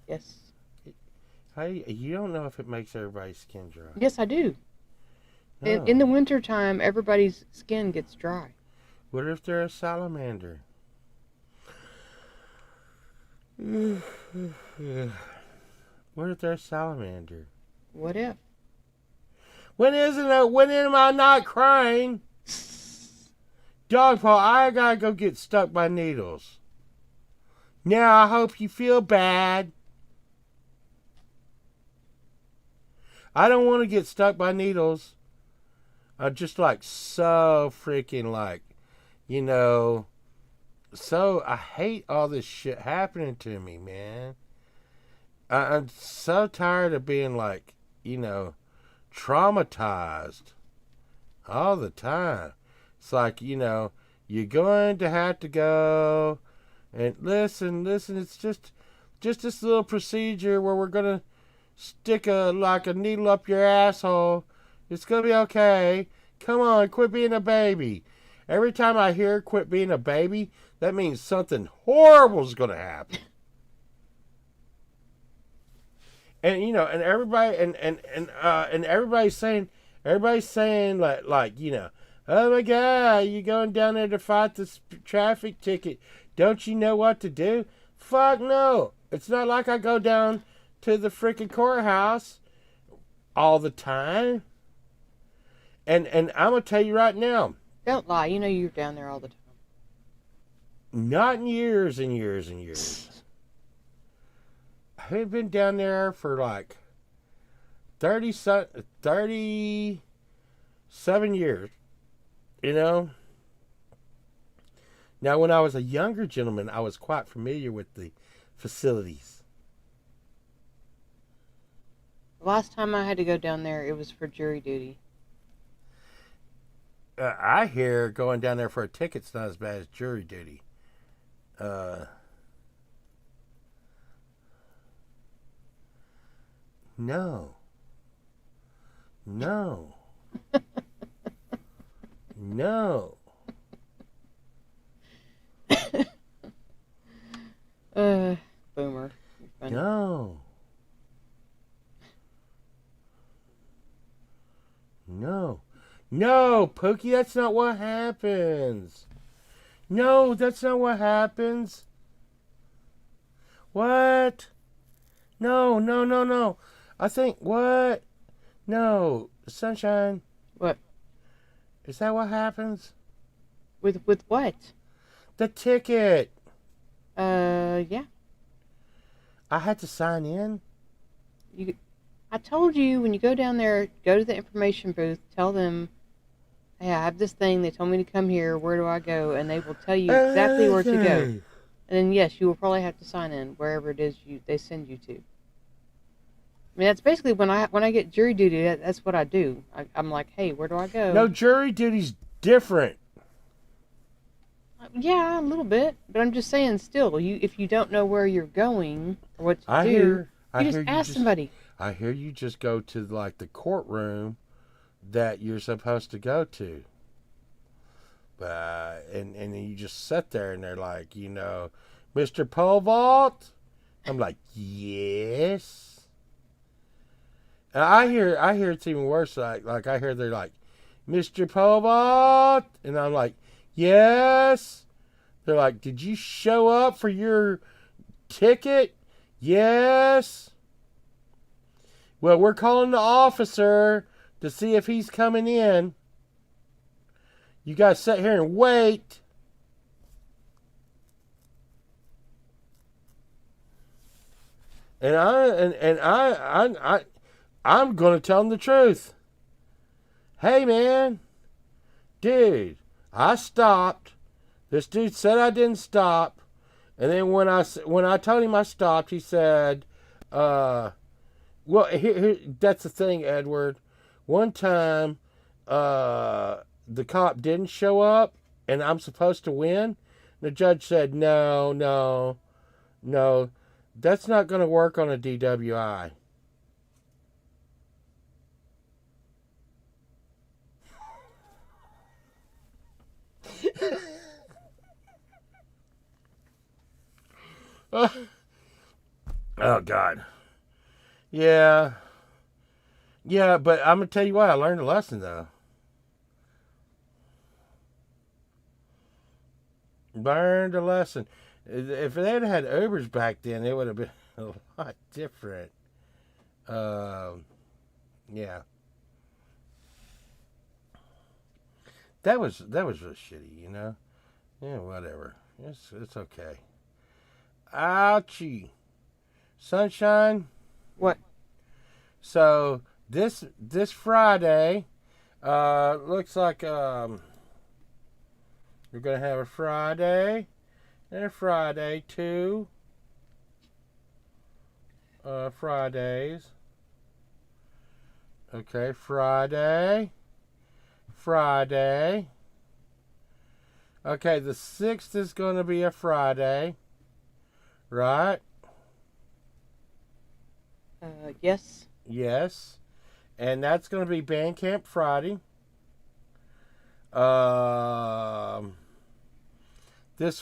Yes.
Hey, you don't know if it makes everybody's skin dry.
Yes, I do.
No.
In the wintertime, everybody's skin gets dry.
What if they're a salamander? What if they're a salamander?
What if?
When am I not crying? Dogpaw, I gotta go get stuck by needles. Now I hope you feel bad. I don't want to get stuck by needles. I'm just so freaking so I hate all this shit happening to me, man. I'm so tired of being like, traumatized all the time. It's like, you're going to have to go and listen. It's just this little procedure where we're gonna stick a needle up your asshole. It's gonna be okay. Come on, quit being a baby. Every time I hear quit being a baby, that means something horrible's gonna happen. And and everybody and everybody's saying oh my God, you going down there to fight this traffic ticket? Don't you know what to do? Fuck no. It's not like I go down to the freaking courthouse all the time. And I'm gonna tell you right now.
Don't lie. You know you're down there all the time.
Not in years and years and years. I've been down there for like 37 years. Now, when I was a younger gentleman, I was quite familiar with the facilities.
The last time I had to go down there, it was for jury duty.
I hear going down there for a ticket's not as bad as jury duty. No. No. No.
Boomer. You're funny.
No. No. No, Pookie, that's not what happens. No, that's not what happens. What? No, no, no, no. I think, what? No, Sunshine.
What?
Is that what happens?
With what?
The ticket.
Yeah.
I had to sign in.
I told you when you go down there, go to the information booth, tell them, hey, I have this thing. They told me to come here. Where do I go? And they will tell you exactly where to go.
Okay.
And then, yes, you will probably have to sign in wherever it is they send you to. I mean, that's basically when I get jury duty, that's what I do. I'm like, hey, where do I go?
No, jury duty's different.
Yeah, a little bit. But I'm just saying, still, if you don't know where you're going or what to do, you just ask somebody.
I hear you just go to like the courtroom that you're supposed to go to. And then you just sit there and they're like, Mr. Pole Vault? I'm like, yes. And I hear it's even worse. Like I hear they're like, Mr. Pole Vault? And I'm like, yes. They're like, did you show up for your ticket? Yes. Well, we're calling the officer to see if he's coming in. You guys sit here and wait. And I'm gonna tell them the truth. Hey man, dude, I stopped. This dude said I didn't stop, and then when I told him I stopped, he said, well, here that's the thing, Edward. One time, the cop didn't show up, and I'm supposed to win. The judge said, no, that's not going to work on a DWI. Oh, God. Yeah, but I'm going to tell you what, I learned a lesson, though. Learned a lesson. If they had had Ubers back then, it would have been a lot different. Yeah. That was really shitty, Yeah, whatever. It's okay. Ouchie. Sunshine.
What?
So this Friday, looks like we're gonna have a Friday and a Friday too. Fridays. Okay, Friday. Friday. Okay, the 6th is going to be a Friday. Right?
Yes.
Yes. And that's going to be Bandcamp Friday. This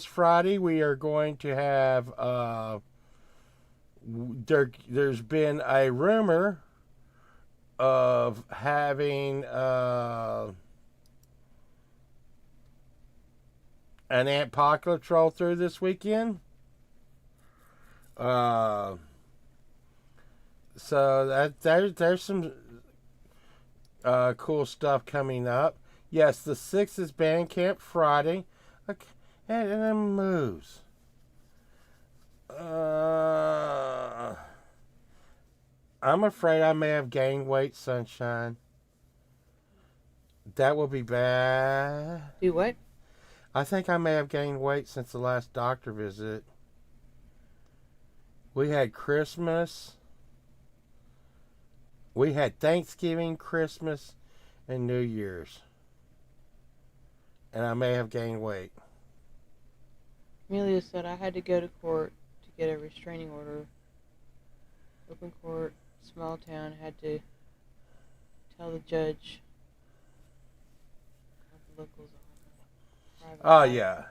Friday, we are going to have there's been a rumor of having an Antpocalypse roll through this weekend. So there's some cool stuff coming up. Yes, the 6th is Bandcamp Friday. Okay, and then moves. I'm afraid I may have gained weight, Sunshine. That will be bad.
Do what?
I think I may have gained weight since the last doctor visit. We had Christmas. We had Thanksgiving, Christmas, and New Year's. And I may have gained weight.
Amelia said I had to go to court to get a restraining order. Open court, small town, had to tell the judge what the locals are.
Oh, yeah.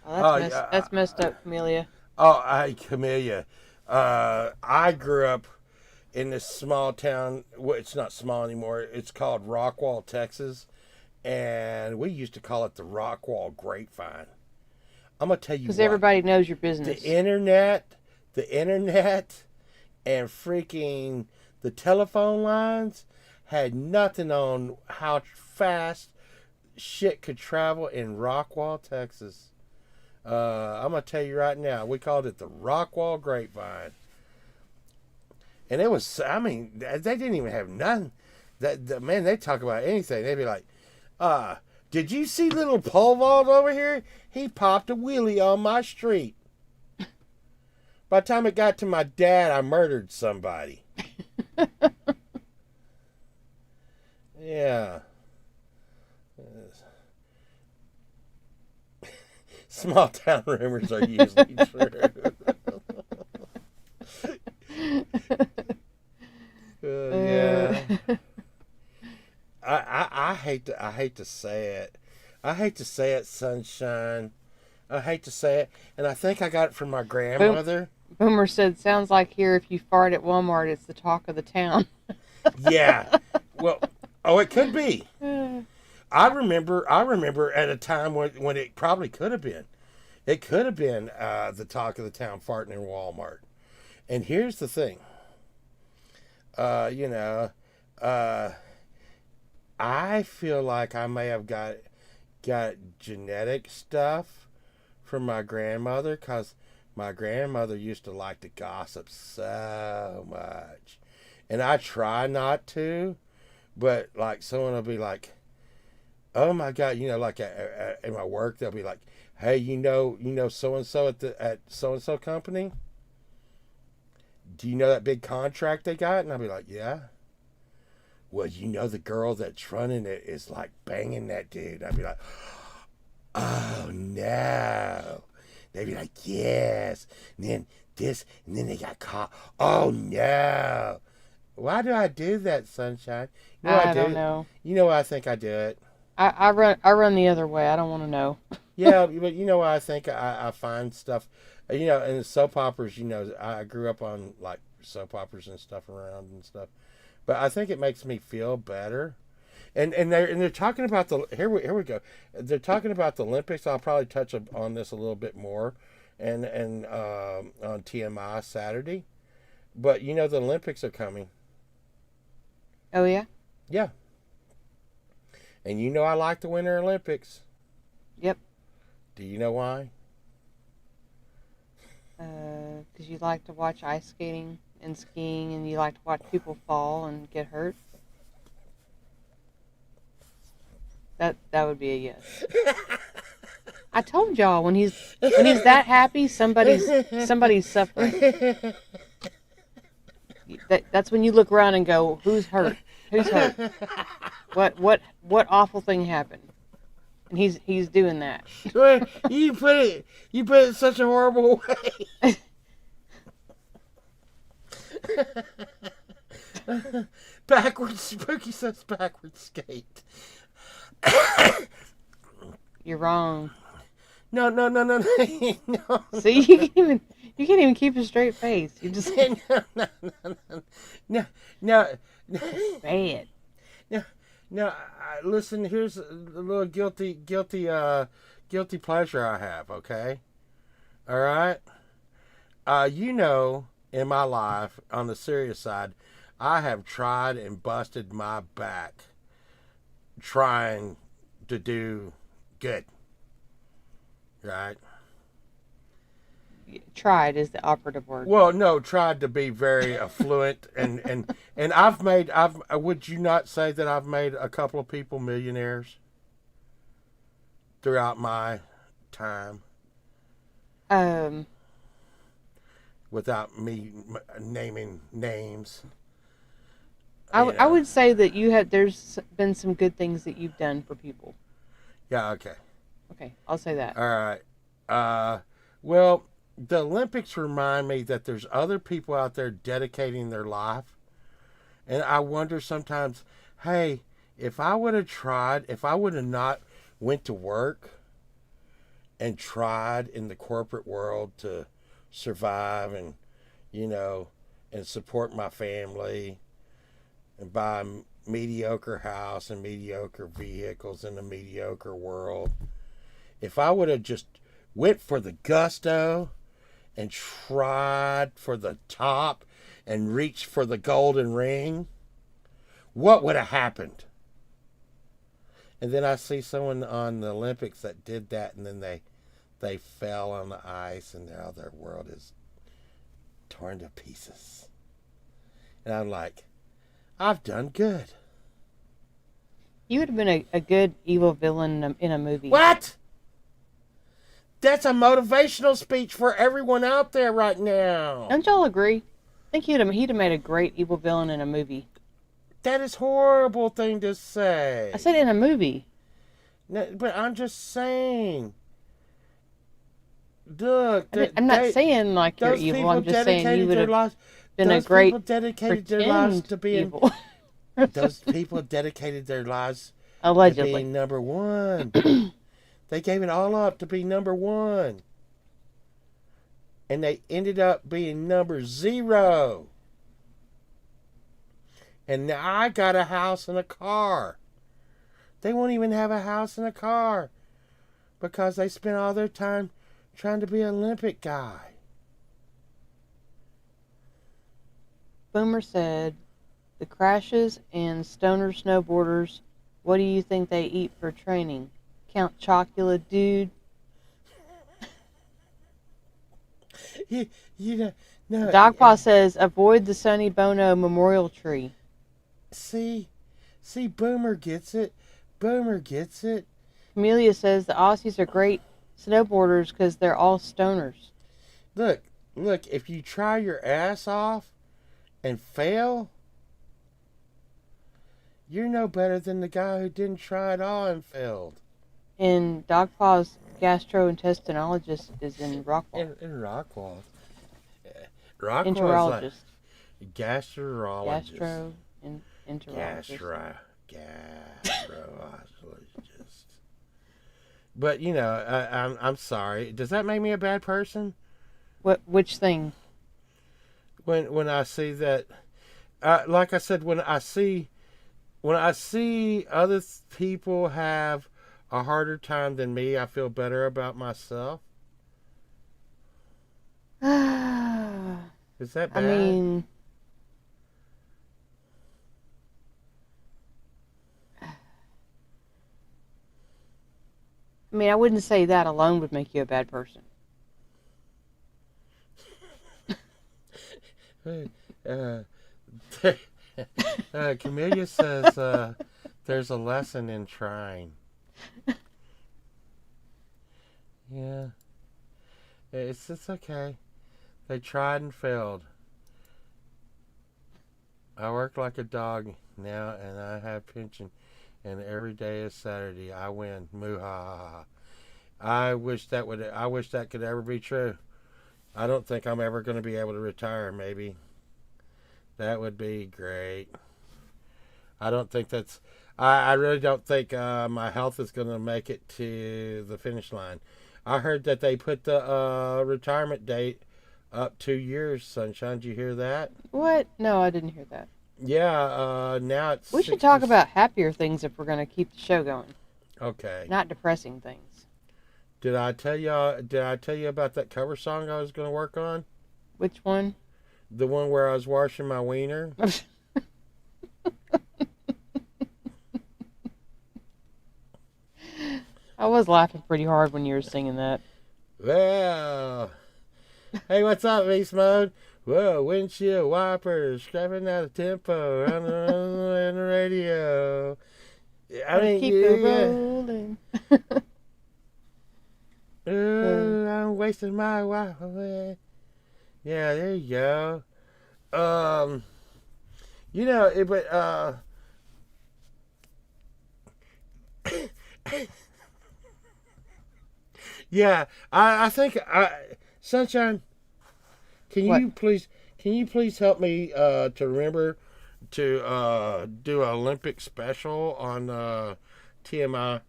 Oh, that's messed up, Camellia.
Oh, Camellia. I grew up in this small town. Well, it's not small anymore. It's called Rockwall, Texas. And we used to call it the Rockwall Grapevine. I'm going to tell you what.
Because everybody knows your business.
The internet, and freaking the telephone lines had nothing on how fast shit could travel in Rockwall, Texas. I'm going to tell you right now, we called it the Rockwall Grapevine. And it was, I mean, they didn't even have nothing. Man, they talk about anything. They'd be like, did you see little pole vault over here? He popped a wheelie on my street. By the time it got to my dad, I murdered somebody. Yeah. Small town rumors are usually true. Yeah. I hate to say it. I hate to say it, Sunshine. I hate to say it. And I think I got it from my grandmother.
Boomer said, sounds like here if you fart at Walmart, it's the talk of the town.
Yeah. Well, it could be. I remember at a time when it probably could have been. It could have been the talk of the town farting in Walmart. And here's the thing. I feel like I may have got genetic stuff from my grandmother, because my grandmother used to like to gossip so much. And I try not to, but like someone will be like, oh my God, like in my work, they'll be like, hey, so-and-so at so-and-so company? Do you know that big contract they got? And I'll be like, yeah. Well, the girl that's running it is like banging that dude. I'd be like, oh no. They'd be like, yes. And then this, and then they got caught. Oh no. Why do I do that, Sunshine?
I don't know.
You know why I think I do it?
I run the other way. I don't want to know.
Yeah, but you know why I think I find stuff. And soap operas, I grew up on like soap operas and stuff around and stuff. But I think it makes me feel better. And they're talking about here we go. They're talking about the Olympics. I'll probably touch on this a little bit more and on TMI Saturday. But the Olympics are coming.
Oh yeah?
Yeah. And I like the Winter Olympics.
Yep.
Do you know why?
Because you like to watch ice skating and skiing, and you like to watch people fall and get hurt. That would be a yes. I told y'all when he's that happy, somebody's suffering. That's when you look around and go, who's hurt? Who's hurt? What awful thing happened? And he's doing that.
You put it in such a horrible way. Backwards, Spooky says backwards skate.
You're wrong.
No. No.
See, you can't even keep a straight face. You just
No.
bad.
Now, listen. Here's a little guilty pleasure I have. Okay, all right. In my life, on the serious side, I have tried and busted my back trying to do good. Right.
Tried is the operative word.
Well, no, tried to be very affluent and would you not say that I've made a couple of people millionaires throughout my time without me naming names?
I would say that there's been some good things that you've done for people.
Yeah, okay.
Okay, I'll say that.
All right. Well, the Olympics remind me that there's other people out there dedicating their life. And I wonder sometimes, hey, if I would have not went to work and tried in the corporate world to survive and, and support my family and buy a mediocre house and mediocre vehicles in a mediocre world, if I would have just went for the gusto and tried for the top and reached for the golden ring, what would have happened? And then I see someone on the Olympics that did that, and then they fell on the ice, and now their world is torn to pieces. And I'm like, I've done good.
You would have been a good evil villain in a movie.
What? That's a motivational speech for everyone out there right now.
Don't y'all agree? I think he'd have made a great evil villain in a movie.
That is a horrible thing to say.
I said in a movie.
No, but I'm just saying. Look,
I'm not saying like you're evil. I'm just saying you would have been a great
dedicated their lives to being
evil.
Those people dedicated their lives
Allegedly.
to being number one. They gave it all up to be number one. And they ended up being number 0. And now I got a house and a car. They won't even have a house and a car because they spent all their time trying to be an Olympic guy.
Boomer said, the crashes and stoner snowboarders, what do you think they eat for training? Count Chocula, dude.
No.
Dogpaw says, avoid the Sonny Bono memorial tree.
See, Boomer gets it. Boomer gets it.
Amelia says the Aussies are great snowboarders because they're all stoners.
Look, if you try your ass off and fail, you're no better than the guy who didn't try at all and failed.
And Dogpaw's gastrointestinologist is in Rockwall.
In Rockwall. Rockwall
Enterologist.
is like gastrologist.
Enterologist.
Gastrologist. But I'm sorry. Does that make me a bad person?
Which thing?
When I see that, like I said, when I see other people have a harder time than me, I feel better about myself. Is that bad?
I wouldn't say that alone would make you a bad person.
Camellia says there's a lesson in trying. Yeah. It's okay. They tried and failed. I work like a dog now, and I have pension, and every day is Saturday. I win. Moo ha ha ha. I wish that would. I wish that could ever be true. I don't think I'm ever going to be able to retire. Maybe that would be great. I don't think that's. I really don't think my health is going to make it to the finish line. I heard that they put the retirement date up 2 years. Sunshine, did you hear that?
What? No, I didn't hear that.
Yeah. Now it's.
We should talk about happier things if we're going to keep the show going,
Okay.
not depressing things.
Did I tell you? Did I tell you about that cover song I was going to work on?
Which one?
The one where I was washing my wiener.
I was laughing pretty hard when you were singing that.
Well, hey, what's up, Beast Mode? Whoa, windshield wipers scraping out of tempo on the radio. I mean,
keep it rolling.
Ooh, I'm wasting my wife away. Yeah, there you go. You know, but yeah, I think Sunshine.
What?
Can you please help me to remember to do an Olympic special on TMI?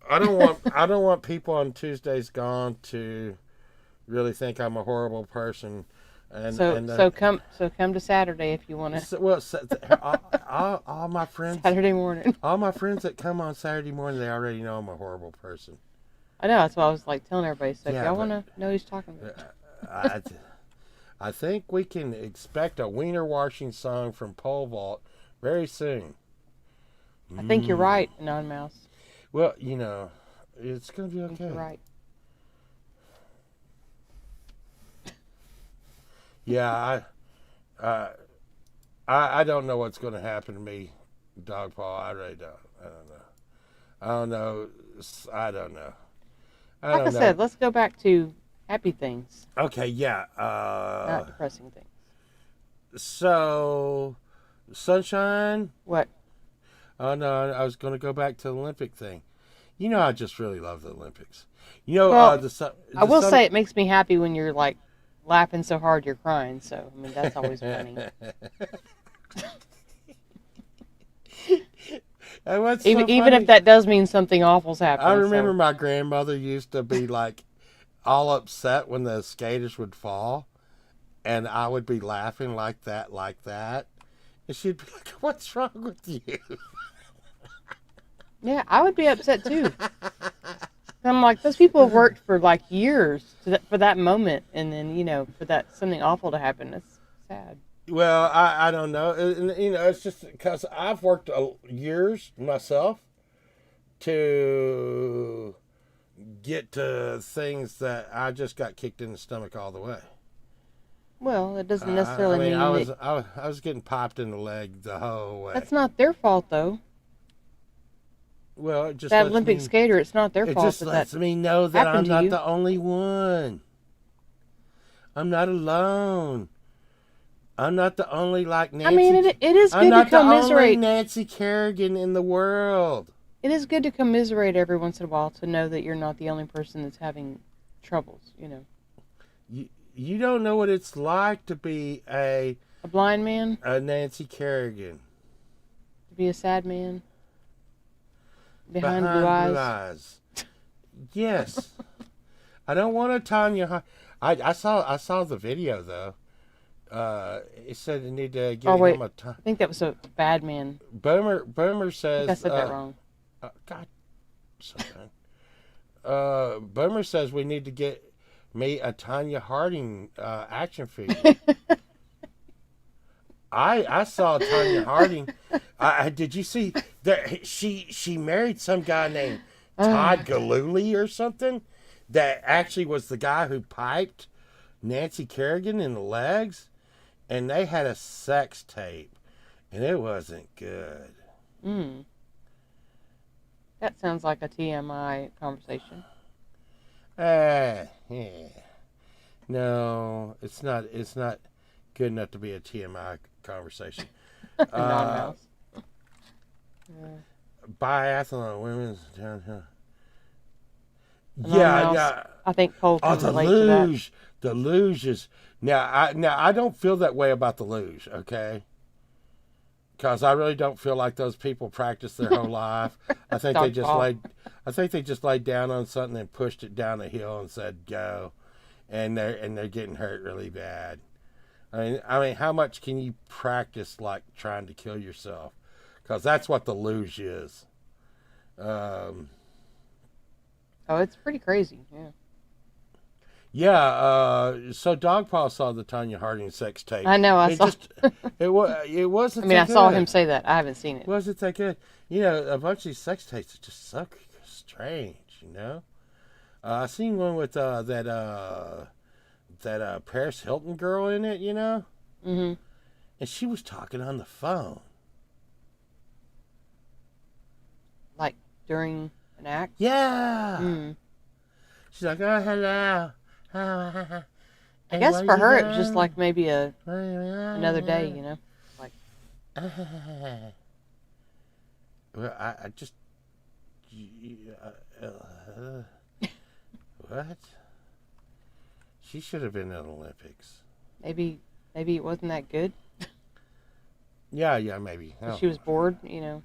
I don't want people on Tuesdays Gone to really think I'm a horrible person.
So come to Saturday if you want to.
Well, all my friends,
Saturday morning.
all my friends that come on Saturday morning, they already know I'm a horrible person.
I know, that's why I was like telling everybody. So
Yeah,
if y'all
but-
want to know who he's talking about.
I think we can expect a wiener washing song from Pole Vault very soon.
I think you're right, Non Mouse.
Well, you know, it's gonna be
I think
okay.
you're right.
Yeah, I don't know what's gonna happen to me, Dog Paw. I really don't. I don't know.
Like I said, let's go back to happy things,
Okay, yeah.
not depressing things.
So, Sunshine.
What?
Oh no, I was going to go back to the Olympic thing. You know, I just really love the Olympics. You know,
Well,
the
I will say it makes me happy when you're like laughing so hard you're crying. So I mean that's always funny.
And what's so
Even
funny,
if that does mean something awful's happening.
I remember
so.
my grandmother used to be like all upset when the skaters would fall, and I would be laughing like that, and she'd be like, "What's wrong with you?"
Yeah, I would be upset too. I'm like, those people have worked for like years for that moment, and then for that something awful to happen. It's sad.
Well, I don't know. You know, it's just because I've worked years myself to get to things that I just got kicked in the stomach all the way.
Well, it doesn't necessarily mean
I
that
I was getting popped in the leg the whole way.
that's not their fault though.
Well, it just
That
lets
Olympic
me,
skater, it's not their
it
fault
just
that
lets
that.
me know that I'm
happened to
not
you.
the only one. I'm not alone. I'm not the only like Nancy.
I mean, it is
I'm
good
not
to
the only
commiserate.
Nancy Kerrigan in the world.
It is good to commiserate every once in a while to know that you're not the only person that's having troubles.
You don't know what it's like to be
A blind man,
a Nancy Kerrigan
to be a sad man, behind blue eyes.
Yes, I don't want to Tanya. I saw the video though. It said they need to give
Oh, wait.
him a
I think that was a bad man.
Boomer
I
says.
think I said that wrong.
God, something. Boomer says we need to get me a Tanya Harding action figure. I saw Tanya Harding. Did you see that she married some guy named Todd Galooly or something? That actually was the guy who piped Nancy Kerrigan in the legs, and they had a sex tape, and it wasn't good.
That sounds like a TMI conversation.
Yeah. No, it's not. It's not good enough to be a TMI conversation.
Non-mouse.
Biathlon, women's downhill.
The
Yeah,
non-mouse,
yeah.
I think Cole
Oh,
can
the
relate to that.
luge. The luge is now. I don't feel that way about the luge. Okay. Because I really don't feel like those people practiced their whole life. I think they just
Dodgeball.
laid. I think they just laid down on something and pushed it down the hill and said go, and they're getting hurt really bad. I mean, how much can you practice like trying to kill yourself? Because that's what the luge is.
Oh, it's pretty crazy. Yeah.
Yeah. So Dogpaw saw the Tanya Harding sex tape.
I know. I
It
saw.
just it was it wasn't.
I mean, I
that
saw
good.
him say that. I haven't seen it.
Wasn't that good? You know, a bunch of these sex tapes are just so strange. You know, I seen one with that Paris Hilton girl in it. You know,
Mm-hmm.
and she was talking on the phone.
Like during an act.
Yeah,
Mm.
she's like, oh hello.
I guess for her, it was just like maybe another day, you know.
Well, I just what? She should have been in the Olympics.
Maybe it wasn't that good.
Yeah, maybe. Oh.
She was bored, you know.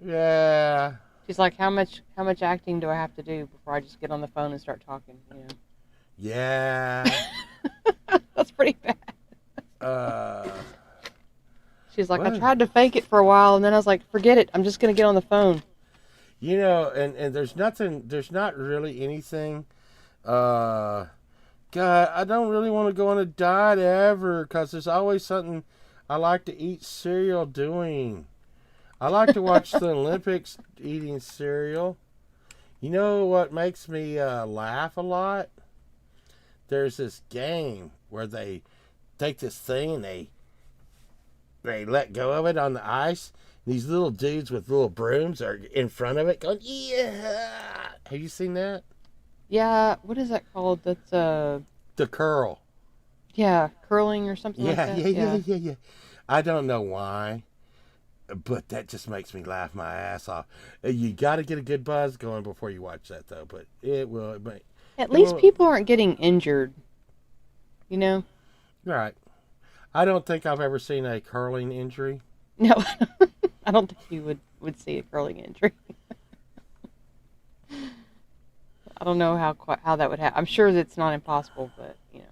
Yeah.
She's like, how much acting do I have to do before I just get on the phone and start talking? You know.
Yeah.
That's pretty bad.
uh,
She's like, I
What?
tried to fake it for a while, and then I was like, forget it. I'm just gonna get on the phone.
you know, and there's not really anything. God, I don't really want to go on a diet ever because there's always something I like to eat cereal doing. I like to watch the Olympics eating cereal. You know what makes me laugh a lot? There's this game where they take this thing and they let go of it on the ice. These little dudes with little brooms are in front of it going, yeah. Have you seen that?
Yeah, what is that called? That's
The curl.
yeah, curling or something like that.
Yeah. I don't know why, but that just makes me laugh my ass off. You got to get a good buzz going before you watch that, though. But it will.
At least
Well-
people aren't getting injured. You know?
Right. I don't think I've ever seen a curling injury.
No, I don't think you would see a curling injury. I don't know how that would happen. I'm sure that's not impossible, but you know.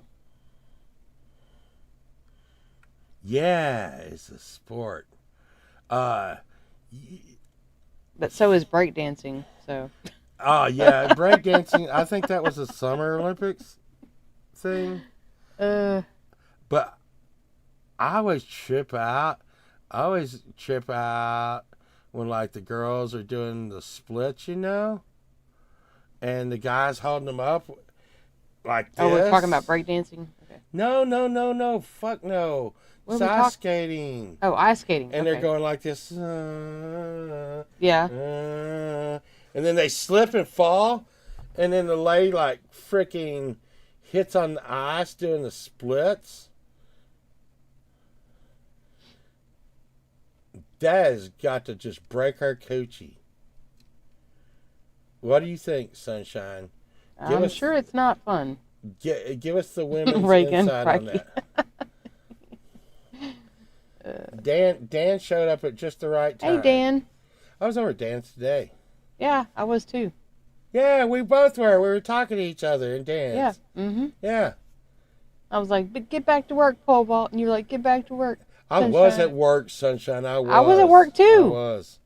Yeah, it's a sport.
But so is breakdancing. So
Oh yeah, breakdancing. I think that was a Summer Olympics thing. But I always trip out. When like the girls are doing the splits, you know, and the guys holding them up like this.
oh, we're talking about breakdancing. Okay.
No. Fuck no.
What are we
Ice skating.
Oh, ice skating.
And
okay.
they're going like this.
Yeah.
And then they slip and fall. And then the lady like freaking hits on the ice doing the splits. That has got to just break her coochie. What do you think, Sunshine?
I'm sure it's not fun.
Give us the women's
Reagan,
insight on
Frankie.
that. Dan showed up at just the right time.
Hey, Dan.
I was over at Dan's today.
Yeah, I was too.
Yeah, we both were. We were talking to each other in Dan's.
Yeah. Mm-hmm.
Yeah.
I was like, "But get back to work, pole vault," and you were like, "Get back to work."
I was
Sunshine.
at work, Sunshine. I was.
I was at work, too.
I was.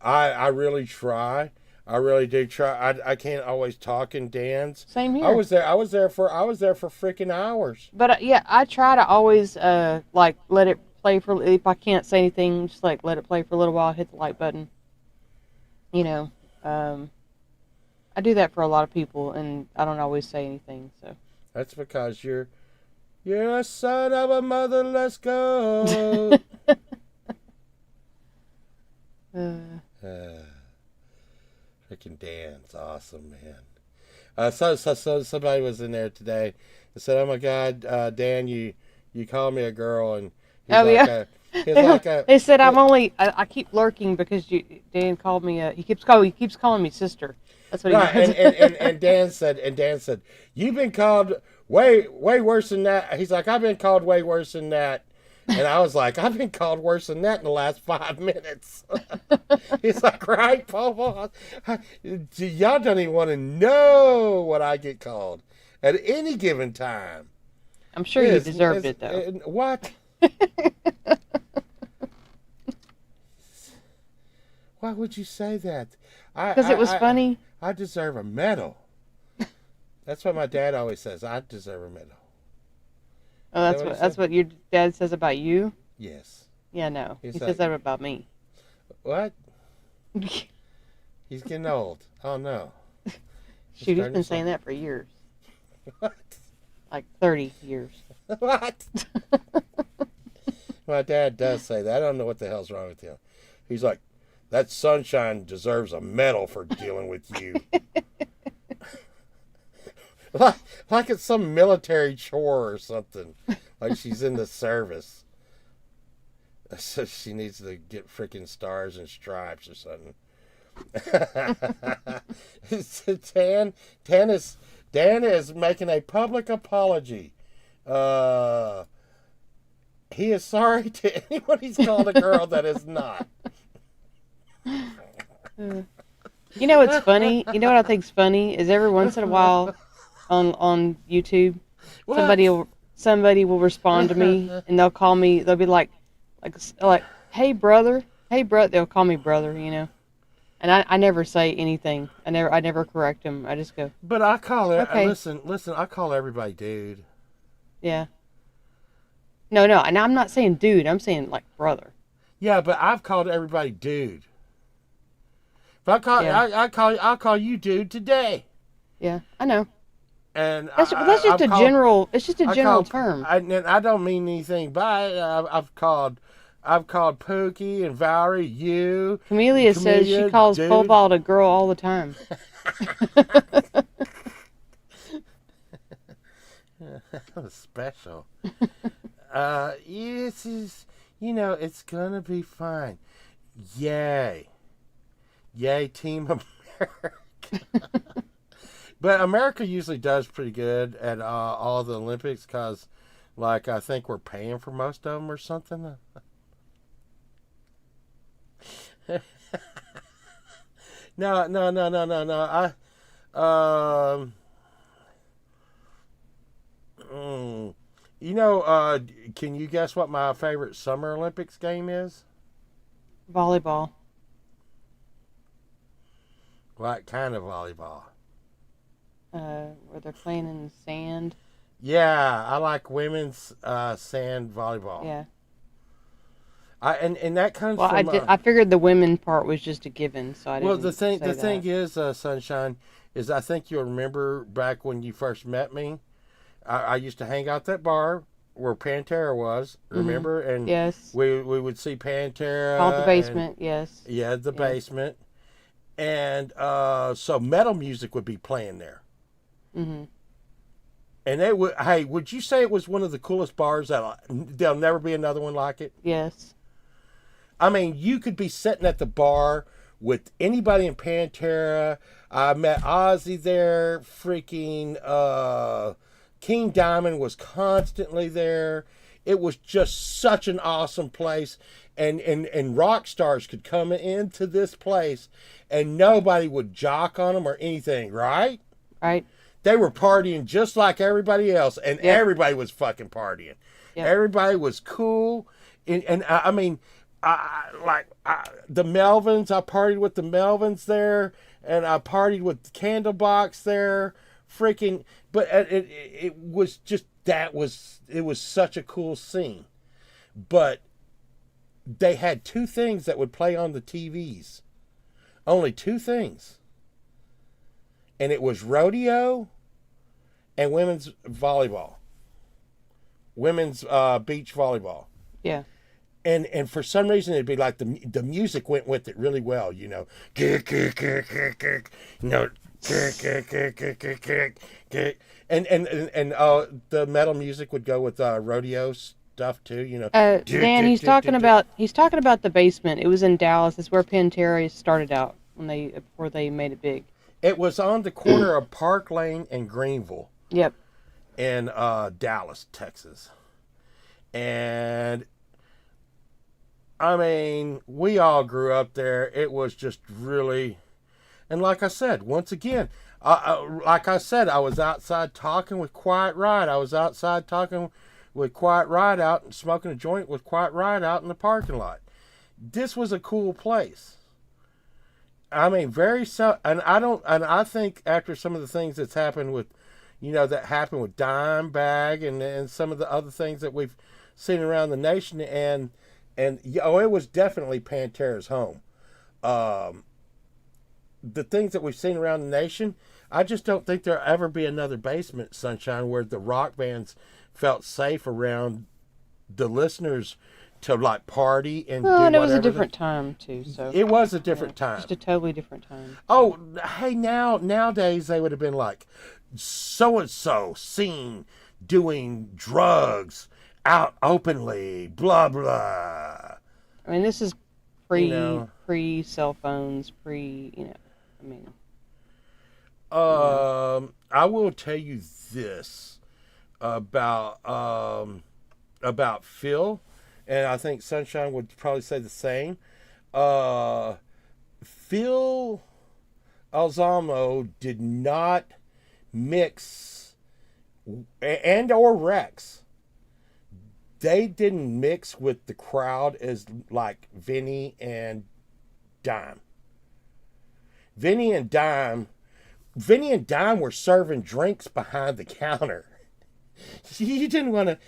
I really try. I really do try. I can't always talk in Dan's.
Same here.
I was there for freaking hours.
But yeah, I try to always like let it play for. If I can't say anything, just like let it play for a little while. Hit the like button. You know, I do that for a lot of people, and I don't always say anything. So
That's because you're a son of a mother. Let's go. Freaking Dan's awesome, man. So somebody was in there today and said, "Oh my God, Dan, you called me a girl," and he's
Oh
like
yeah.
he's like a.
They said I keep lurking because Dan called me he keeps calling me sister. That's what he
Right,
does.
and Dan said, "You've been called way worse than that." He's like, "I've been called way worse than that," and I was like, "I've been called worse than that in the last 5 minutes." He's like, "Right, Paul? Y'all don't even want to know what I get called at any given time."
I'm sure you deserved it though.
What? Why would you say that?
Because it was funny.
I deserve a medal. That's what my dad always says. I deserve a medal.
Oh, that's what your dad says about you?
Yes.
Yeah, no. He
He's
says
like-
that about me.
What? He's getting old. Oh no.
Shoot, he's
starting
been
to
saying that for years.
What?
Like 30 years.
What? My dad does say that. I don't know what the hell's wrong with him. He's like, that Sunshine deserves a medal for dealing with you. like it's some military chore or something. Like she's in the service. So she needs to get freaking stars and stripes or something. Dan is making a public apology. He is sorry to anyone he's called a girl that is not.
You know what's funny? You know what I think's funny is every once in a while on YouTube,
What?
somebody will respond to me and they'll call me. They'll be like, hey brother. They'll call me brother, you know. And I never say anything. I never correct them. I just go,
But I call it.
Okay.
Listen. I call everybody dude.
yeah. No, and I'm not saying dude. I'm saying like brother.
Yeah, but I've called everybody dude. If I call,
Yeah.
I'll call you dude today.
Yeah, I know.
And
That's just
I've
a
called-
general. It's just a
I
general
called-
term.
I don't mean anything by it. I've called Pookie and Valerie you.
Camellia says she
Camellia,
calls
dude.
Cobalt a girl all the time.
That was special. This is, it's gonna be fine. Yay, Team America. But America usually does pretty good at all the Olympics because, like, I think we're paying for most of them or something. No. Can you guess what my favorite Summer Olympics game is?
Volleyball.
What kind of volleyball?
Where they're playing in the sand.
Yeah, I like women's sand volleyball.
Yeah.
And that comes
Well,
from.
I figured the women part was just a given, so I didn't.
Well, the thing
say that.
is, Sunshine, is I think you'll remember back when you first met me. I used to hang out that bar where Pantera was. Remember? And
Yes.
we would see Pantera.
Called the
and-
basement. Yes.
Yeah, the basement. And so metal music would be playing there.
Mhm.
And they would. Hey, would you say it was one of the coolest bars that there'll never be another one like it?
Yes.
I mean, you could be sitting at the bar with anybody in Pantera. I met Ozzy there. Freaking King Diamond was constantly there. It was just such an awesome place. And rock stars could come into this place and nobody would jock on them or anything, right?
Right.
They were partying just like everybody else, and
Yep.
everybody was fucking partying.
Yep.
Everybody was cool, and I mean, the Melvins. I partied with the Melvins there, and I partied with Candlebox there. Freaking, but it was just it was such a cool scene. But they had two things that would play on the TVs, only two things, and it was rodeo and women's volleyball, women's beach volleyball.
Yeah.
and for some reason it'd be like the music went with it really well, you know. You know, and the metal music would go with rodeo stuff too, you know.
Dan, he's talking about the basement. It was in Dallas. It's where Pantera started out before they made it big.
It was on the corner of Park Lane and Greenville
Yep.
in Dallas, Texas. And I mean, we all grew up there. It was just really, and like I said, once again, like I said, I was outside talking with Quiet Riot. I was outside talking with Quiet Riot out and smoking a joint with Quiet Riot out in the parking lot. This was a cool place. I mean, and I think after some of the things that's happened with, you know, that happened with Dimebag and some of the other things that we've seen around the nation, and it was definitely Pantera's home. The things that we've seen around the nation, I just don't think there'll ever be another Basement Sunshine where the rock bands felt safe around the listeners to like party and do whatever.
And it was a different time too. So
it was a different time.
Just a totally different time.
Oh, hey, nowadays they would have been like, so and so seen doing drugs out openly, blah blah.
I mean, this is pre cell phones, I mean.
I will tell you this about Phil, and I think Sunshine would probably say the same. Phil Alzamo did not mix, and or Rex. They didn't mix with the crowd as like Vinny and Dime. Vinny and Dime were serving drinks behind the counter. You didn't want to.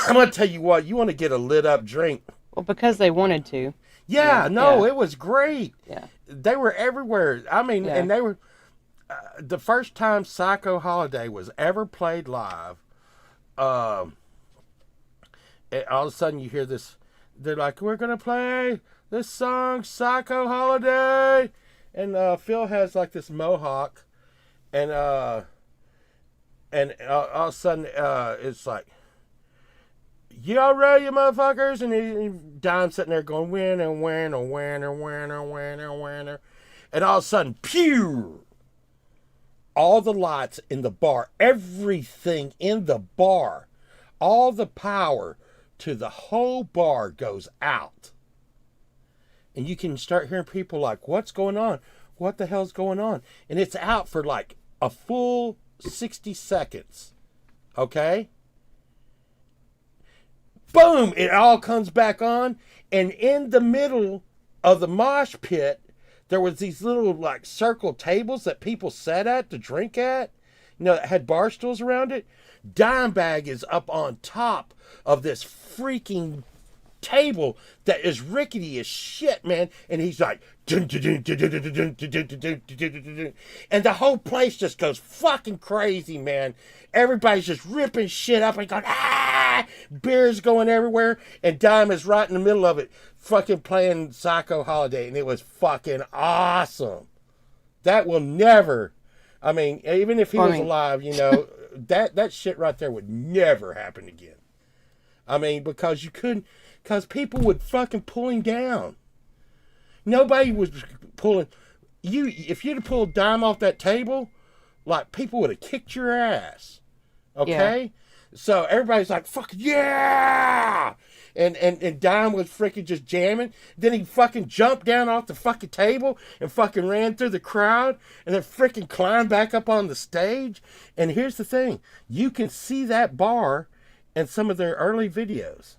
I'm going to tell you what, you want to get a lit up drink.
Well, because they wanted to.
Yeah, it was great.
Yeah.
They were everywhere. I mean, and they were. The first time Psycho Holiday was ever played live, all of a sudden you hear this. They're like, we're going to play this song, Psycho Holiday. And Phil has like this mohawk. And all of a sudden it's like, y'all ready, you motherfuckers? And Dime's sitting there going, winner, winner, winner, winner, winner, winner. And all of a sudden, pew! All the lights in the bar, everything in the bar, all the power to the whole bar goes out. And you can start hearing people like, what's going on? What the hell's going on? And it's out for like a full 60 seconds. Okay? Boom! It all comes back on. And in the middle of the mosh pit, there was these little like circle tables that people sat at to drink at. You know, that had bar stools around it. Dimebag is up on top of this freaking table that is rickety as shit, man. And he's like, dun, dun, dun, dun, dun, dun, dun, dun, dun, dun, dun, dun, dun. And the whole place just goes fucking crazy, man. Everybody's just ripping shit up and going, ah! Beer's going everywhere. And Dime is right in the middle of it, fucking playing Psycho Holiday. And it was fucking awesome. That will never, I mean, even if he was alive, you know, that shit right there would never happen again. I mean, because people would fucking pull him down. Nobody was pulling you. If you'd have pulled Dime off that table, like, people would have kicked your ass. Okay? Yeah. So everybody's like, fuck yeah! And Dime was freaking just jamming. Then he fucking jumped down off the fucking table and fucking ran through the crowd and then freaking climbed back up on the stage. And here's the thing. You can see that bar in some of their early videos.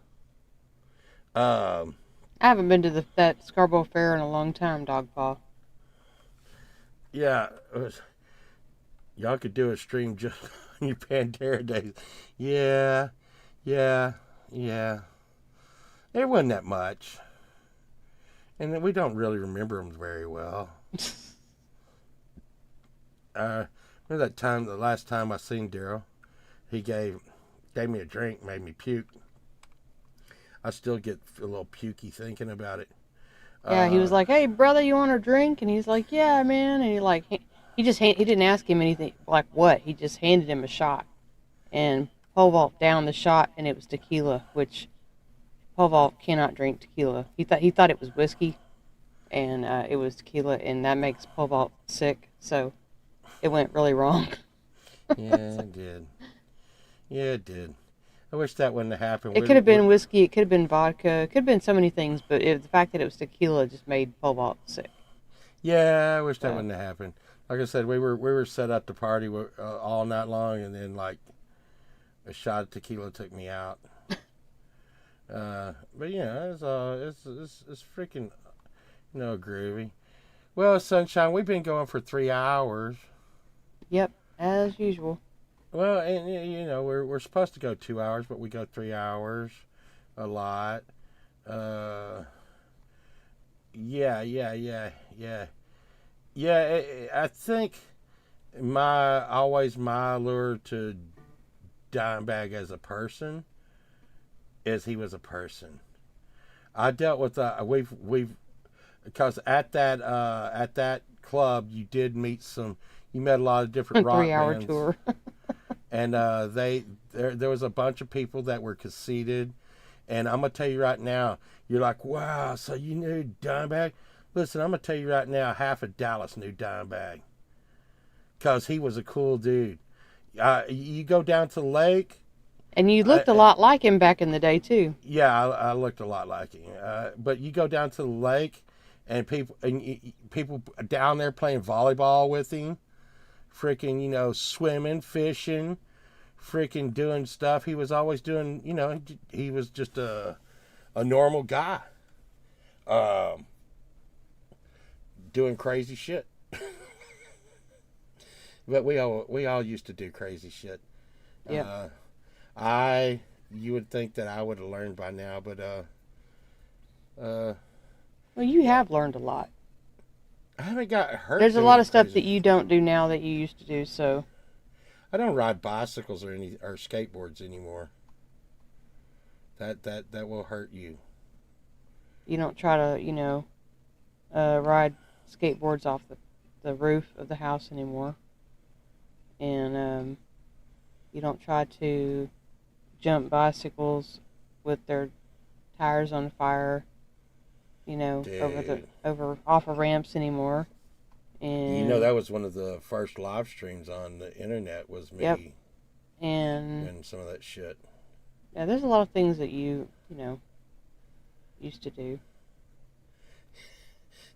I haven't been to that Scarborough Fair in a long time, Dogpaw.
Yeah. Y'all could do a stream just on your Pantera days. Yeah. It wasn't that much. And we don't really remember them very well. Remember the last time I seen Daryl? He gave me a drink, made me puke. I still get a little pukey thinking about it.
Yeah, he was like, "Hey, brother, you want a drink?" And he's like, "Yeah, man." And he didn't ask him anything like what. He just handed him a shot, and pole vault down the shot, and it was tequila, which pole vault cannot drink tequila. He thought it was whiskey, and it was tequila, and that makes pole vault sick. So it went really wrong.
Yeah, it did. Yeah, it did. I wish that wouldn't have happened.
It could have been whiskey. It could have been vodka. It could have been so many things, but the fact that it was tequila just made pole vault sick.
Yeah, I wish that
So,
wouldn't have happened. Like I said, we were set up to party all night long, and then like a shot of tequila took me out. But yeah, it's freaking groovy. Well, sunshine, we've been going for 3 hours.
yep, as usual.
Well, and we're supposed to go 2 hours, but we go 3 hours a lot. Uh, yeah. I think my allure to Dimebag as a person is he was a person. I dealt with we've because at that club you met a lot of different rock
3 hour
bands.
tour.
And there was a bunch of people that were conceited, and I'm gonna tell you right now, you're like, wow, so you knew Dimebag? Listen, I'm gonna tell you right now, half of Dallas knew Dimebag, cause he was a cool dude. You go down to the lake.
And you looked a lot like him back in the day too.
Yeah, I looked a lot like him. But you go down to the lake, and people down there playing volleyball with him, freaking swimming, fishing, freaking doing stuff. He was always doing. He was just a normal guy, doing crazy shit. But we all used to do crazy shit.
Yeah.
You would think that I would have learned by now, but
Well, you have learned a lot.
I haven't got hurt.
There's a lot of stuff that you don't do now that you used to do. So
I don't ride bicycles or skateboards anymore. That will hurt you.
you don't try to, ride skateboards off the roof of the house anymore. And you don't try to jump bicycles with their tires on fire,
Dude.
off of ramps anymore. And
that was one of the first live streams on the internet was me.
Yep. And
doing some of that shit.
yeah, there's a lot of things that you used to do.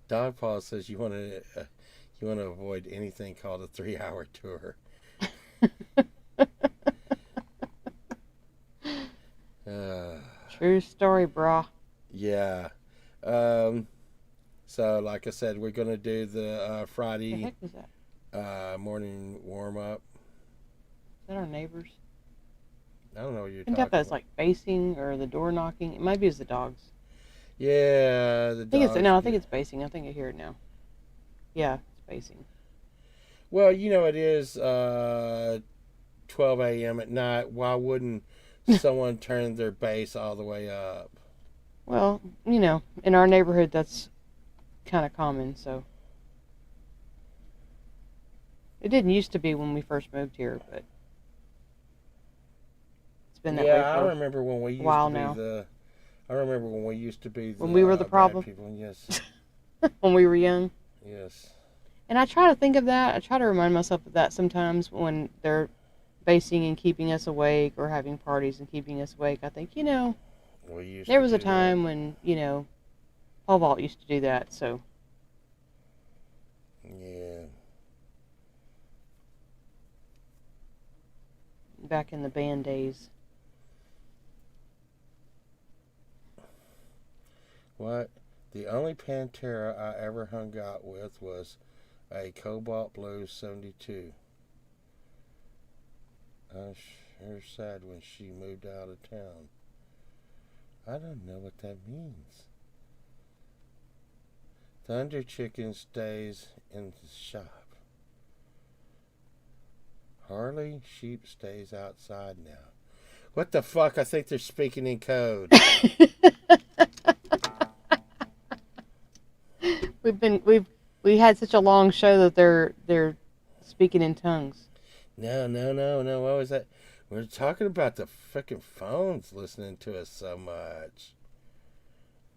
Don Paul says you want to avoid anything called a 3-hour tour.
True story, brah.
Yeah. So, like I said, we're going to do the Friday
What the heck is that?
morning warm-up.
Is that our neighbors?
I don't know what you're
I think
talking
that was
about.
like basing or the door knocking. It might be as the dogs.
Yeah,
I think it's basing. I think I hear it now. Yeah, it's basing.
Well, it is 12 a.m. at night. Why wouldn't someone turn their bass all the way up?
Well, in our neighborhood, that's kind of common, so. It didn't used to be when we first moved here, but it's been that way
Yeah, I
for
remember when we used
a while
to be
now.
I remember when we used to be the
When we were the
bad
problem?
people. Yes,
when we were young.
yes.
And I try to think of that. I try to remind myself of that sometimes when they're basing and keeping us awake or having parties and keeping us awake. I think,
We used
there
to
was a
do
time when, Pole vault used to do that, so.
that. Yeah.
Back in the band days.
What? The only Pantera I ever hung out with was a Cobalt Blue 72. I was sure sad when she moved out of town. I don't know what that means. Thunder Chicken stays in the shop. Harley Sheep stays outside now. What the fuck? I think they're speaking in code.
We had such a long show that they're speaking in tongues.
No. What was that? We're talking about the freaking phones listening to us so much.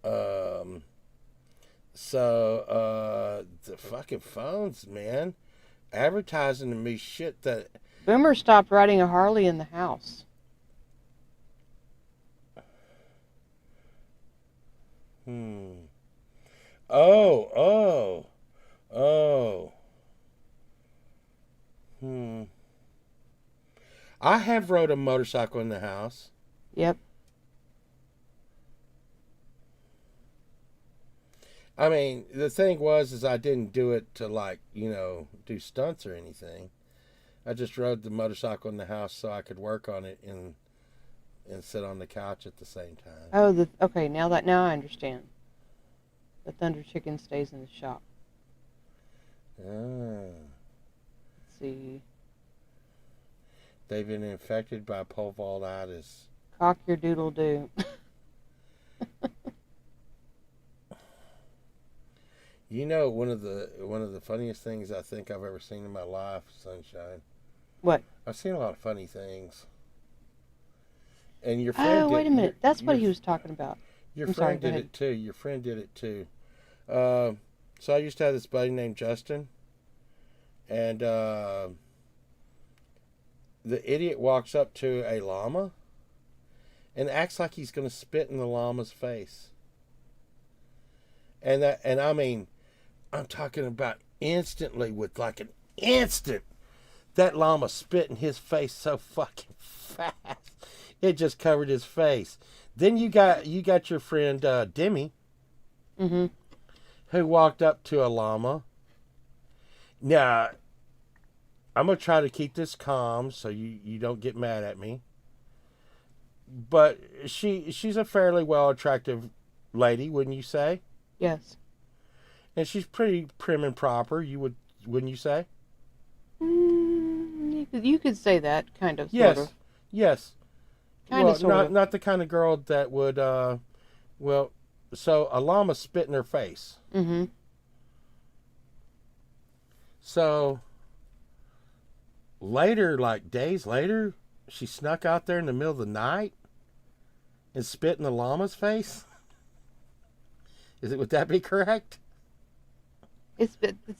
The fucking phones, man, advertising to me shit that.
Boomer stopped riding a Harley in the house.
Oh. I have rode a motorcycle in the house.
Yep.
I mean, the thing is I didn't do it to, like, do stunts or anything. I just rode the motorcycle in the house so I could work on it and sit on the couch at the same time.
Oh, okay. Now I understand. The Thunder Chicken stays in the shop.
Ah.
Let's see.
They've been infected by pulvolitis.
Cock your doodle doo.
One of the funniest things I think I've ever seen in my life, Sunshine.
What?
I've seen a lot of funny things. And your friend
Oh, wait a minute. That's what he was talking about.
Your
I'm
friend
sorry,
did it too. Your friend did it too. So I used to have this buddy named Justin, and the idiot walks up to a llama and acts like he's going to spit in the llama's face. And I mean, I'm talking about instantly, with like an instant, that llama spit in his face so fucking fast, it just covered his face. Then you got your friend Demi,
Mm-hmm.
who walked up to a llama. Now, I'm gonna try to keep this calm so you don't get mad at me. But she's a fairly well attractive lady, wouldn't you say?
Yes.
And she's pretty prim and proper. Wouldn't you say?
You could say that, kind of.
Yes.
Sort of.
Yes.
Kind of, sort of.
Not the kind of girl that would. So a llama spit in her face.
Mm-hmm.
So later, like days later, she snuck out there in the middle of the night and spit in the llama's face. Would that be correct?
It's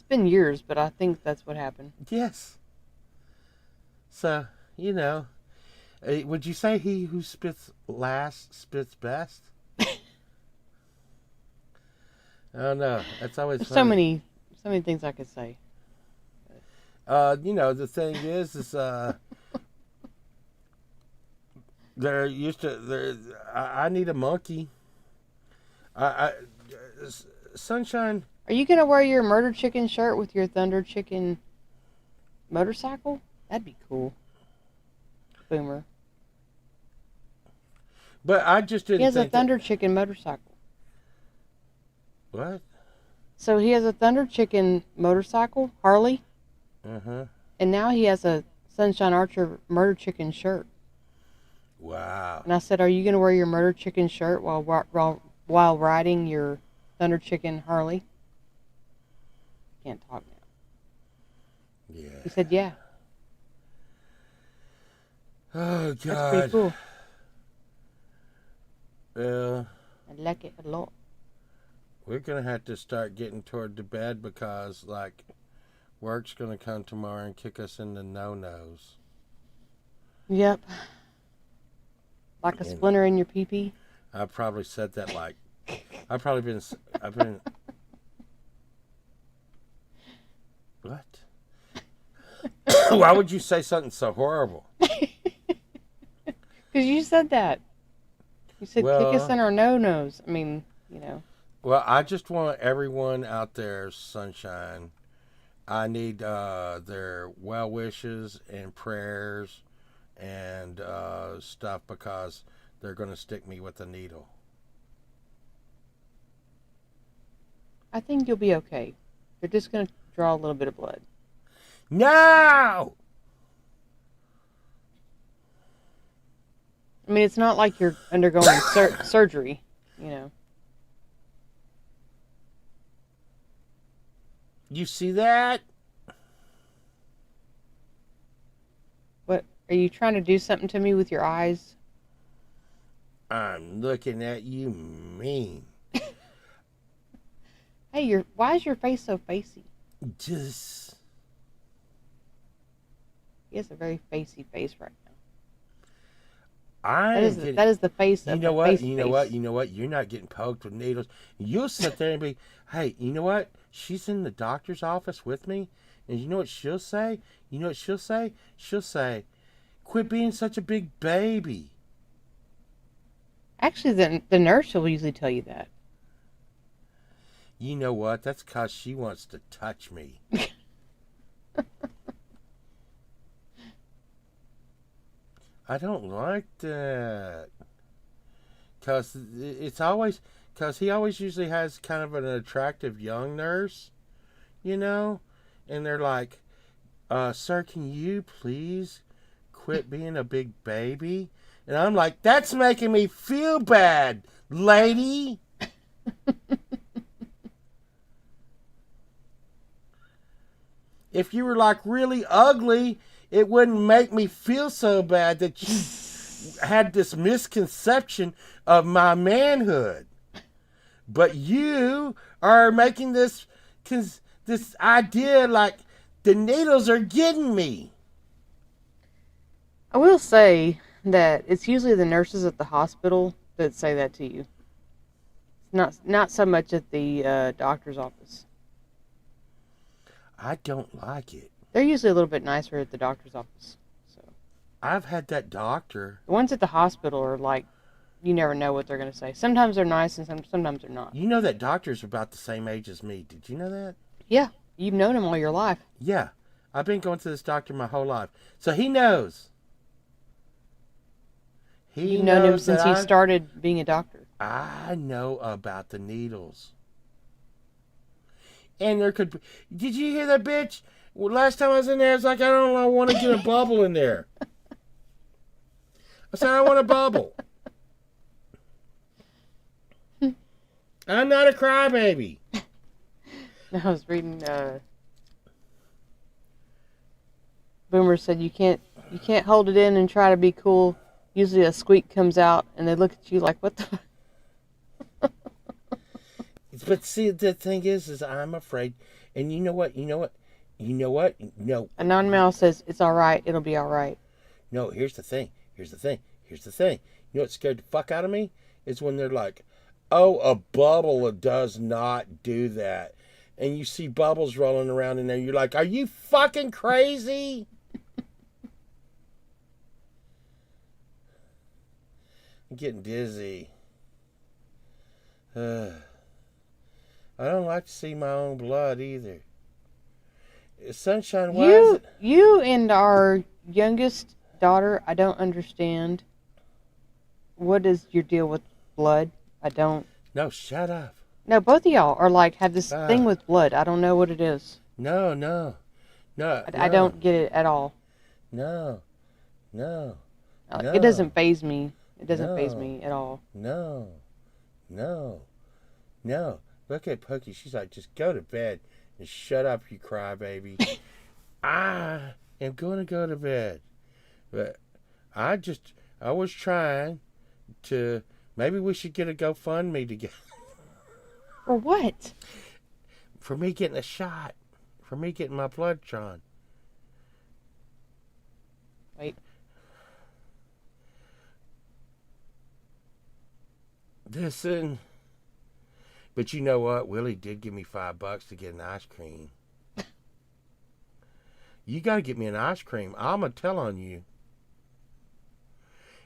been years, but I think that's what happened.
Yes. So, would you say he who spits last spits best? Oh no, that's always
There's
funny.
so many things I could say.
The thing is they're used to. I need a monkey. Sunshine.
Are you gonna wear your Murder Chicken shirt with your Thunder Chicken motorcycle? That'd be cool. Boomer.
But I just didn't.
He has a
think
Thunder Chicken motorcycle.
What?
So he has a Thunder Chicken motorcycle, Harley,
Uh-huh.
and now he has a Sunshine Archer Murder Chicken shirt.
Wow.
And I said, "Are you going to wear your Murder Chicken shirt while riding your Thunder Chicken Harley?" Can't talk now.
Yeah.
He said, "Yeah."
Oh God.
That's pretty cool.
Well,
I like it a lot.
we're gonna have to start getting toward the bed because, like, work's gonna come tomorrow and kick us in the no-nos.
Yep. Like a splinter in your pee-pee.
I probably said that like I've been what? Why would you say something so horrible?
Because you said that. You said
Well,
kick us in our no-nos. I mean,
Well, I just want everyone out there, Sunshine. I need their well wishes and prayers and stuff because they're going to stick me with a needle.
I think you'll be okay. They're just going to draw a little bit of blood.
No!
mean, it's not like you're undergoing surgery, you know.
You see that?
What, are you trying to do something to me with your eyes?
I'm looking at you mean.
Hey, why is your face so facey?
Just...
He has a very facey face right now.
That
is the face of
you know
the
what?
face
You know
face.
what? You know what? You're not getting poked with needles. You'll sit there and be, hey, you know what? She's in the doctor's office with me, and you know what she'll say? You know what she'll say? She'll say, quit being such a big baby.
Actually, the nurse will usually tell you that.
You know what? That's because she wants to touch me. I don't like that. Because it's always... Because he always usually has kind of an attractive young nurse, you know? And they're like, sir, can you please quit being a big baby? And I'm like, that's making me feel bad, lady. If you were like really ugly, it wouldn't make me feel so bad that you had this misconception of my manhood. But you are making this idea like the needles are getting me.
I will say that it's usually the nurses at the hospital that say that to you. Not so much at the doctor's office.
I don't like it.
They're usually a little bit nicer at the doctor's office. So
I've had that doctor.
the ones at the hospital are like, you never know what they're going to say. Sometimes they're nice and sometimes they're not.
You know that doctor's about the same age as me. Did you know that?
Yeah, you've known him all your life.
Yeah. I've been going to this doctor my whole life. So he knows.
You've known him since he started being a doctor.
I know about the needles. And there could be... Did you hear that bitch? Well, last time I was in there, it's like, I want to get a bubble in there. I said, I want a bubble. I'm not a crybaby.
I was reading, Boomer said you can't hold it in and try to be cool. Usually a squeak comes out and they look at you like, what the...
But see, the thing is I'm afraid. And you know what? No.
A non-mouse says, it's all right. It'll be all right.
No, here's the thing. You know what scared the fuck out of me? Is when they're like, oh, a bubble does not do that. And you see bubbles rolling around in there. You're like, are you fucking crazy? I'm getting dizzy. I don't like to see my own blood either. Sunshine, why is it?
You and our youngest daughter, I don't understand. What is your deal with blood? I don't.
No, shut up.
No, both of y'all are like, have this thing with blood. I don't know what it is.
No.
I don't get it at all.
No.
It doesn't faze me. It doesn't faze me at all.
No. Look at Pokey. She's like, just go to bed and shut up, you crybaby. I am going to go to bed. But I was trying to, maybe we should get a GoFundMe together.
For what?
For me getting a shot. For me getting my blood drawn.
Wait.
Listen. But you know what? Willie did give me $5 to get an ice cream. You got to get me an ice cream. I'm going to tell on you.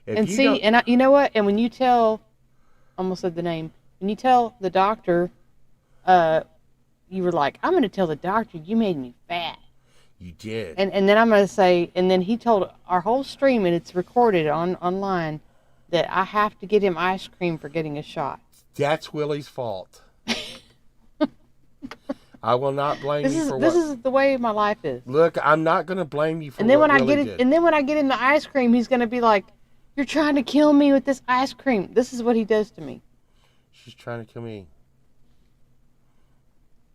You know what? And when you tell, almost said the name, when you tell the doctor, you were like, I'm going to tell the doctor you made me fat.
You did.
And then I'm going to say, and then he told our whole stream, and it's recorded online, that I have to get him ice cream for getting a shot.
That's Willie's fault. I will not blame you for what.
This is the way my life is.
Look, I'm not going to blame you for
and then
what
when
Willie
I get
did.
And then when I get him the ice cream, he's going to be like, You're trying to kill me with this ice cream. This is what he does to me.
She's trying to kill me.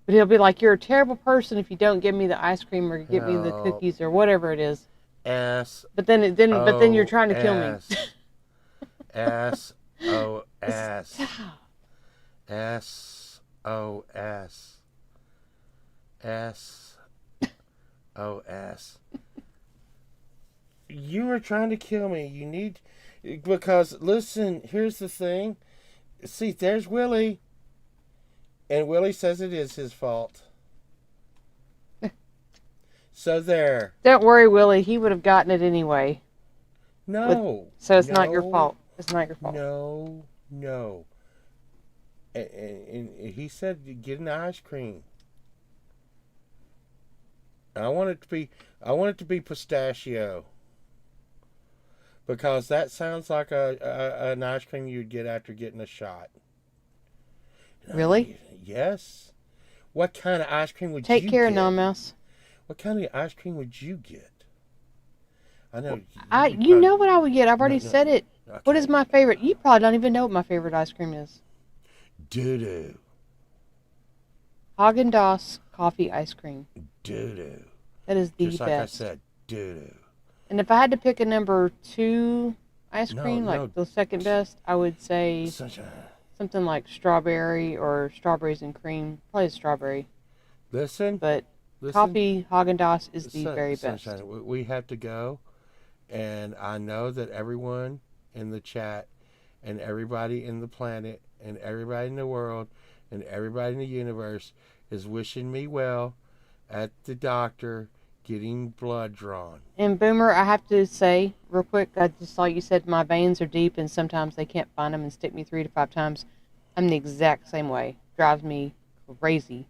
But he'll be like, you're a terrible person if you don't give me the ice cream or give me the
No.
cookies or whatever it is.
S.
But then you're trying to kill me.
S. O. S.
Stop.
S. O. S. S. O. S. You are trying to kill me. You need... Because, listen, here's the thing. See, there's Willie. And Willie says it is his fault. So there.
Don't worry, Willie. He would have gotten it anyway.
No.
So it's not your
No.
fault. It's not your fault.
No. And he said, get an ice cream. I want it to be pistachio. Because that sounds like an ice cream you'd get after getting a shot.
Really?
Yes. What kind of ice cream would you
Take
get?
care, Non Mouse.
What kind of ice cream would you get? I know.
You know what I would get. I've already
No.
said it.
Okay.
What is my favorite? You probably don't even know what my favorite ice cream is.
Doo-doo.
Haagen-Dazs coffee ice cream.
Doo-doo.
That is the
Just like
best.
I said, doo-doo.
And if I had to pick a number 2 ice cream,
No.
like the second best, I would say
Sunshine.
something like strawberry or strawberries and cream. Probably strawberry.
Listen.
But
Listen.
coffee Haagen-Dazs is the very best.
Sunshine, we have to go. And I know that everyone in the chat and everybody in the planet and everybody in the world and everybody in the universe is wishing me well at the doctor getting blood drawn.
And Boomer, I have to say real quick, I just saw you said my veins are deep and sometimes they can't find them and stick me 3 to 5 times. I'm the exact same way. Drives me crazy.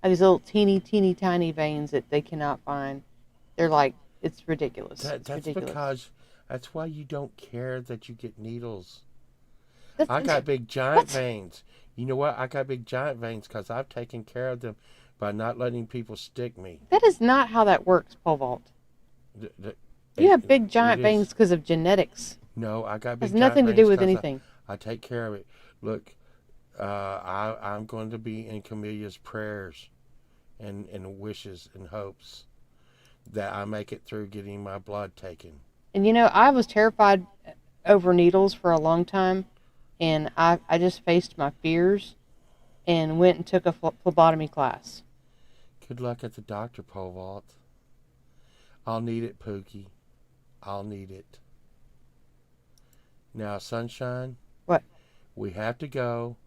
I have these little teeny tiny veins that they cannot find. They're like, it's ridiculous.
That's
ridiculous.
because that's why you don't care that you get needles.
That's,
I got big giant
What?
veins. You know what? I got big giant veins because I've taken care of them by not letting people stick me.
That is not how that works, Pole Vault. You have big giant
it is.
veins because of genetics.
No, I got
It
big
has nothing to
giant
do
veins
with
'cause
anything.
I take care of it. Look, I'm going to be in Camelia's prayers and wishes and hopes that I make it through getting my blood taken.
And you know, I was terrified over needles for a long time, and I just faced my fears and went and took a phlebotomy class.
Good luck at the doctor, Pole Vault. I'll need it, Pookie. I'll need it. Now, Sunshine.
What?
We have to go.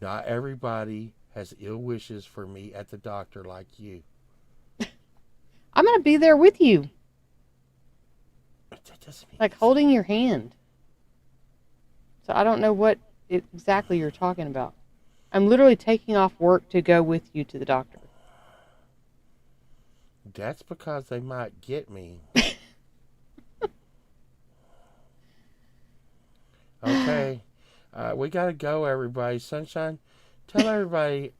Not everybody has ill wishes for me at the doctor like you.
I'm going to be there with you,
That doesn't mean
like holding your hand. So I don't know what exactly you're talking about. I'm literally taking off work to go with you to the doctor.
That's because they might get me. Okay. We got to go, everybody. Sunshine, tell everybody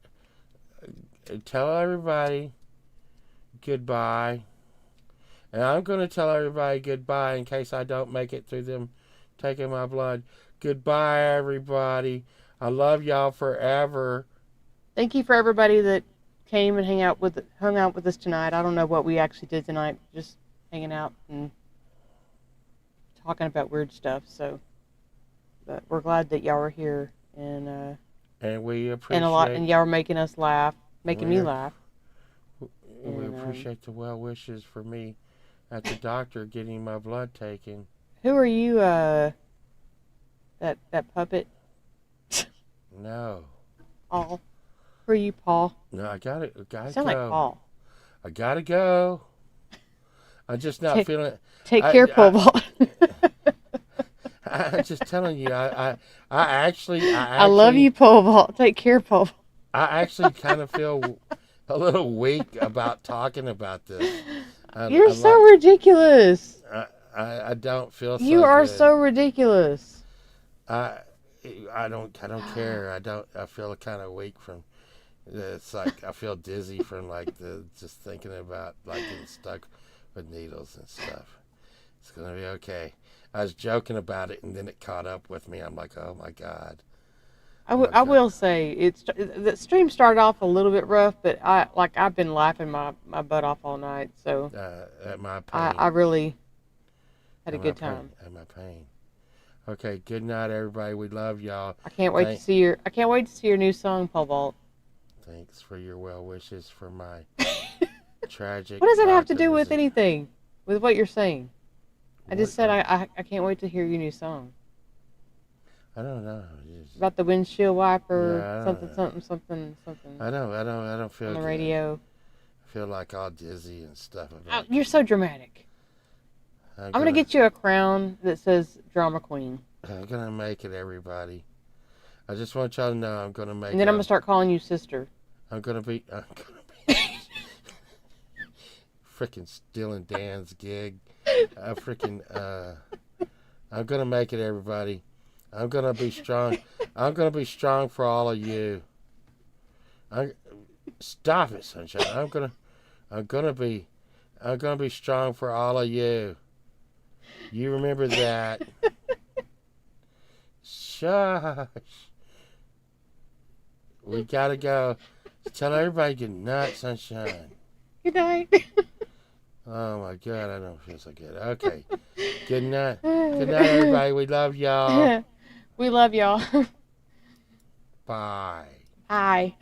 goodbye. And I'm going to tell everybody goodbye in case I don't make it through them taking my blood. Goodbye, everybody. I love y'all forever.
Thank you for everybody that came and hung out with us tonight. I don't know what we actually did tonight, just hanging out and talking about weird stuff. So, but we're glad that y'all were here and
we appreciate
and y'all were making us laugh, making me
We're-
laugh.
we
and,
appreciate the well wishes for me at the doctor getting my blood taken.
Who are you? That puppet.
No.
Paul. Who are you, Paul?
No, I gotta
You
go.
sound like Paul.
I gotta go. I'm just not feeling it.
Take
I-
care, Pole
I-
Vault.
I'm just telling you, I actually
I love you, Pole Vault. Take care, Pole Vault.
I actually kind of feel a little weak about talking about this.
You're so ridiculous.
I don't feel so
You are
good.
so ridiculous.
I don't care. I feel kind of weak from. It's like I feel dizzy from like just thinking about like getting stuck with needles and stuff. It's gonna be okay. I was joking about it, and then it caught up with me. I'm like, oh my God.
I
Okay.
will say the stream started off a little bit rough, but I've been laughing my butt off all night, so
At my pain.
I really had a
At my
good
pain.
time.
At my pain. Okay, good night, everybody. We love y'all.
I can't wait to see your new song, Paul Vault.
Thanks for your well wishes for my tragic.
What does that have to do with
optimism.
anything? With what you're saying? I just said
What-
I can't wait to hear your new song
I don't know. Just-
about the windshield wiper,
Yeah, I
something
don't-
something
I don't feel
on the
good.
radio.
I feel like all dizzy and stuff. About
You're so dramatic. I'm gonna get you a crown that says Drama Queen,
I'm gonna make it, everybody. I just want y'all to know I'm gonna make
and then
it.
I'm gonna start calling you sister.
I'm gonna be freaking stealing Dan's gig. I'm gonna make it, everybody. I'm gonna be strong. I'm gonna be strong for all of you. Stop it, sunshine. I'm gonna be strong for all of you. You remember that. Shush. We gotta go. Tell everybody good night, sunshine.
Good night.
Oh my God, I don't feel so good. Okay. Good night. Good night, everybody. We love y'all.
We love y'all.
Bye.
Hi.